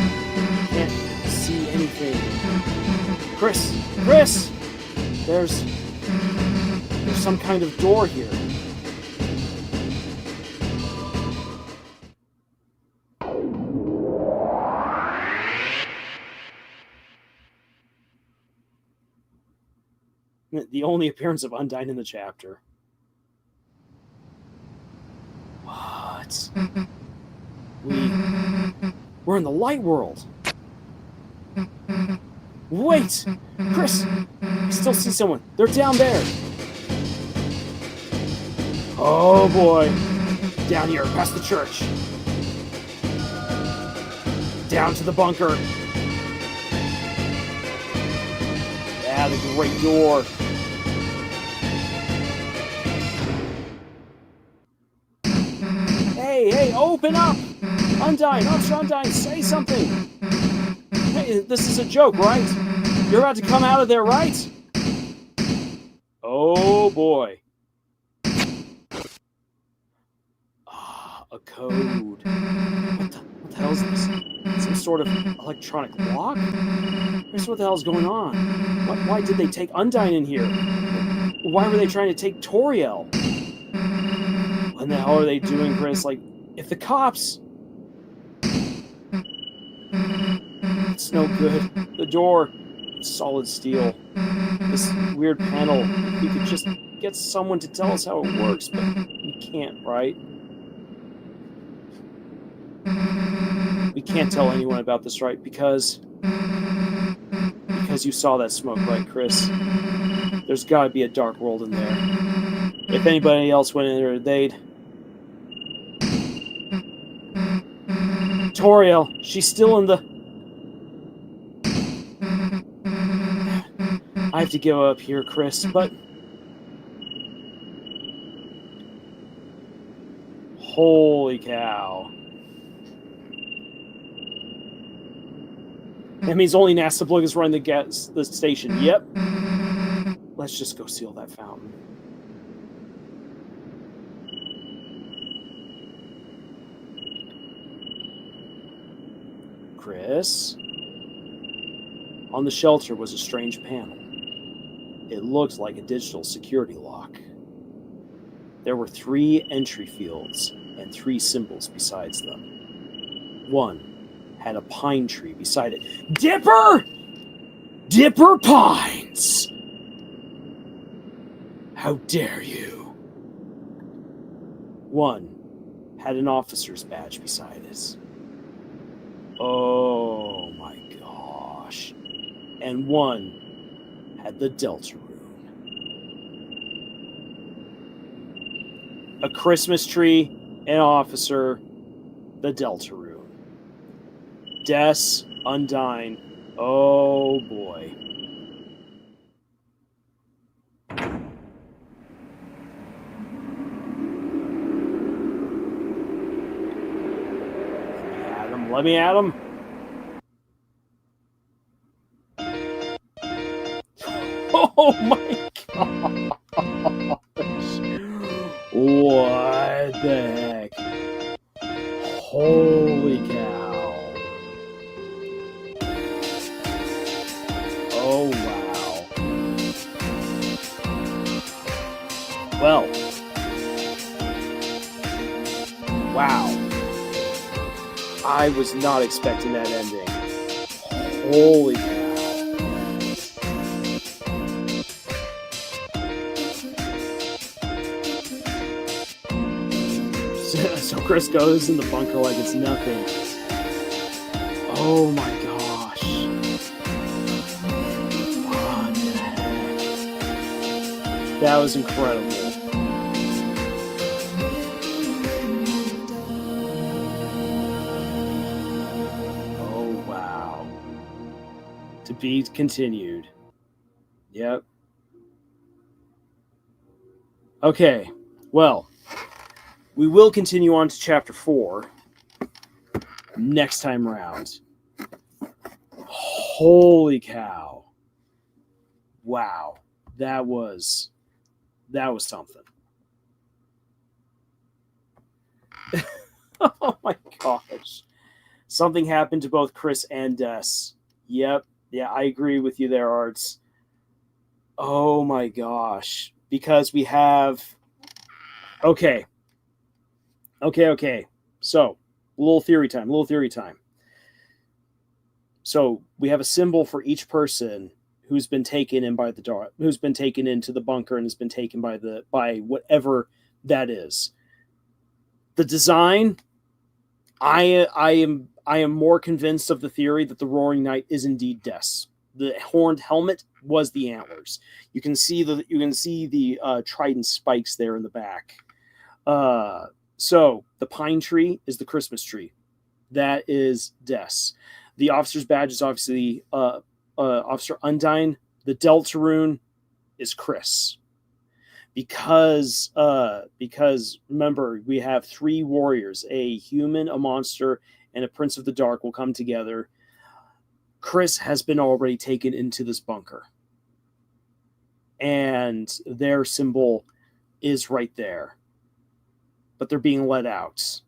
can't see anything. Chris! There's some kind of door here. The only appearance of Undyne in the chapter. What? We're in the light world. Wait! Chris! I still see someone. They're down there. Oh boy. Down here, past the church. Down to the bunker. Yeah, the great door. Hey, open up! Undyne, Officer Undyne, say something! Hey, this is a joke, right? You're about to come out of there, right? Oh, boy. A code. What the hell is this? Some sort of electronic lock? What the hell is going on? Why did they take Undyne in here? Why were they trying to take Toriel? What in the hell are they doing, Chris? Like, if the cops... It's no good. The door, it's solid steel. This weird panel, we could just get someone to tell us how it works, but we can't, right? We can't tell anyone about this, right? Because you saw that smoke, right, Chris? There's got to be a dark world in there. If anybody else went in there, they'd... Toriel, she's still in the... I have to give up here, Chris, but... Holy cow. That means only NASA Blog is running the station. Yep. Let's just go seal that fountain. Chris? On the shelter was a strange panel. It looked like a digital security lock. There were 3 entry fields and 3 symbols besides them. One had a pine tree beside it. Dipper! Dipper Pines! How dare you? One had an officer's badge beside it. Oh my gosh. And one had the Deltarune. A Christmas tree, an officer, the Deltarune. Des, Undyne. Oh boy. Let me at him. Oh my gosh. What the heck? Holy cow. Oh wow. Well. Wow. I was not expecting that ending. Holy cow. So Chris goes in the bunker like it's nothing. Oh my gosh. What the heck? That was incredible. To be continued. Yep. Okay. Well, we will continue on to chapter 4 next time around. Holy cow. Wow. That was something. Oh my gosh. Something happened to both Chris and Des. Yep. Yeah, I agree with you there, Arts. Oh my gosh. Because we have... Okay. So, little theory time. So, we have a symbol for each person who's been taken in by the dark, who's been taken into the bunker and has been taken by whatever that is. The design, I am more convinced of the theory that the Roaring Knight is indeed Des. The horned helmet was the antlers. You can see the trident spikes there in the back. So the pine tree is the Christmas tree. That is Des. The officer's badge is obviously Officer Undyne. the Deltarune is Chris. Because remember, we have 3 warriors, a human, a monster, and a Prince of the Dark will come together. Chris has been already taken into this bunker. And their symbol is right there. But they're being let out.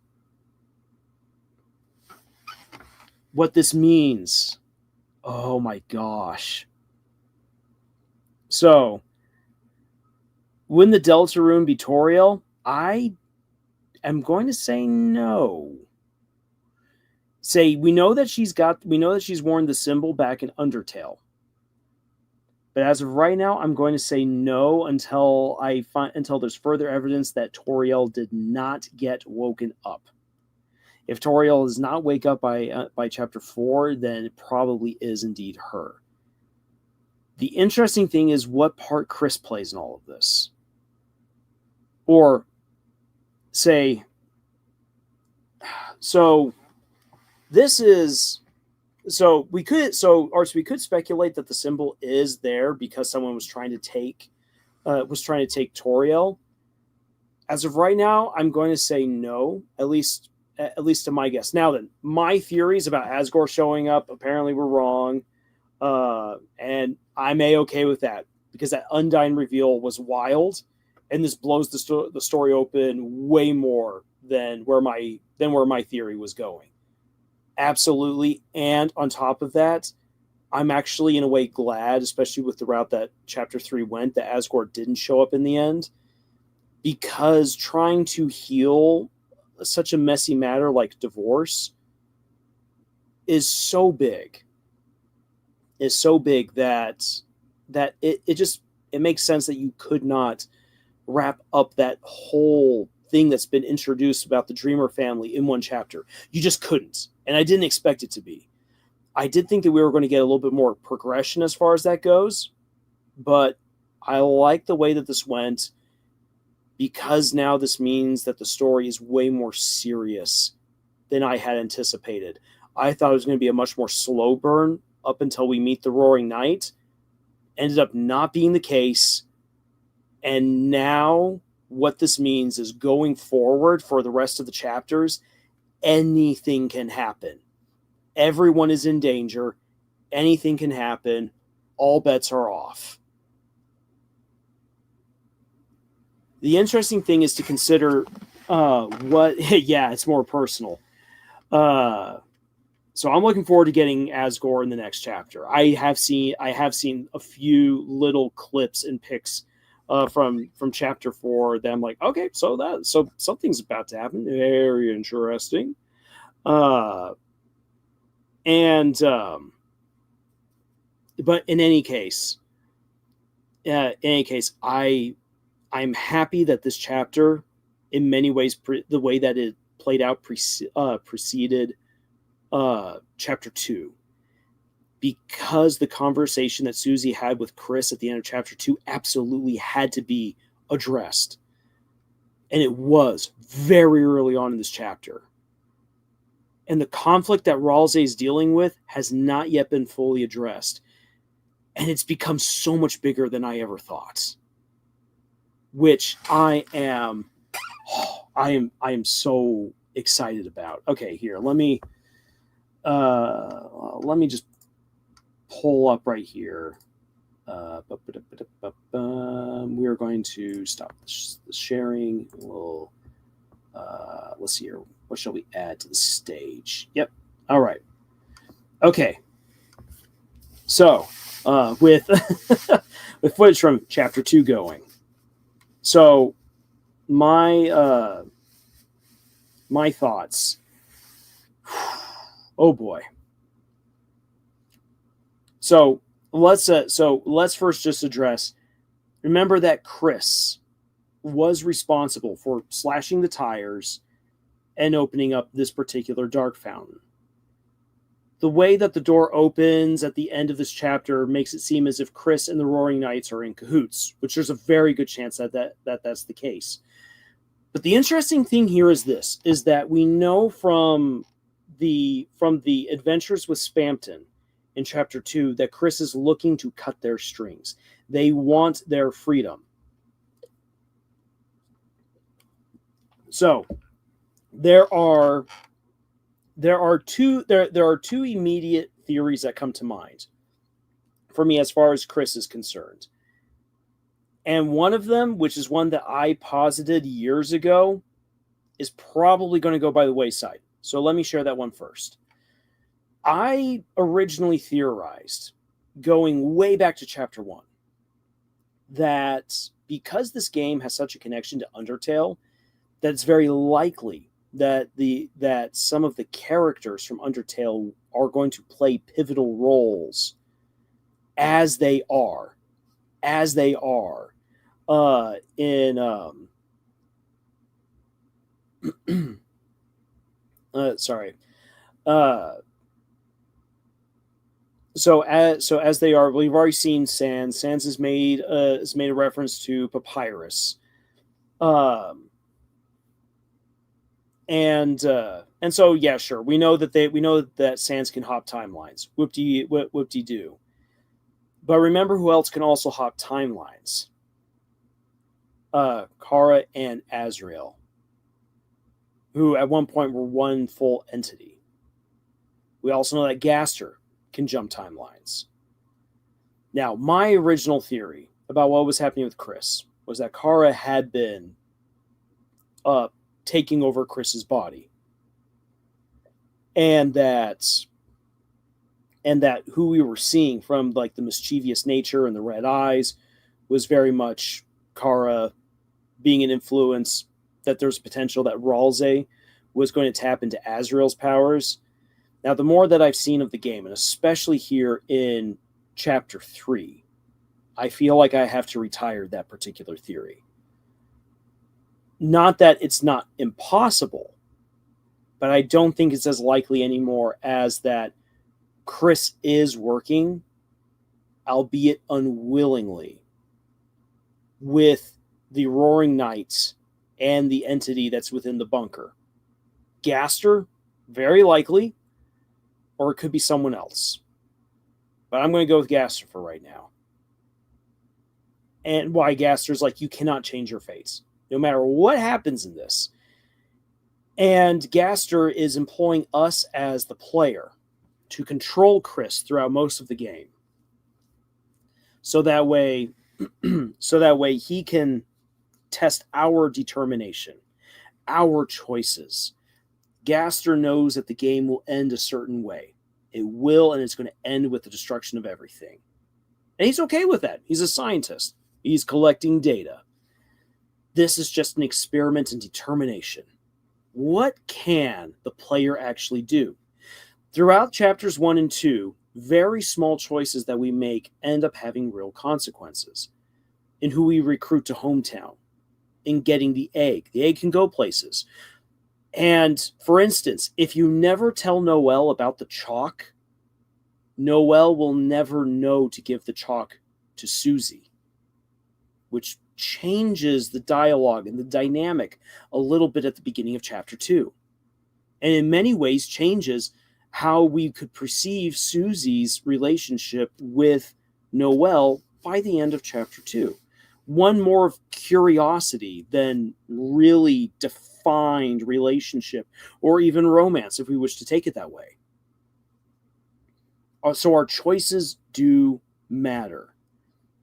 What this means, oh my gosh. So, wouldn't the Deltarune be Toriel? I am going to say no. We know that she's worn the symbol back in Undertale. But as of right now, I'm going to say no until there's further evidence that Toriel did not get woken up. If Toriel does not wake up by chapter 4, then it probably is indeed her. The interesting thing is what part Chris plays in all of this. Or say, so this is, so we could speculate that the symbol is there because someone was trying to take Toriel. As of right now, I'm going to say no, at least to my guess. Now then, my theories about Asgore showing up apparently were wrong, and I'm a-okay with that because that Undyne reveal was wild, and this blows the story open way more than where my theory was going. Absolutely, and on top of that, I'm actually in a way glad, especially with the route that Chapter 3 went, that Asgore didn't show up in the end, because trying to heal such a messy matter like divorce is so big. Is so big that it makes sense that you could not wrap up that whole thing that's been introduced about the Dreamer family in one chapter. You just couldn't. And I didn't expect it to be. I did think that we were going to get a little bit more progression as far as that goes, but I like the way that this went because now this means that the story is way more serious than I had anticipated. I thought it was going to be a much more slow burn up until we meet the Roaring Knight. Ended up not being the case. And now what this means is going forward for the rest of the chapters, anything can happen. Everyone is in danger. Anything can happen. All bets are off. The interesting thing is to consider it's more personal. So I'm looking forward to getting Asgore in the next chapter. I have seen a few little clips and pics from chapter 4 that I'm like, okay, so something's about to happen. Very interesting. But in any case, I'm happy that this chapter, in many ways, the way that it played out preceded chapter 2, because the conversation that Susie had with Chris at the end of chapter 2 absolutely had to be addressed. And it was very early on in this chapter. And the conflict that Ralsei is dealing with has not yet been fully addressed. And it's become so much bigger than I ever thought. Which I am so excited about. Okay, here, let me just pull up right here. We are going to stop the sharing. We'll let's see here. What shall we add to the stage? Yep. All right. Okay. So with with footage from chapter 2 going. So my thoughts. Oh boy. So let's first just address. Remember that Chris was responsible for slashing the tires and opening up this particular dark fountain. The way that the door opens at the end of this chapter makes it seem as if Chris and the Roaring Knights are in cahoots, which there's a very good chance that that's the case. But the interesting thing here is that we know from the adventures with Spamton in Chapter 2 that Chris is looking to cut their strings. They want their freedom. So there are two immediate theories that come to mind for me as far as Chris is concerned. And one of them, which is one that I posited years ago, is probably going to go by the wayside. So let me share that one first. I originally theorized, going way back to Chapter 1, that because this game has such a connection to Undertale, that it's very likely that some of the characters from Undertale are going to play pivotal roles as they are in So as they are, we've already seen Sans. Sans has made a reference to Papyrus, and so yeah, sure, we know that Sans can hop timelines. Whoop-de-doo. But remember who else can also hop timelines? Kara and Azrael, who at one point were one full entity. We also know that Gaster can jump timelines. Now, my original theory about what was happening with Chris was that Kara had been taking over Chris's body, and that who we were seeing from like the mischievous nature and the red eyes was very much Kara being an influence, that there's potential that Ralze was going to tap into Azrael's powers. Now, the more that I've seen of the game, and especially here in Chapter 3, I feel like I have to retire that particular theory. Not that it's not impossible, but I don't think it's as likely anymore as that Chris is working, albeit unwillingly, with the Roaring Knights and the entity that's within the bunker. Gaster, very likely, or it could be someone else. But I'm going to go with Gaster for right now. And why Gaster's like, you cannot change your fates, no matter what happens in this. And Gaster is employing us as the player to control Chris throughout most of the game. So that way he can test our determination, our choices. Gaster knows that the game will end a certain way. It will, and it's going to end with the destruction of everything. And he's okay with that. He's a scientist. He's collecting data. This is just an experiment in determination. What can the player actually do? Throughout chapters 1 and 2, very small choices that we make end up having real consequences. In who we recruit to hometown, in getting the egg. The egg can go places. And, for instance, if you never tell Noelle about the chalk, Noelle will never know to give the chalk to Susie, which changes the dialogue and the dynamic a little bit at the beginning of Chapter 2. And in many ways changes how we could perceive Susie's relationship with Noelle by the end of Chapter 2. One more of curiosity than really defined relationship or even romance, if we wish to take it that way. So our choices do matter.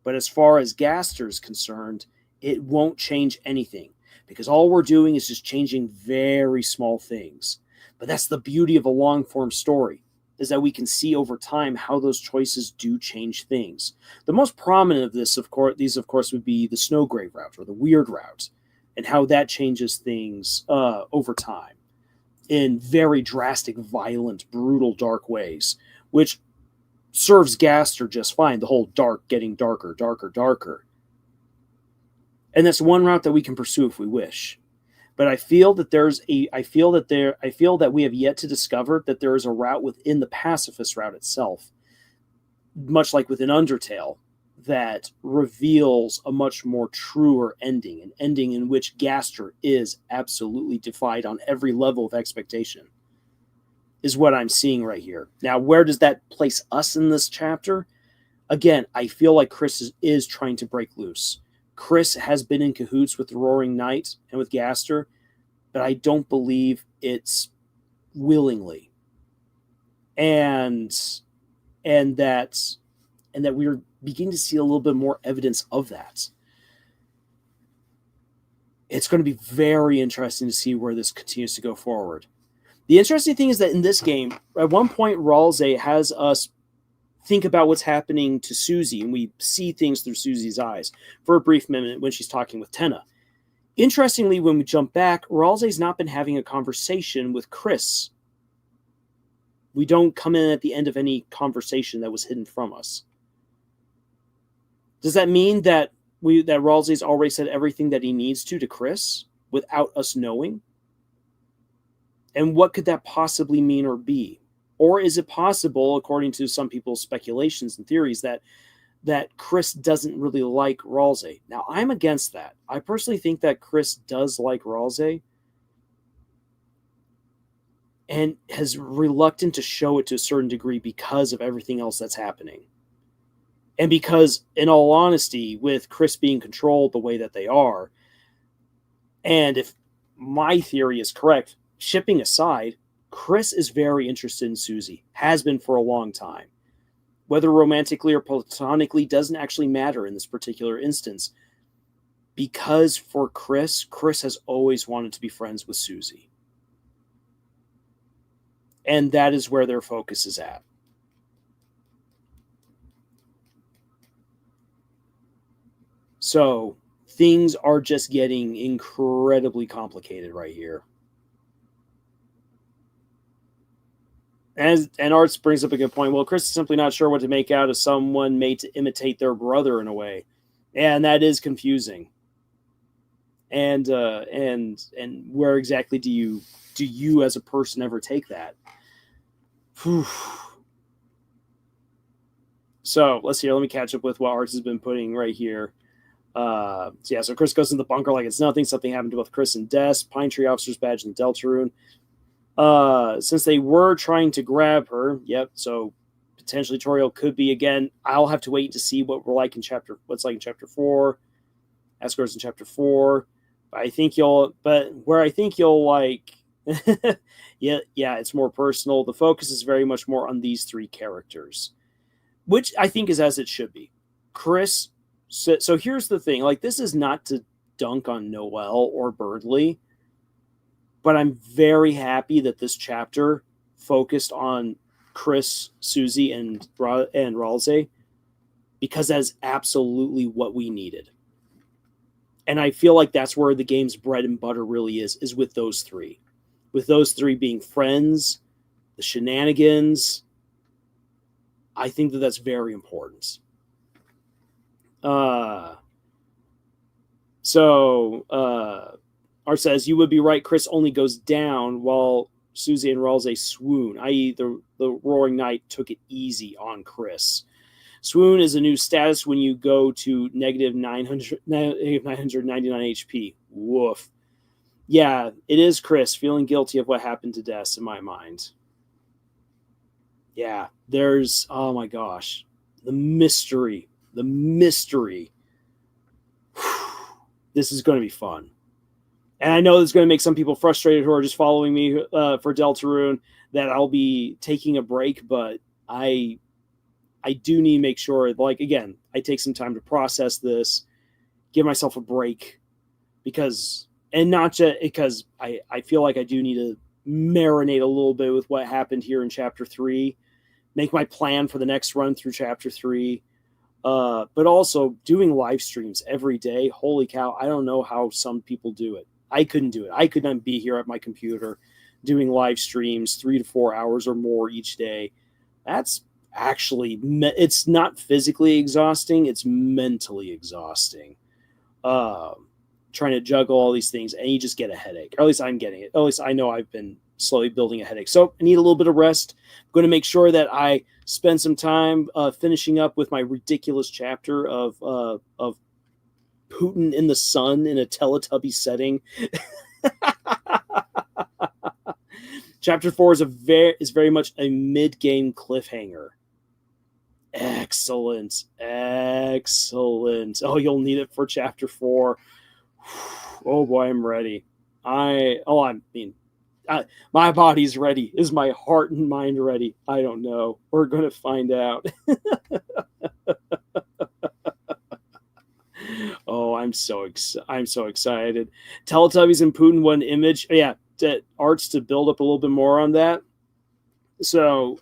But as far as Gaster is concerned, it won't change anything, because all we're doing is just changing very small things. But that's the beauty of a long-form story, is that we can see over time how those choices do change things. The most prominent of these, of course, would be the Snowgrave route or the Weird route, and how that changes things over time in very drastic, violent, brutal, dark ways, which serves Gaster just fine. The whole dark getting darker, darker, darker. And that's one route that we can pursue if we wish. But I feel that we have yet to discover that there is a route within the pacifist route itself, much like within Undertale, that reveals a much more truer ending, an ending in which Gaster is absolutely defied on every level of expectation. is what I'm seeing right here. Now, where does that place us in this chapter? Again, I feel like Chris is trying to break loose. Chris has been in cahoots with the Roaring Knight and with Gaster, but I don't believe it's willingly. And that we're beginning to see a little bit more evidence of that. It's going to be very interesting to see where this continues to go forward. The interesting thing is that in this game, at one point, Ralsei has us think about what's happening to Susie, and we see things through Susie's eyes for a brief minute when she's talking with Tenna. Interestingly, when we jump back, Ralsei's not been having a conversation with Chris. We don't come in at the end of any conversation that was hidden from us. Does that mean that Ralsei's already said everything that he needs to Chris without us knowing? And what could that possibly mean or be? Or is it possible, according to some people's speculations and theories, that Chris doesn't really like Ralsei? Now, I'm against that. I personally think that Chris does like Ralsei and is reluctant to show it to a certain degree because of everything else that's happening. And because, in all honesty, with Chris being controlled the way that they are, and if my theory is correct, shipping aside, Chris is very interested in Susie, has been for a long time. Whether romantically or platonically doesn't actually matter in this particular instance. Because for Chris has always wanted to be friends with Susie. And that is where their focus is at. So things are just getting incredibly complicated right here. And Arts brings up a good point. Well, Chris is simply not sure what to make out of someone made to imitate their brother in a way. And that is confusing. And where exactly do you as a person ever take that? Whew. So let's see. Let me catch up with what Arts has been putting right here. So Chris goes in the bunker like it's nothing. Something happened to both Chris and Des. Pine Tree Officer's badge and Deltarune. Since they were trying to grab her, yep. So potentially Toriel could be again. I'll have to wait to see what's like in chapter 4. Escorts in chapter 4. But where I think you'll like, yeah, it's more personal. The focus is very much more on these 3 characters, which I think is as it should be. Chris. So here's the thing. Like, this is not to dunk on Noelle or Birdley, but I'm very happy that this chapter focused on Chris, Susie, and Ralsei, because that is absolutely what we needed. And I feel like that's where the game's bread and butter really is with those 3. With those 3 being friends, the shenanigans, I think that that's very important. Art says, you would be right, Chris only goes down while Susie and Ralsei swoon, i.e. the Roaring Knight took it easy on Chris. Swoon is a new status when you go to negative 999 HP. Woof. Yeah, it is Chris feeling guilty of what happened to Des in my mind. Yeah, there's, oh my gosh, the mystery. This is going to be fun. And I know this is going to make some people frustrated who are just following me for Deltarune, that I'll be taking a break, but I do need to make sure, like, again, I take some time to process this, give myself a break, not just because I feel like I do need to marinate a little bit with what happened here in Chapter 3, make my plan for the next run through Chapter 3, but also doing live streams every day. Holy cow, I don't know how some people do it. I couldn't do it. I could not be here at my computer doing live streams 3 to 4 hours or more each day. That's actually, it's not physically exhausting, it's mentally exhausting. Trying to juggle all these things, and you just get a headache. Or at least I'm getting it. At least I know I've been slowly building a headache. So I need a little bit of rest. I'm going to make sure that I spend some time finishing up with my ridiculous chapter of Putin in the sun in a Teletubby setting. Chapter 4 is very much a mid-game cliffhanger. Excellent. Oh, you'll need it for chapter 4. Oh boy, I'm ready. My body's ready. Is my heart and mind ready? I don't know. We're going to find out. Oh, I'm so excited. Teletubbies and Putin one image. Yeah, arts to build up a little bit more on that. So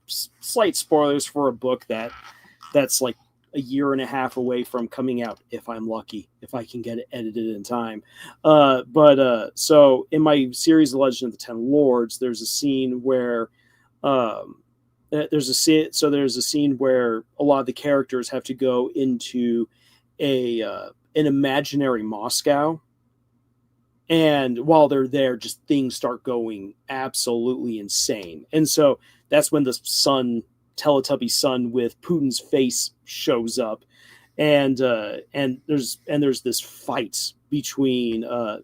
slight spoilers for a book that's like a year and a half away from coming out, if I'm lucky, if I can get it edited in time. So in my series, The Legend of the Ten Lords, there's a scene where there's a scene where a lot of the characters have to go into an imaginary Moscow. And while they're there, just things start going absolutely insane. And so that's when the Teletubby son with Putin's face shows up, and there's this fight between the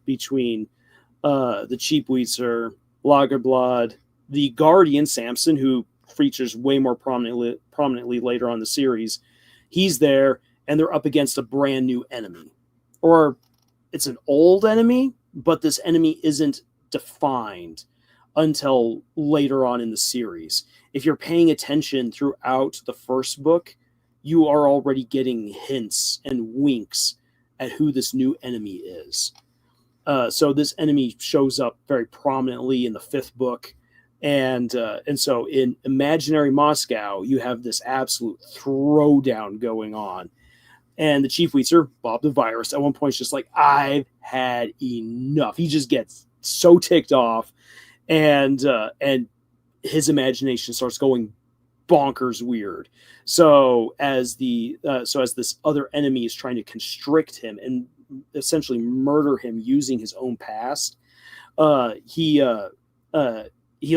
Cheapweetzer, Lagerblad, the Guardian Samson, who features way more prominently later on in the series. He's there, and they're up against a brand new enemy, or it's an old enemy, but this enemy isn't defined until later on in the series. If you're paying attention throughout the first book, you are already getting hints and winks at who this new enemy is. So this enemy shows up very prominently in the 5th book. And so in imaginary Moscow, you have this absolute throwdown going on. And the Cheapweetzer, Bob the Virus, at one point is just like, I've had enough. He just gets so ticked off, and his imagination starts going bonkers weird. So as this other enemy is trying to constrict him and essentially murder him using his own past, he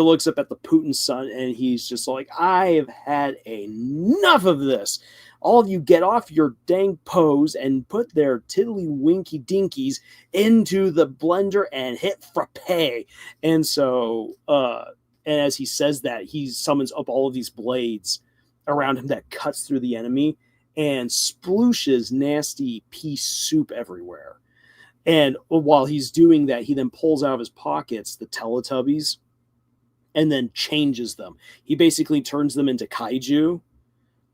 looks up at the Putin son, and he's just like, I've had enough of this. All of you get off your dang pose and put their tiddly winky dinkies into the blender and hit frappe. And so, and as he says that, he summons up all of these blades around him that cuts through the enemy and splooshes nasty pea soup everywhere. And while he's doing that, he then pulls out of his pockets the Teletubbies and then changes them. He basically turns them into kaiju.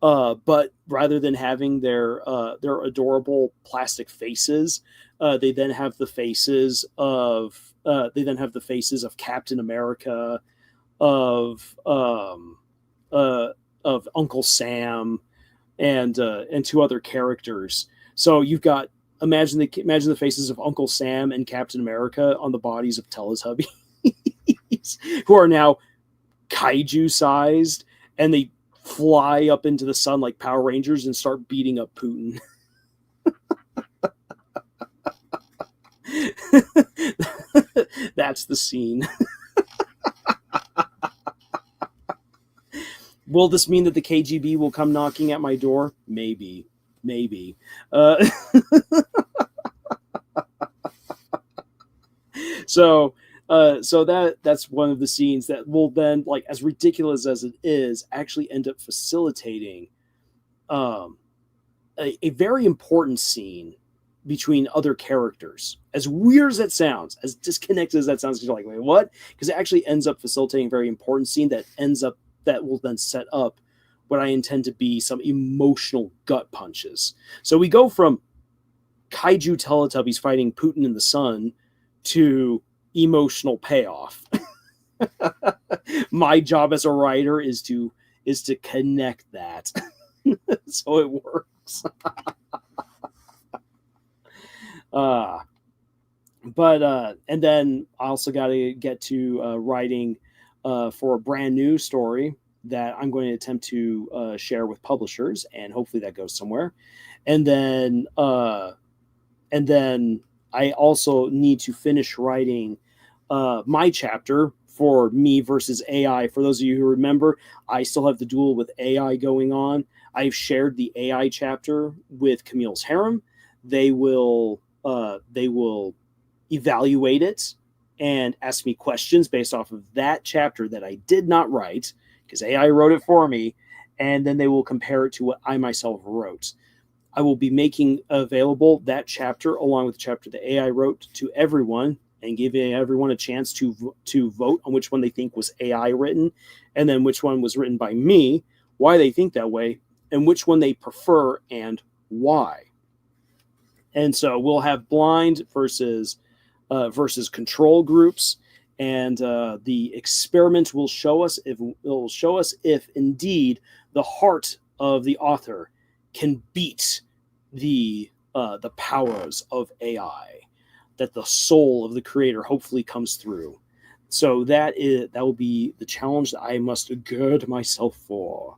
But rather than having their adorable plastic faces, they then have the faces of Captain America, of Uncle Sam, and 2 other characters. So you've got imagine the faces of Uncle Sam and Captain America on the bodies of Teletubbies, who are now kaiju sized, and they fly up into the sun like Power Rangers and start beating up Putin. That's the scene. Will this mean that the KGB will come knocking at my door? Maybe. So that's one of the scenes that will then, like, as ridiculous as it is, actually end up facilitating a very important scene between other characters. As weird as that sounds, as disconnected as that sounds, you're like, wait, what? Because it actually ends up facilitating a very important scene that will then set up what I intend to be some emotional gut punches. So we go from kaiju Teletubbies fighting Putin in the sun to emotional payoff. My job as a writer is to connect that. So it works. And then I also got to get to writing for a brand new story that I'm going to attempt to share with publishers, and hopefully that goes somewhere. And then I also need to finish writing my chapter for Me versus AI. For those of you who remember, I still have the duel with AI going on. I've shared the AI chapter with Camille's Harem. They will evaluate it and ask me questions based off of that chapter that I did not write, because AI wrote it for me, and then they will compare it to what I myself wrote. I will be making available that chapter along with the chapter that AI wrote to everyone, and giving everyone a chance to vote on which one they think was AI written, and then which one was written by me, why they think that way, and which one they prefer and why. And so we'll have blind versus control groups, and the experiment will show us if indeed the heart of the author can beat the powers of AI, that the soul of the creator hopefully comes through. So that will be the challenge that I must gird myself for.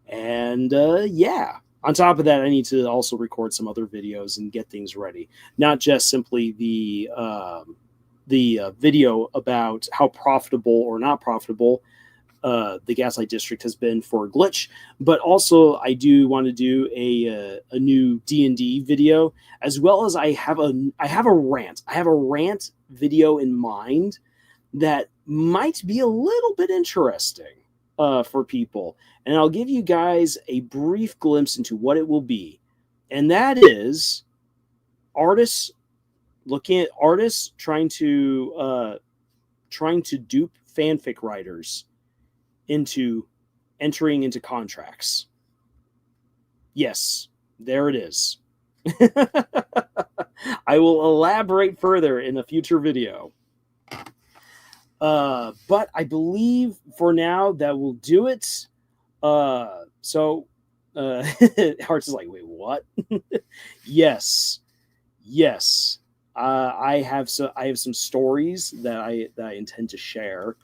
And yeah, on top of that, I need to also record some other videos and get things ready. Not just simply the video about how profitable or not profitable the Gaslight District has been for Glitch, but also I do want to do a new D&D video, as well as I have a rant. I have a rant video in mind that might be a little bit interesting for people, and I'll give you guys a brief glimpse into what it will be, and that is looking at artists trying to dupe fanfic writers into entering into contracts. Yes, there it is. I will elaborate further in a future video. But I believe for now that will do it. So Hearts is like, wait, what? Yes. I have some stories that I intend to share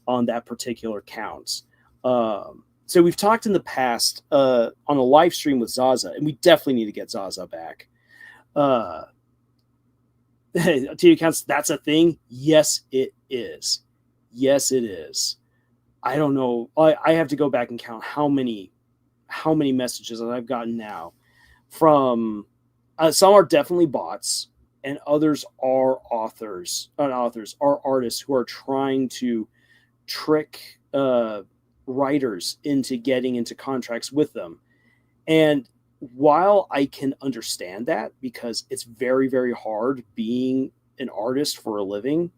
on that particular count. So we've talked in the past on a live stream with Zaza, and we definitely need to get Zaza back. To accounts, that's a thing. Yes, it is. Yes, it is. I don't know. I have to go back and count how many messages that I've gotten now from some are definitely bots, and others are artists who are trying to trick writers into getting into contracts with them. And while I can understand that, because it's very, very hard being an artist for a living.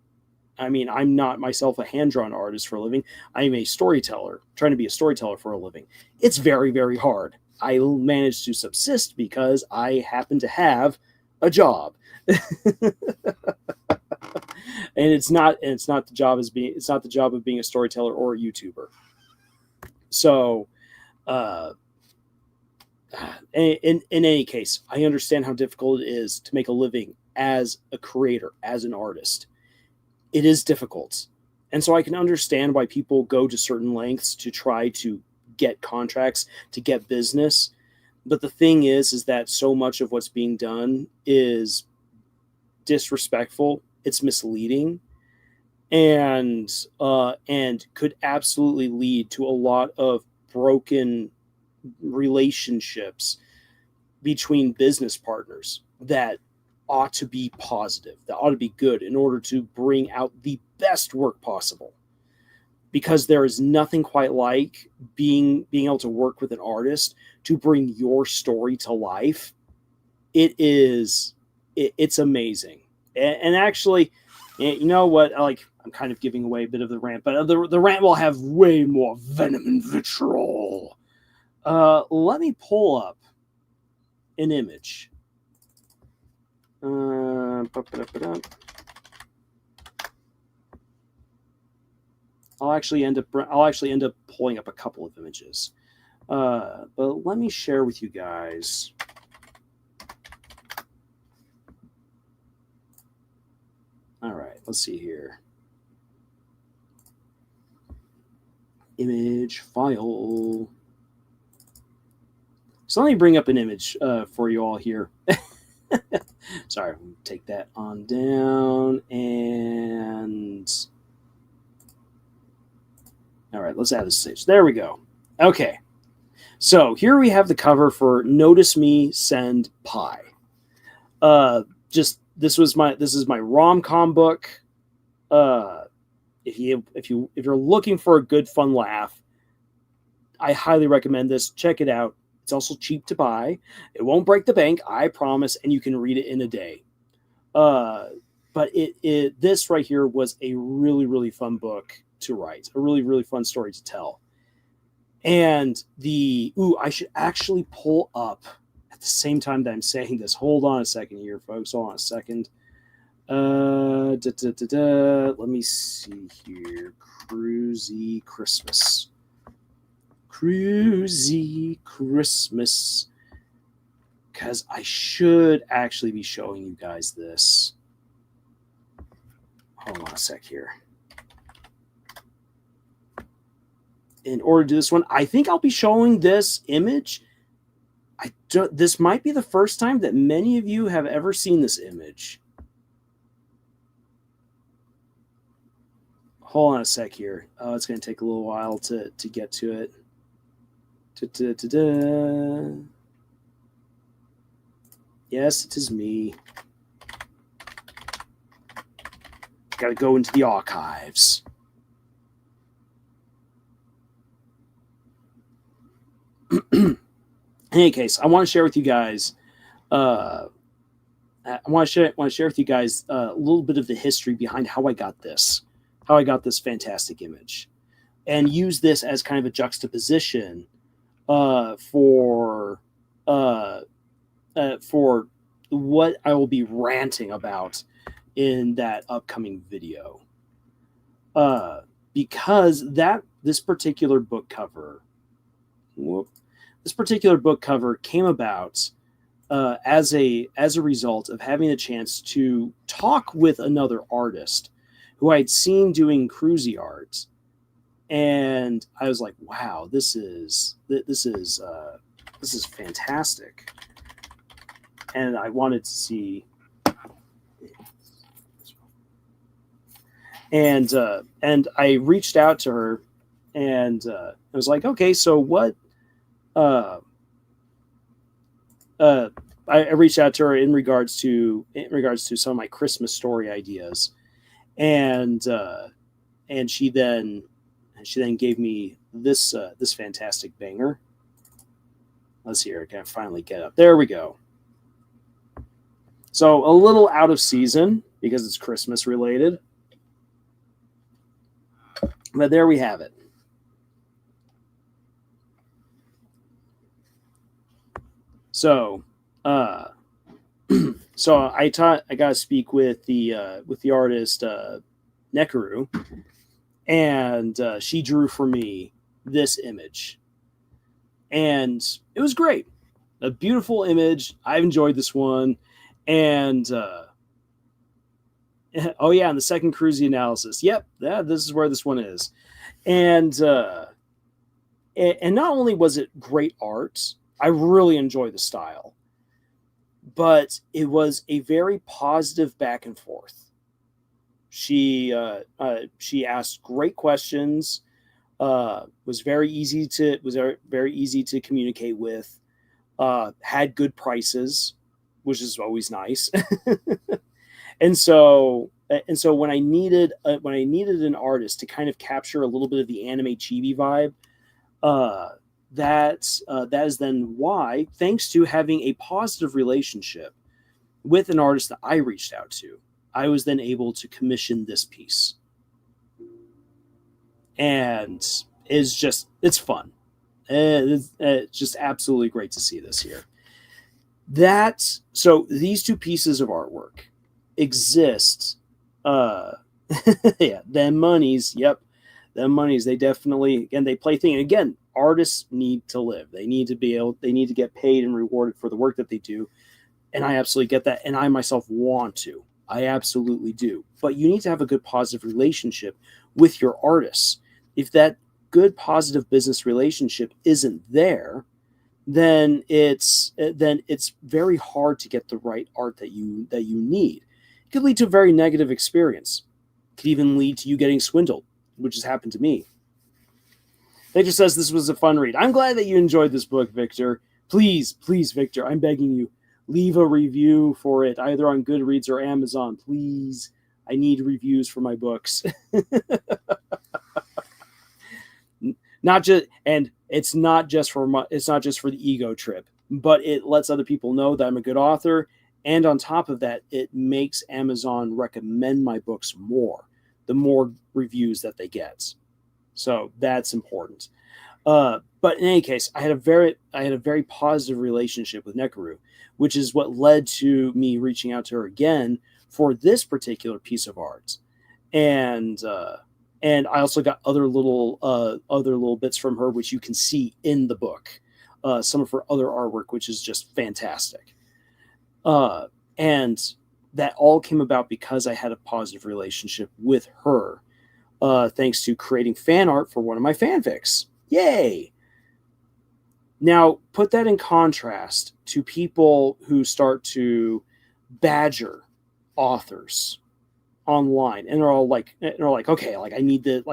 I mean, I'm not myself a hand-drawn artist for a living. I'm a storyteller, trying to be a storyteller for a living. It's very, very hard. I managed to subsist because I happen to have a job. And it's not the job of being a storyteller or a YouTuber. So, in any case, I understand how difficult it is to make a living as a creator, as an artist. It is difficult. And so I can understand why people go to certain lengths to try to get contracts, to get business. But the thing is that so much of what's being done is disrespectful. It's misleading, and could absolutely lead to a lot of broken relationships between business partners that ought to be positive, that ought to be good in order to bring out the best work possible. Because there is nothing quite like being able to work with an artist to bring your story to life. It's amazing. And actually, you know what? I'm kind of giving away a bit of the rant, but the rant will have way more venom and vitriol. Let me pull up an image. I'll actually end up pulling up a couple of images. But let me share with you guys. All right, let's see here. Image file. So let me bring up an image for you all here. Sorry, take that on down, and all right, let's add this stage. There we go. Okay, so here we have the cover for Notice Me, Send Pie. This is my rom-com book. If you're looking for a good fun laugh, I highly recommend this. Check it out. It's also cheap to buy. It won't break the bank, I promise, and you can read it in a day. But this right here was a really, really fun book to write, a really, really fun story to tell. And I should actually pull up at the same time that I'm saying this. Hold on a second here, folks. Hold on a second. Let me see here. Cruisy Christmas. Cruisy Christmas. Because I should actually be showing you guys this. Hold on a sec here. In order to do this one, I think I'll be showing this image. This might be the first time that many of you have ever seen this image. Hold on a sec here. Oh, it's going to take a little while to get to it. Yes, it is me. Got to go into the archives. In any case, I want to share with you guys. I want to share with you guys a little bit of the history behind how I got this fantastic image, and use this as kind of a juxtaposition for what I will be ranting about in that upcoming video. Because this particular book cover came about as a result of having a chance to talk with another artist who I'd seen doing cruisy art, and I was like, "Wow, this is fantastic," and I wanted to see. And I reached out to her, and I was like, "Okay, so what?" I reached out to her in regards to some of my Christmas story ideas, and she then gave me this fantastic banger. Let's see here. Can I finally get up? There we go. So a little out of season because it's Christmas related, but there we have it. So, so I got to speak with the artist Nekaru, and she drew for me this image, and it was great, a beautiful image. I've enjoyed this one, and oh yeah, and the second cruisy analysis. Yep, this is where this one is, and not only was it great art. I really enjoy the style, but it was a very positive back and forth. She asked great questions, was very easy to communicate with, had good prices, which is always nice. and so when I needed an artist to kind of capture a little bit of the anime chibi vibe, that is then why, thanks to having a positive relationship with an artist that I reached out to, I was then able to commission this piece. And it's fun. It's just absolutely great to see this here. So these two pieces of artwork exist. Yeah, them monies. Yep. Them monies. They definitely, again, they play thing. Again, artists need to live. They need to get paid and rewarded for the work that they do. And I absolutely get that. And I myself want to. I absolutely do. But you need to have a good positive relationship with your artists. If that good positive business relationship isn't there, then it's very hard to get the right art that you need. It could lead to a very negative experience. It could even lead to you getting swindled, which has happened to me. Victor says this was a fun read. I'm glad that you enjoyed this book, Victor. Please, Victor, I'm begging you, leave a review for it, either on Goodreads or Amazon. Please. I need reviews for my books. Not just, and it's not just for the ego trip, but it lets other people know that I'm a good author. And on top of that, it makes Amazon recommend my books more, the more reviews that they get. So that's important. But in any case, I had a very positive relationship with Nekaru, which is what led to me reaching out to her again for this particular piece of art. And I also got other little bits from her, which you can see in the book. Some of her other artwork, which is just fantastic. And that all came about because I had a positive relationship with her, thanks to creating fan art for one of my fanfics. Yay! Now, put that in contrast to people who start to badger authors online, and they're like, okay, like I need this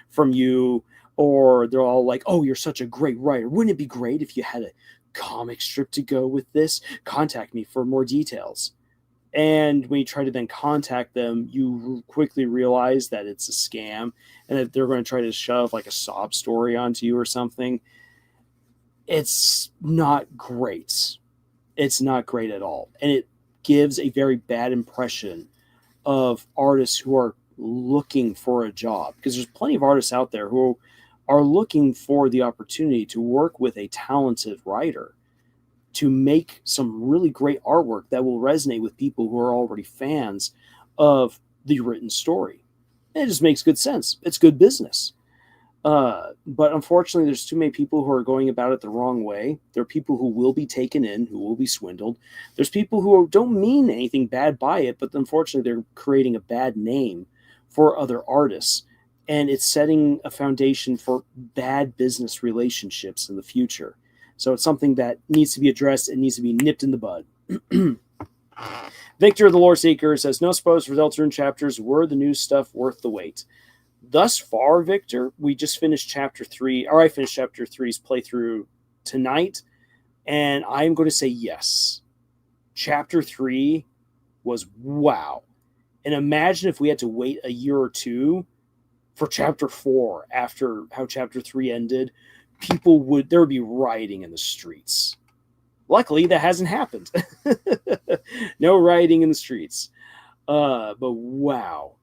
from you, or they're all like, oh, you're such a great writer. Wouldn't it be great if you had a comic strip to go with this? Contact me for more details. And when you try to then contact them, you quickly realize that it's a scam and that they're going to try to shove like a sob story onto you or something. It's not great. It's not great at all. And it gives a very bad impression of artists who are looking for a job, because there's plenty of artists out there who are looking for the opportunity to work with a talented writer to make some really great artwork that will resonate with people who are already fans of the written story. And it just makes good sense. It's good business. But unfortunately, there's too many people who are going about it the wrong way. There are people who will be taken in, who will be swindled. There's people who don't mean anything bad by it, but unfortunately, they're creating a bad name for other artists. And it's setting a foundation for bad business relationships in the future. So it's something that needs to be addressed and needs to be nipped in the bud. Victor the Lore Seeker says, no spoilers for Deltarune chapters. Were the new stuff worth the wait? Thus far, Victor, we just finished Chapter 3, or I finished Chapter 3's playthrough tonight, and I'm going to say yes. Chapter 3 was wow. And imagine if we had to wait a year or two for Chapter 4 after how Chapter 3 ended. There would be rioting in the streets. Luckily, that hasn't happened. No rioting in the streets. But wow,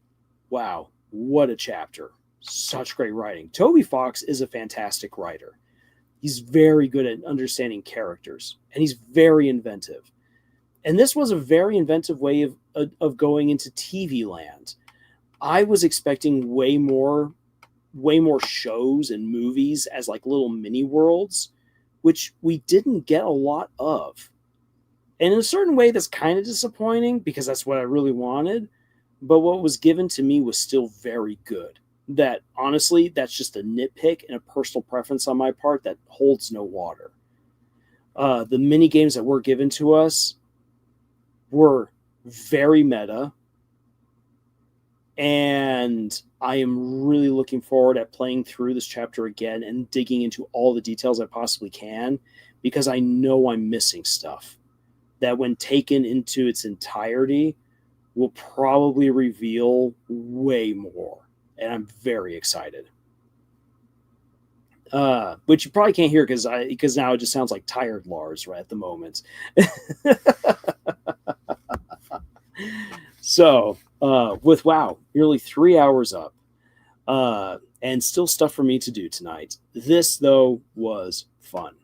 what a chapter. Such great writing. Toby Fox is a fantastic writer. He's very good at understanding characters, and he's very inventive. And this was a very inventive way of going into TV land. I was expecting way more shows and movies as like little mini worlds, which we didn't get a lot of. And in a certain way, that's kind of disappointing because that's what I really wanted. But what was given to me was still very good. That honestly, that's just a nitpick and a personal preference on my part that holds no water. The mini games that were given to us were very meta. And I am really looking forward at playing through this chapter again and digging into all the details I possibly can, because I know I'm missing stuff that when taken into its entirety will probably reveal way more. And I'm very excited. But you probably can't hear because now it just sounds like tired Lars right at the moment. So, with nearly 3 hours up, and still stuff for me to do tonight. This though was fun.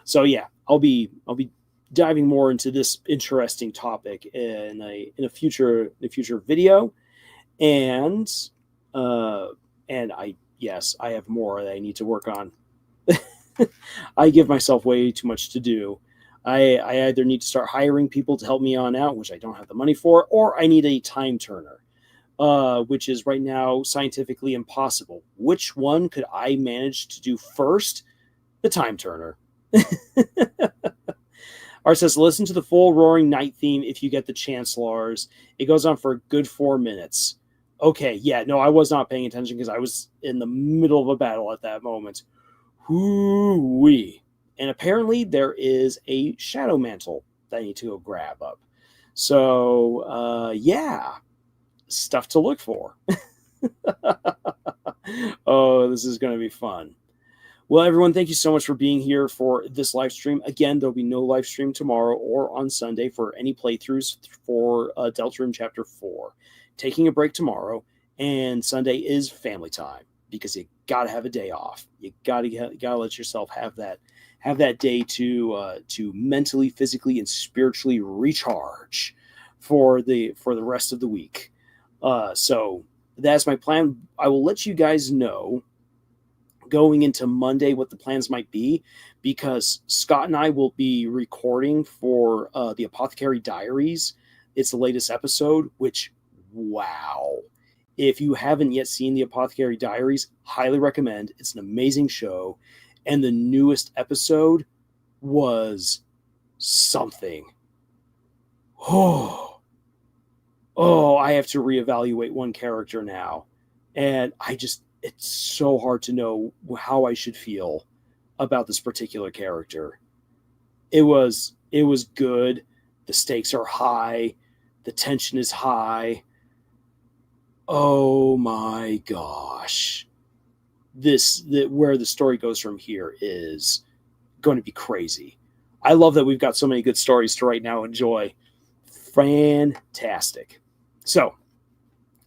So yeah, I'll be diving more into this interesting topic in a future video, and I have more that I need to work on. I give myself way too much to do. I either need to start hiring people to help me on out, which I don't have the money for, or I need a time turner, which is right now scientifically impossible. Which one could I manage to do first? The time turner. Art says, listen to the full Roaring Night theme if you get the chance, Lars. It goes on for a good 4 minutes. Okay, yeah, no, I was not paying attention because I was in the middle of a battle at that moment. Hoo-wee. And apparently there is a shadow mantle that I need to go grab up. So, yeah, stuff to look for. Oh, this is going to be fun. Well, everyone, thank you so much for being here for this live stream. Again, there'll be no live stream tomorrow or on Sunday for any playthroughs for Deltarune Chapter 4. Taking a break tomorrow, and Sunday is family time because you got to have a day off. You got to let yourself have that day to mentally, physically, and spiritually recharge for the rest of the week. So that's my plan. I will let you guys know going into Monday what the plans might be, because Scott and I will be recording for the Apothecary Diaries. It's the latest episode, which, wow. If you haven't yet seen the Apothecary Diaries, highly recommend. It's an amazing show. And the newest episode was something. Oh, I have to reevaluate one character now. And it's so hard to know how I should feel about this particular character. It was good. The stakes are high. The tension is high. Oh my gosh. Where the story goes from here is going to be crazy. I love that we've got so many good stories to right now enjoy. Fantastic. So,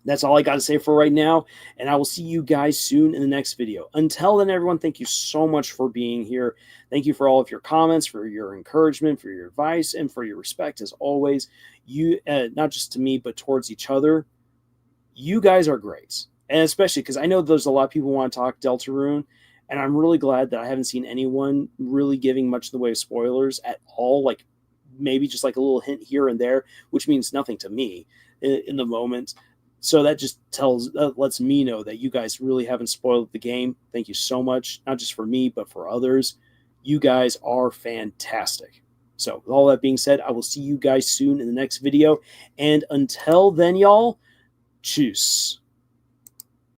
that's all I got to say for right now, and I will see you guys soon in the next video. Until then, everyone, thank you so much for being here. Thank you for all of your comments, for your encouragement, for your advice, and for your respect, as always. You, not just to me, but towards each other. You guys are great, and especially because I know there's a lot of people who want to talk Deltarune, and I'm really glad that I haven't seen anyone really giving much in the way of spoilers at all, like maybe just like a little hint here and there, which means nothing to me in the moment. So that just lets me know that you guys really haven't spoiled the game. Thank you so much, not just for me, but for others. You guys are fantastic. So with all that being said, I will see you guys soon in the next video. And until then, y'all, tschüss.